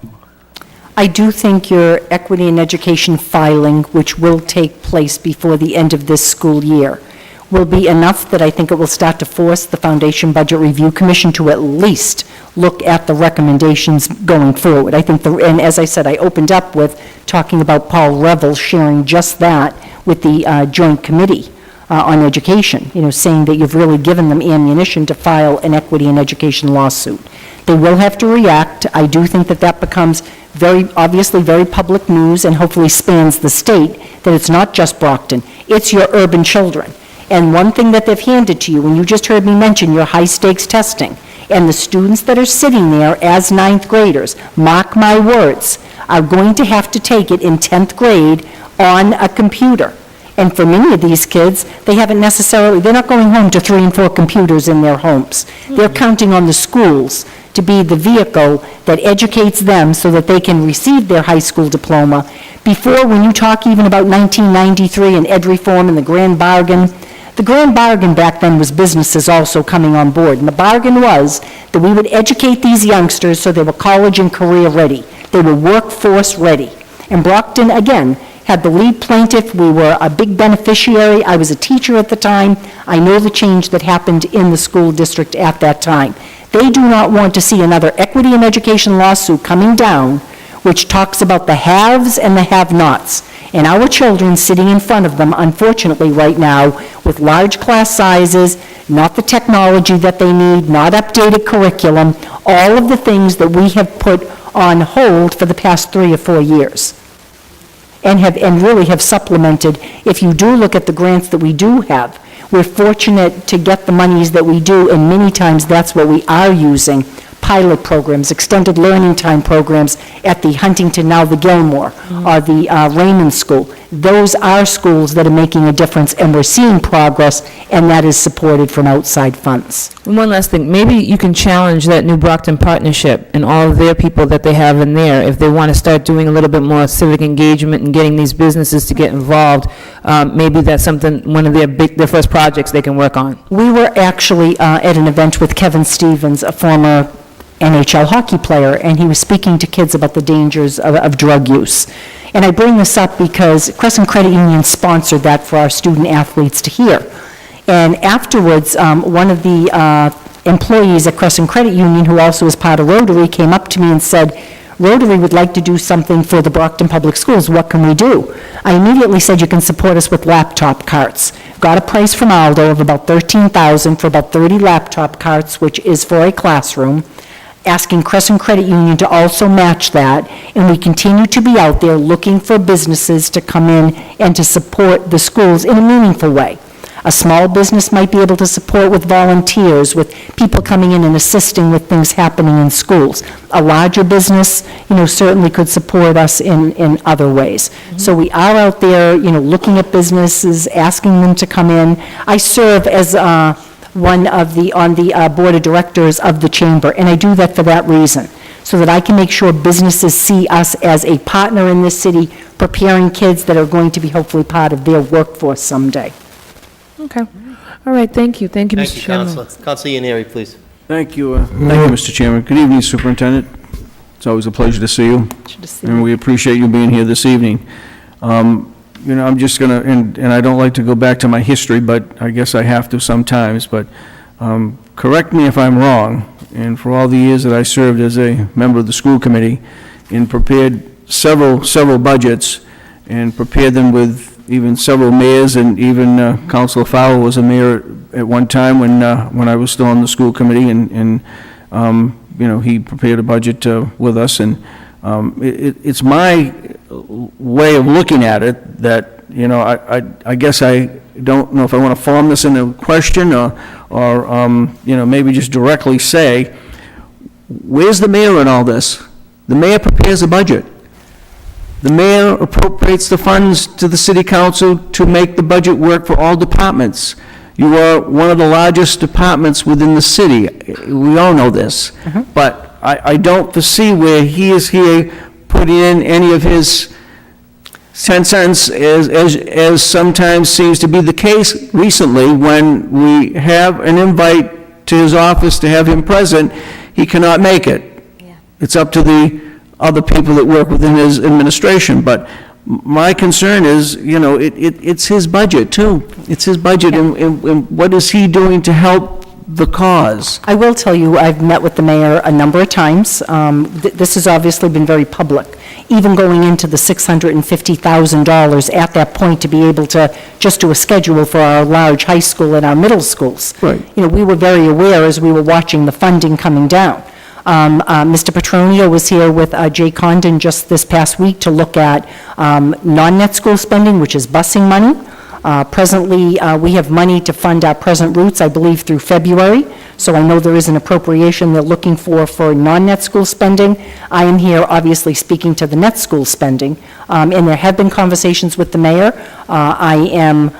I do think your equity in education filing, which will take place before the end of this school year, will be enough that I think it will start to force the Foundation Budget Review Commission to at least look at the recommendations going forward. I think, and as I said, I opened up with talking about Paul Revel sharing just that with the Joint Committee on Education, saying that you've really given them ammunition to file an equity in education lawsuit. They will have to react. I do think that becomes obviously very public news and hopefully spans the state, that it's not just Brockton, it's your urban children. And one thing that they've handed to you, and you just heard me mention your high-stakes testing, and the students that are sitting there as ninth graders, mark my words, are going to have to take it in 10th grade on a computer. And for many of these kids, they're not going home to 3 and 4 computers in their homes. They're counting on the schools to be the vehicle that educates them so that they can receive their high school diploma. Before, when you talk even about 1993 and ed reform and the grand bargain back then was businesses also coming on board. And the bargain was that we would educate these youngsters so they were college and career ready. They were workforce ready. And Brockton, again, had the lead plaintiff. We were a big beneficiary. I was a teacher at the time. I know the change that happened in the school district at that time. They do not want to see another equity in education lawsuit coming down, which talks about the haves and the have-nots. And our children sitting in front of them, unfortunately, right now, with large class sizes, not the technology that they need, not updated curriculum, all of the things that we have put on hold for the past 3 or 4 years. And really have supplemented. If you do look at the grants that we do have, we're fortunate to get the monies that we do, and many times that's what we are using. Pilot programs, extended learning time programs at the Huntington, now the Gilmore, or the Raymond School. Those are schools that are making a difference, and we're seeing progress, and that is supported from outside funds. And one last thing, maybe you can challenge that New Brockton partnership and all of their people that they have in there, if they want to start doing a little bit more civic engagement and getting these businesses to get involved, maybe that's something, one of their first projects they can work on. We were actually at an event with Kevin Stevens, a former NHL hockey player, and he was speaking to kids about the dangers of drug use. And I bring this up because Crescent Credit Union sponsored that for our student athletes to hear. And afterwards, one of the employees at Crescent Credit Union, who also is part of Rotary, came up to me and said, Rotary would like to do something for the Brockton Public Schools. What can we do? I immediately said, you can support us with laptop carts. Got a price from Aldo of about $13,000 for about 30 laptop carts, which is for a classroom, asking Crescent Credit Union to also match that, and we continue to be out there looking for businesses to come in and to support the schools in a meaningful way. A small business might be able to support with volunteers, with people coming in and assisting with things happening in schools. A larger business, certainly could support us in other ways. So we are out there, looking at businesses, asking them to come in. I serve as on the board of directors of the chamber, and I do that for that reason, so that I can make sure businesses see us as a partner in this city, preparing kids that are going to be hopefully part of their workforce someday. Okay. All right, thank you, Thank Mr. you, Chairman. Counselor. Counselor Ianieri, please. Thank you, Mr. Chairman. Good evening, Superintendent. It's always a pleasure to see you. And we appreciate you being here this evening. I'm just going to, and I don't like to go back to my history, but I guess I have to sometimes, but correct me if I'm wrong, and for all the years that I served as a member of the school committee and prepared several budgets and prepared them with even several mayors, and even Councilor Fowler was a mayor at one time when I was still on the school committee, and he prepared a budget with us, and it's my way of looking at it that, I guess I don't know if I want to form this into a question or maybe just directly say, where's the mayor in all this? The mayor prepares a budget. The mayor appropriates the funds to the city council to make the budget work for all departments. You are one of the largest departments within the city. We all know this. But I don't foresee where he is here putting in any of his 10 cents, as sometimes seems to be the case recently, when we have an invite to his office to have him present, he cannot make it. It's up to the other people that work within his administration, but my concern is, it's his budget too. It's his budget, and what is he doing to help the cause? I will tell you, I've met with the mayor a number of times. This has obviously been very public, even going into the $650,000 at that point to be able to just do a schedule for our large high school and our middle schools. Right. We were very aware as we were watching the funding coming down. Mr. Petronio was here with Jay Condon just this past week to look at non-net school spending, which is busing money. Presently, we have money to fund our present routes, I believe, through February. So I know there is an appropriation they're looking for non-net school spending. I am here, obviously, speaking to the net school spending, and there have been conversations with the mayor. I am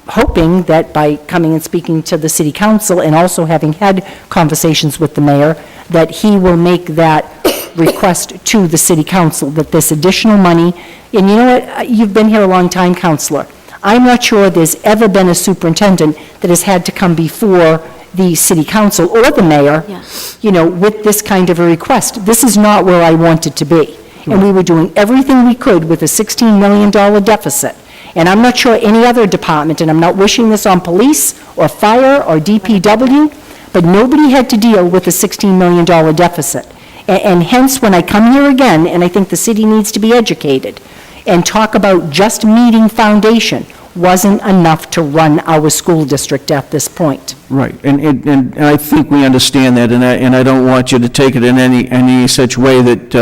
hoping that by coming and speaking to the city council and also having had conversations with the mayor, that he will make that request to the city council, that this additional money, and you know what, you've been here a long time, Counselor. I'm not sure there's ever been a superintendent that has had to come before the city council or the mayor, with this kind of a request. This is not where I wanted to be. And we were doing everything we could with a $16 million deficit. And I'm not sure any other department, and I'm not wishing this on police or fire or DPW, but nobody had to deal with a $16 million deficit. And hence, when I come here again, and I think the city needs to be educated, and talk about just meeting foundation, wasn't enough to run our school district at this point. Right, and I think we understand that, and I don't want you to take it in any such way that,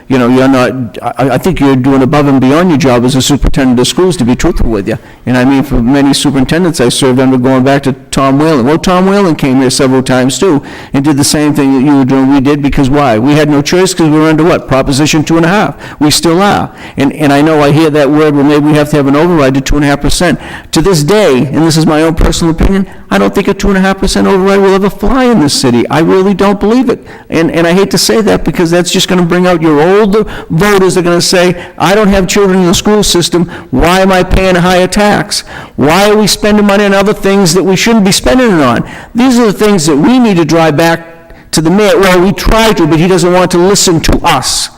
you're not, I think you're doing above and beyond your job as a superintendent of schools, to be truthful with you. And I mean, for many superintendents I served under, going back to Tom Whalen. Well, Tom Whalen came here several times too, and did the same thing that you were doing, we did, because why? We had no choice, because we were under what? Proposition 2.5. We still are. And I know I hear that word, well, maybe we have to have an override to 2.5%. To this day, and this is my own personal opinion, I don't think a 2.5% override will ever fly in this city. I really don't believe it. And I hate to say that, because that's just going to bring out your older voters that are going to say, I don't have children in the school system, why am I paying a higher tax? Why are we spending money on other things that we shouldn't be spending it on? These are the things that we need to drive back to the mayor. Well, we try to, but he doesn't want to listen to us.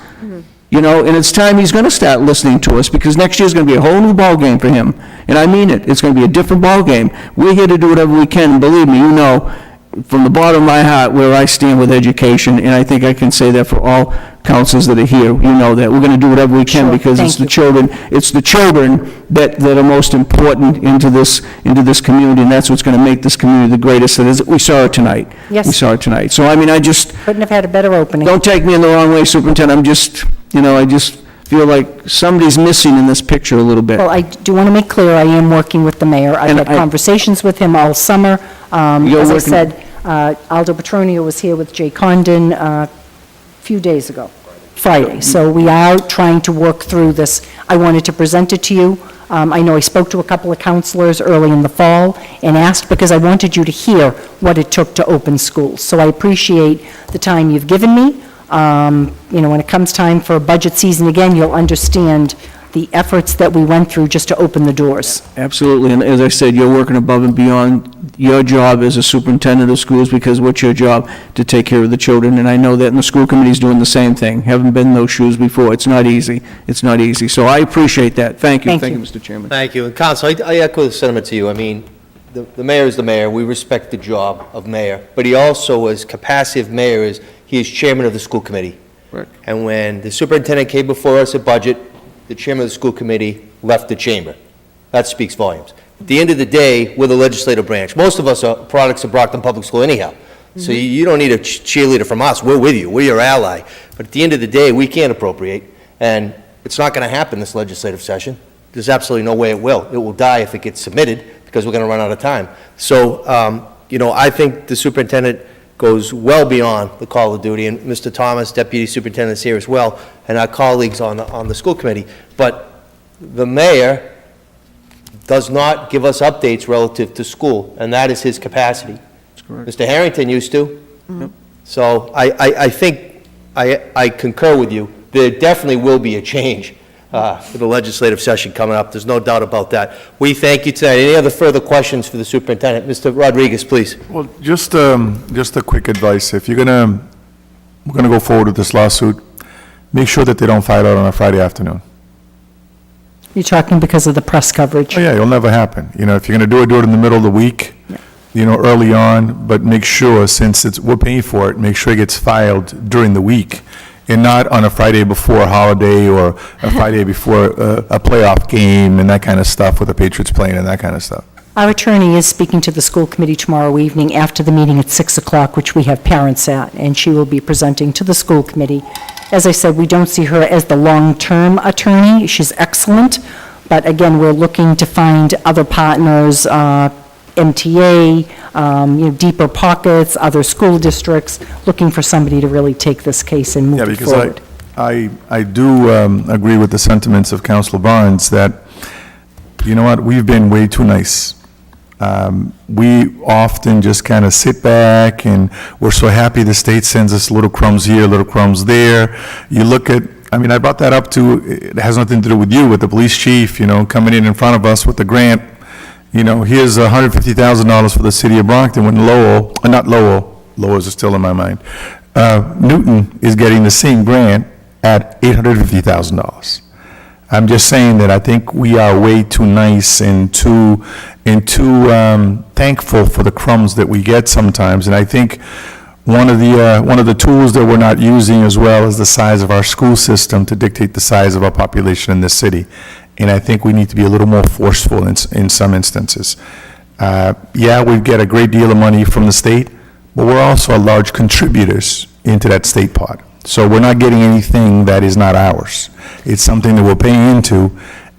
And it's time he's going to start listening to us, because next year's going to be a whole new ballgame for him. And I mean it. It's going to be a different ballgame. We're here to do whatever we can, and believe me, from the bottom of my heart where I stand with education, and I think I can say that for all councils that are here, that. We're going to do whatever we can, because it's the children that are most important into this community, and that's what's going to make this community the greatest that is. We saw it tonight. Yes. We saw it tonight. So, I just... Couldn't have had a better opening. Don't take me in the wrong way, Superintendent. I just feel like somebody's missing in this picture a little bit. Well, I do want to make clear, I am working with the mayor. I've had conversations with him all summer. As I said, Aldo Petronio was here with Jay Condon a few days ago, Friday. So we are trying to work through this. I wanted to present it to you. I know I spoke to a couple of counselors early in the fall and asked, because I wanted you to hear what it took to open schools. So I appreciate the time you've given me. When it comes time for budget season again, you'll understand the efforts that we went through just to open the doors. Absolutely, and as I said, you're working above and beyond your job as a superintendent of schools, because what's your job? To take care of the children, and I know that, and the school committee's doing the same thing. Haven't been in those shoes before. It's not easy. It's not easy. So I appreciate that. Thank you. Thank you, Mr. Chairman. Thank you. And Council, I echo the sentiment to you. I mean, the mayor is the mayor. We respect the job of mayor, but he also, as capacity of mayor, he is chairman of the school committee. Right. And when the superintendent came before us at budget, the chairman of the school committee left the chamber. That speaks volumes. At the end of the day, we're the legislative branch. Most of us are products of Brockton Public School anyhow. So you don't need a cheerleader from us. We're with you. We're your ally. But at the end of the day, we can't appropriate, and it's not going to happen this legislative session. There's absolutely no way it will. It will die if it gets submitted, because we're going to run out of time. So, I think the superintendent goes well beyond the call of duty, and Mr. Thomas, Deputy Superintendent, is here as well, and our colleagues on the school committee. But the mayor does not give us updates relative to school, and that is his capacity. That's correct. Mr. Harrington used to. Yep. So I think, I concur with you. There definitely will be a change for the legislative session coming up. There's no doubt about that. We thank you tonight. Any other further questions for the superintendent? Mr. Rodriguez, please. Well, just a quick advice. If we're gonna go forward with this lawsuit, make sure that they don't file it on a Friday afternoon. You're talking because of the press coverage? Oh, yeah, it'll never happen. If you're gonna do it in the middle of the week, early on, but make sure, since we're paying for it, make sure it gets filed during the week and not on a Friday before a holiday or a Friday before a playoff game and that kind of stuff with the Patriots playing and that kind of stuff. Our attorney is speaking to the school committee tomorrow evening after the meeting at 6 o'clock, which we have parents at, and she will be presenting to the school committee. As I said, we don't see her as the long-term attorney. She's excellent, but again, we're looking to find other partners, MTA, deeper pockets, other school districts, looking for somebody to really take this case and move it forward. I do agree with the sentiments of Councilor Barnes that, we've been way too nice. We often just kind of sit back and we're so happy the state sends us little crumbs here, little crumbs there. You look at, I brought that up it has nothing to do with you, with the police chief, coming in front of us with the grant. Here's $150,000 for the city of Brockton when Lowell's is still in my mind. Newton is getting the same grant at $850,000. I'm just saying that I think we are way too nice and too thankful for the crumbs that we get sometimes. And I think one of the tools that we're not using as well is the size of our school system to dictate the size of our population in this city. And I think we need to be a little more forceful in some instances. We get a great deal of money from the state, but we're also large contributors into that state pot. So we're not getting anything that is not ours. It's something that we're paying into,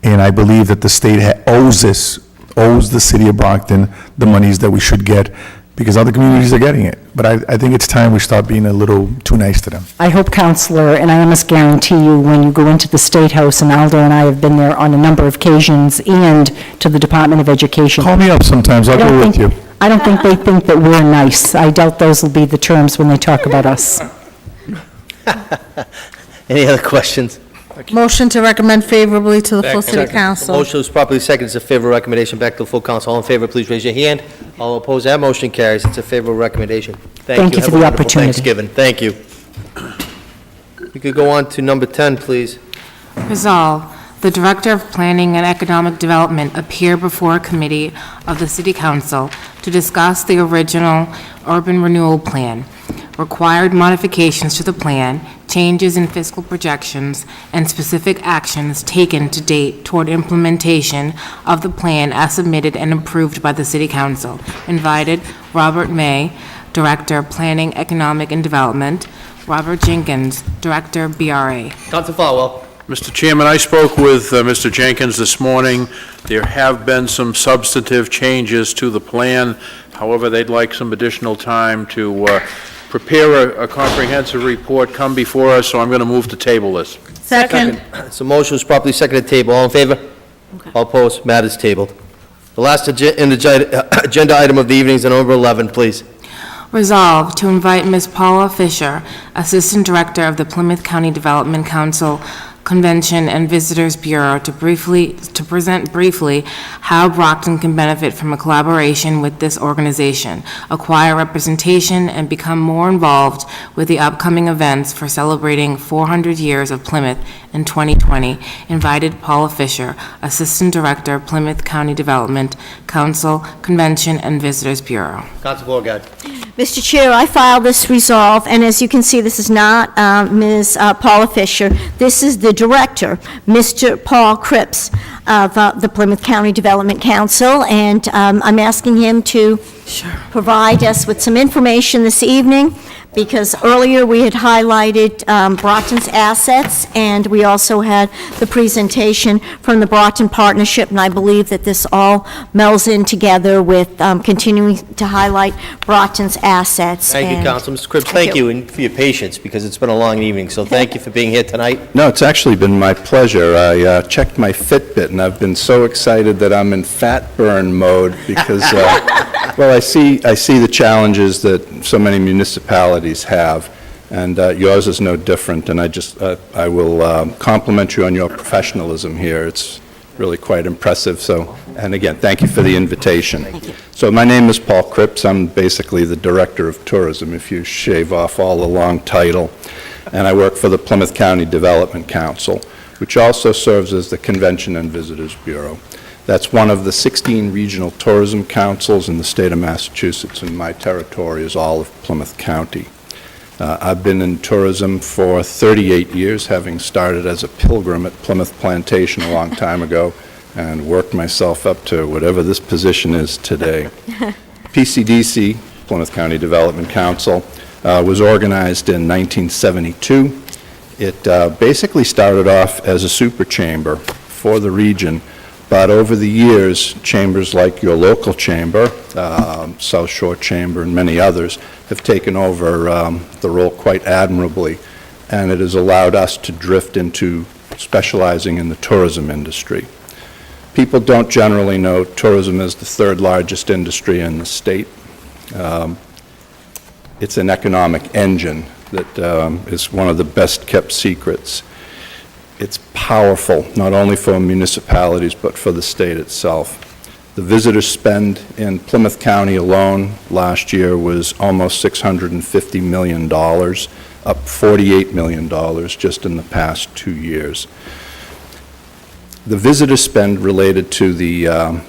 and I believe that the state owes the city of Brockton the monies that we should get, because other communities are getting it. But I think it's time we stop being a little too nice to them. I hope, Counselor, and I almost guarantee you, when you go into the State House, and Aldo and I have been there on a number of occasions, and to the Department of Education. Call me up sometimes, I'll go with you. I don't think they think that we're nice. I doubt those will be the terms when they talk about us. Any other questions? Motion to recommend favorably to the full city council. Motion is properly seconded. It's a favorable recommendation back to the full council. All in favor, please raise your hand. All opposed, that motion carries. It's a favorable recommendation. Thank you Have for a the wonderful opportunity. Thanksgiving. Thank you. We could go on to number 10, please. Resolve, the Director of Planning and Economic Development appear before a committee of the City Council to discuss the original urban renewal plan, required modifications to the plan, changes in fiscal projections, and specific actions taken to date toward implementation of the plan as submitted and approved by the City Council. Invited, Robert May, Director, Planning, Economic and Development, Robert Jenkins, Director, BRA. Council Falwell. Mr. Chairman, I spoke with Mr. Jenkins this morning. There have been some substantive changes to the plan. However, they'd like some additional time to prepare a comprehensive report, come before us, so I'm going to move to table this. Second. So motion is properly seconded, table. All in favor? All opposed, matters tabled. The last agenda item of the evening is number 11, please. Resolved to invite Ms. Paula Fisher, Assistant Director of the Plymouth County Development Council Convention and Visitors Bureau, to present briefly how Brockton can benefit from a collaboration with this organization, acquire representation, and become more involved with the upcoming events for celebrating 400 years of Plymouth in 2020. Invited, Paula Fisher, Assistant Director, Plymouth County Development Council Convention and Visitors Bureau. Council Beauregard. Mr. Chair, I filed this resolve, and as you can see, this is not Ms. Paula Fisher. This is the director, Mr. Paul Cripps of the Plymouth County Development Council, and I'm asking him to provide us with some information this evening. because earlier we had highlighted Brockton's assets, and we also had the presentation from the Brockton Partnership, and I believe that this all melds in together with continuing to highlight Brockton's assets. Thank you, And- Council. Mr. Cribbs, thank you and for your patience, because it's been a long evening, so thank you for being here tonight. No, it's actually been my pleasure. I checked my Fitbit, and I've been so excited that I'm in fat burn mode because, well, I see the challenges that so many municipalities have, and yours is no different. And I will compliment you on your professionalism here. It's really quite impressive. So, and again, thank you for the invitation. Thank you. So my name is Paul Cripps. I'm basically the Director of Tourism, if you shave off all the long title. And I work for the Plymouth County Development Council, which also serves as the Convention and Visitors Bureau. That's one of the 16 regional tourism councils in the state of Massachusetts, and my territory is all of Plymouth County. I've been in tourism for 38 years, having started as a pilgrim at Plymouth Plantation a long time ago, and worked myself up to whatever this position is today. PCDC, Plymouth County Development Council, was organized in 1972. It basically started off as a super chamber for the region, but over the years, chambers like your local chamber, South Shore Chamber, and many others have taken over the role quite admirably, and it has allowed us to drift into specializing in the tourism industry. People don't generally know tourism is the third largest industry in the state. It's an economic engine that is one of the best kept secrets. It's powerful, not only for municipalities, but for the state itself. The visitor spend in Plymouth County alone last year was almost $650 million, up $48 million just in the past 2 years. The visitor spend related to the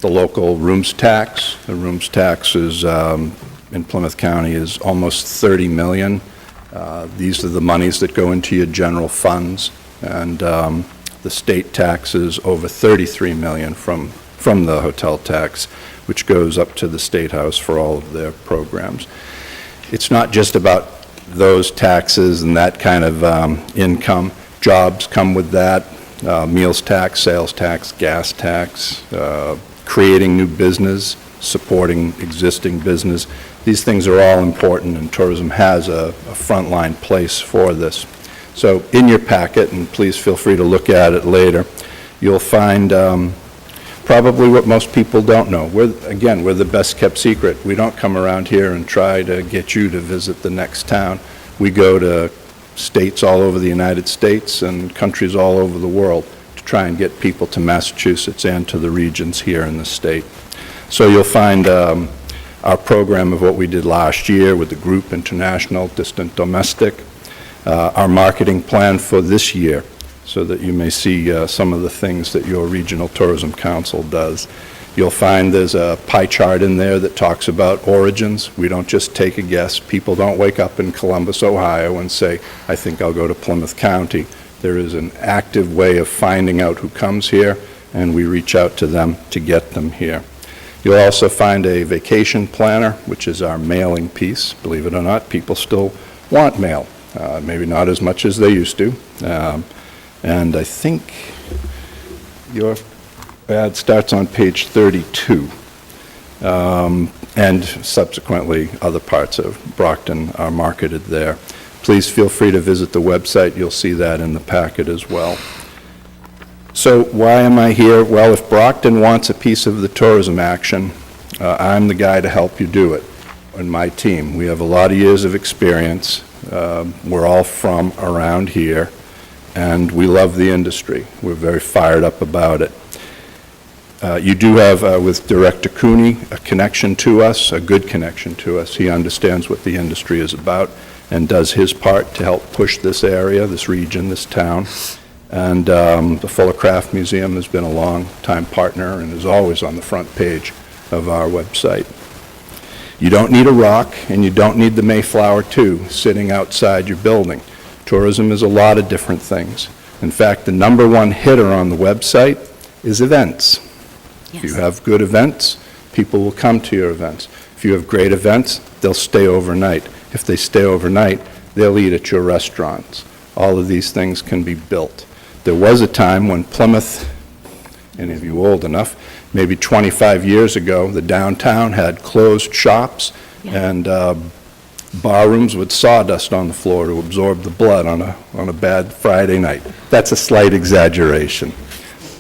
local rooms tax. The rooms tax is, in Plymouth County is almost $30 million. These are the monies that go into your general funds, and the state tax is over $33 million from the hotel tax, which goes up to the State House for all of their programs. It's not just about those taxes and that kind of income. Jobs come with that, meals tax, sales tax, gas tax, creating new business, supporting existing business. These things are all important, and tourism has a frontline place for this. So in your packet, and please feel free to look at it later, you'll find probably what most people don't know. We're the best kept secret. We don't come around here and try to get you to visit the next town. We go to states all over the United States and countries all over the world to try and get people to Massachusetts and to the regions here in the state. So you'll find our program of what we did last year with the group, international, distant, domestic, our marketing plan for this year, so that you may see some of the things that your regional tourism council does. You'll find there's a pie chart in there that talks about origins. We don't just take a guess. People don't wake up in Columbus, Ohio and say, I think I'll go to Plymouth County. There is an active way of finding out who comes here, and we reach out to them to get them here. You'll also find a vacation planner, which is our mailing piece. Believe it or not, people still want mail. Maybe not as much as they used to. And I think your ad starts on page 32. And subsequently, other parts of Brockton are marketed there. Please feel free to visit the website. You'll see that in the packet as well. So why am I here? Well, if Brockton wants a piece of the tourism action, I'm the guy to help you do it, and my team. We have a lot of years of experience. We're all from around here, and we love the industry. We're very fired up about it. You do have, with Director Cooney, a connection to us, a good connection to us. He understands what the industry is about and does his part to help push this area, this region, this town. And the Fuller Craft Museum has been a long-time partner and is always on the front page of our website. You don't need a rock, and you don't need the Mayflower 2 sitting outside your building. Tourism is a lot of different things. In fact, the #1 hitter on the website is events. If you have good events, people will come to your events. If you have great events, they'll stay overnight. If they stay overnight, they'll eat at your restaurants. All of these things can be built. There was a time when Plymouth, any of you old enough, maybe 25 years ago, the downtown had closed shops and bar rooms with sawdust on the floor to absorb the blood on a bad Friday night. That's a slight exaggeration.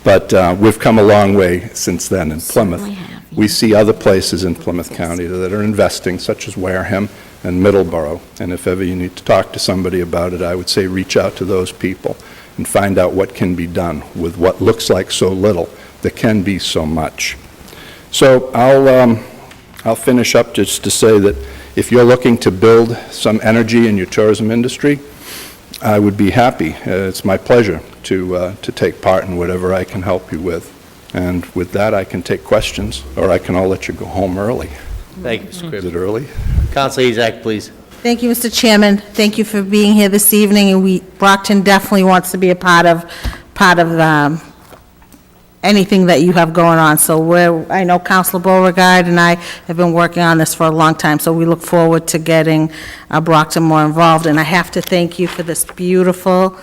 But we've come a long way since then in Plymouth. We see other places in Plymouth County that are investing, such as Wareham and Middleborough. And if ever you need to talk to somebody about it, I would say reach out to those people and find out what can be done with what looks like so little that can be so much. So I'll finish up just to say that if you're looking to build some energy in your tourism industry, I would be happy. It's my pleasure to take part in whatever I can help you with. And with that, I can take questions, or I'll let you go home early. Thank you, Mr. Cribbs. Is it early? Councilor Ezak, please. Thank you, Mr. Chairman. Thank you for being here this evening, and Brockton definitely wants to be a part of anything that you have going on. So I know Councilor Beauregard and I have been working on this for a long time, so we look forward to getting Brockton more involved. And I have to thank you for this beautiful,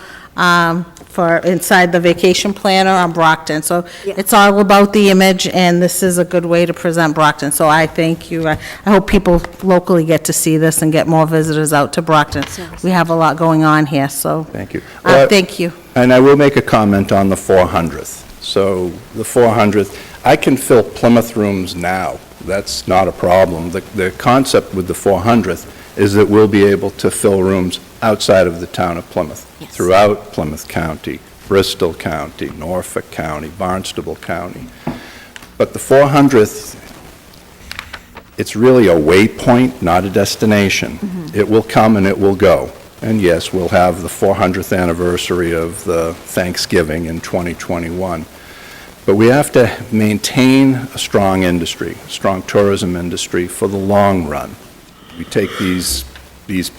for inside the vacation planner on Brockton. So it's all about the image, and this is a good way to present Brockton. So I thank you. I hope people locally get to see this and get more visitors out to Brockton. We have a lot going on here, so. Thank you. Thank you. And I will make a comment on the 400th. So the 400th, I can fill Plymouth rooms now. That's not a problem. The concept with the 400th is that we'll be able to fill rooms outside of the town of Plymouth, throughout Plymouth County, Bristol County, Norfolk County, Barnstable County. But the 400th, it's really a waypoint, not a destination. It will come and it will go. And yes, we'll have the 400th anniversary of the Thanksgiving in 2021. But we have to maintain a strong industry, a strong tourism industry for the long run. We take these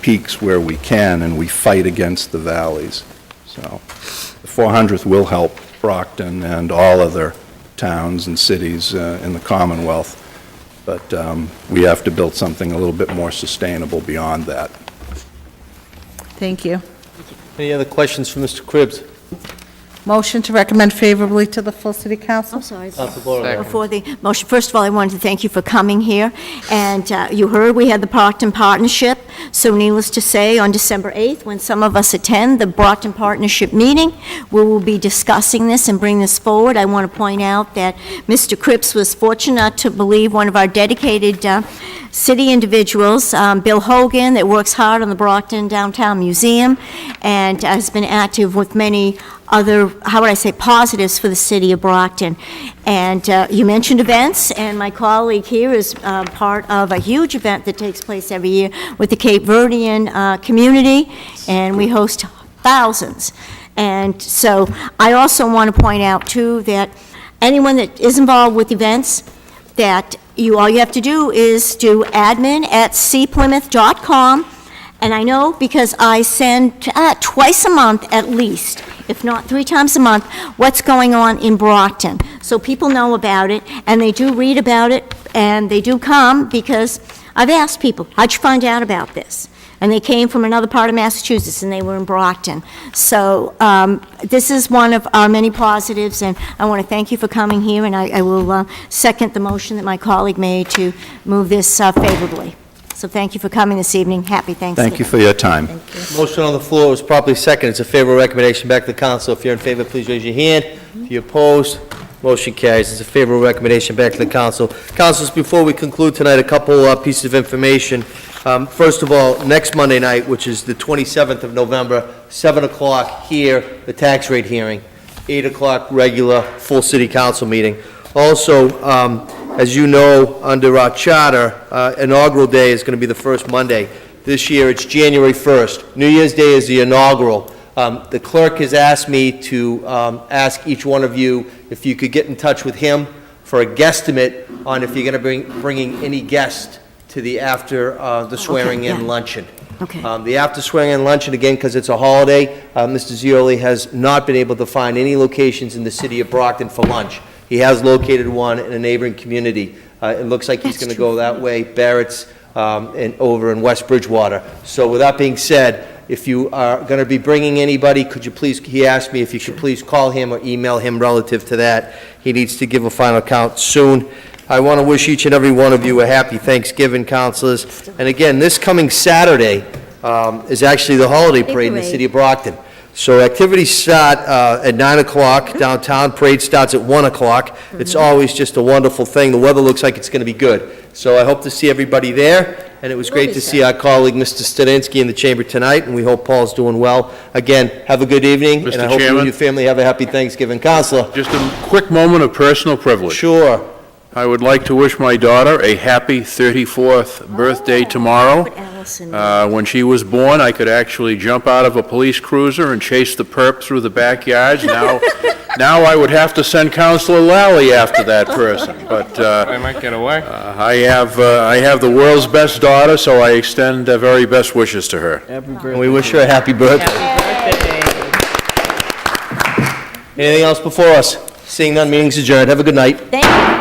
peaks where we can, and we fight against the valleys. So the 400th will help Brockton and all other towns and cities in the Commonwealth, but we have to build something a little bit more sustainable beyond that. Thank you. Any other questions for Mr. Cribbs? Motion to recommend favorably to the full city council? I'm sorry. Councilor Beauregard. Before the motion, first of all, I wanted to thank you for coming here. And you heard we had the Brockton Partnership. So needless to say, on December 8th, when some of us attend the Brockton Partnership meeting, we will be discussing this and bring this forward. I want to point out that Mr. Cripps was fortunate to believe one of our dedicated city individuals, Bill Hogan, that works hard on the Brockton Downtown Museum and has been active with many other, how would I say, positives for the city of Brockton. And you mentioned events, and my colleague here is part of a huge event that takes place every year with the Cape Verdean community, and we host thousands. And so I also want to point out, too, that anyone that is involved with events, that all you have to do is do admin@cplymouth.com. And I know because I send twice a month at least, if not 3 times a month, what's going on in Brockton. So people know about it, and they do read about it, and they do come because I've asked people, how'd you find out about this? And they came from another part of Massachusetts, and they were in Brockton. So this is one of our many positives, and I want to thank you for coming here, and I will second the motion that my colleague made to move this favorably. So thank you for coming this evening. Happy Thanksgiving. Thank you for your time. Motion on the floor is properly seconded. It's a favorable recommendation back to the council. If you're in favor, please raise your hand. If you're opposed, motion carries. It's a favorable recommendation back to the council. Councilors, before we conclude tonight, a couple pieces of information. First of all, next Monday night, which is the 27th of November, 7 o'clock here, the tax rate hearing, 8 o'clock regular full city council meeting. Also, as you know, under our charter, inaugural day is going to be the first Monday. This year, it's January 1st. New Year's Day is the inaugural. The clerk has asked me to ask each one of you if you could get in touch with him for a guesstimate on if you're going to bringing any guests to the after the swearing-in luncheon. Okay. The after swearing-in luncheon, again, because it's a holiday, Mr. Zioli has not been able to find any locations in the city of Brockton for lunch. He has located one in a neighboring community. It looks like he's going to go that way, Barrett's, and over in West Bridgewater. So with that being said, if you are going to be bringing anybody, could you please, he asked me if you could please call him or email him relative to that. He needs to give a final count soon. I want to wish each and every one of you a happy Thanksgiving, councilors. And again, this coming Saturday is actually the holiday parade in the city of Brockton. So activities start at 9 o'clock downtown, parade starts at 1 o'clock. It's always just a wonderful thing. The weather looks like it's going to be good. So I hope to see everybody there, and it was great to see our colleague, Mr. Studinsky, in the chamber tonight, and we hope Paul's doing well. Again, have a good evening, and I hope you and your family have a happy Thanksgiving. Counselor? Just a quick moment of personal privilege. Sure. I would like to wish my daughter a happy 34th birthday tomorrow. When she was born, I could actually jump out of a police cruiser and chase the perp through the backyards. Now I would have to send Counselor Lally after that person. But I might get away. I have the world's best daughter, so I extend very best wishes to her. And we wish her a happy birthday. Anything else before us? Seeing none, meeting's adjourned. Have a good night. Thank you.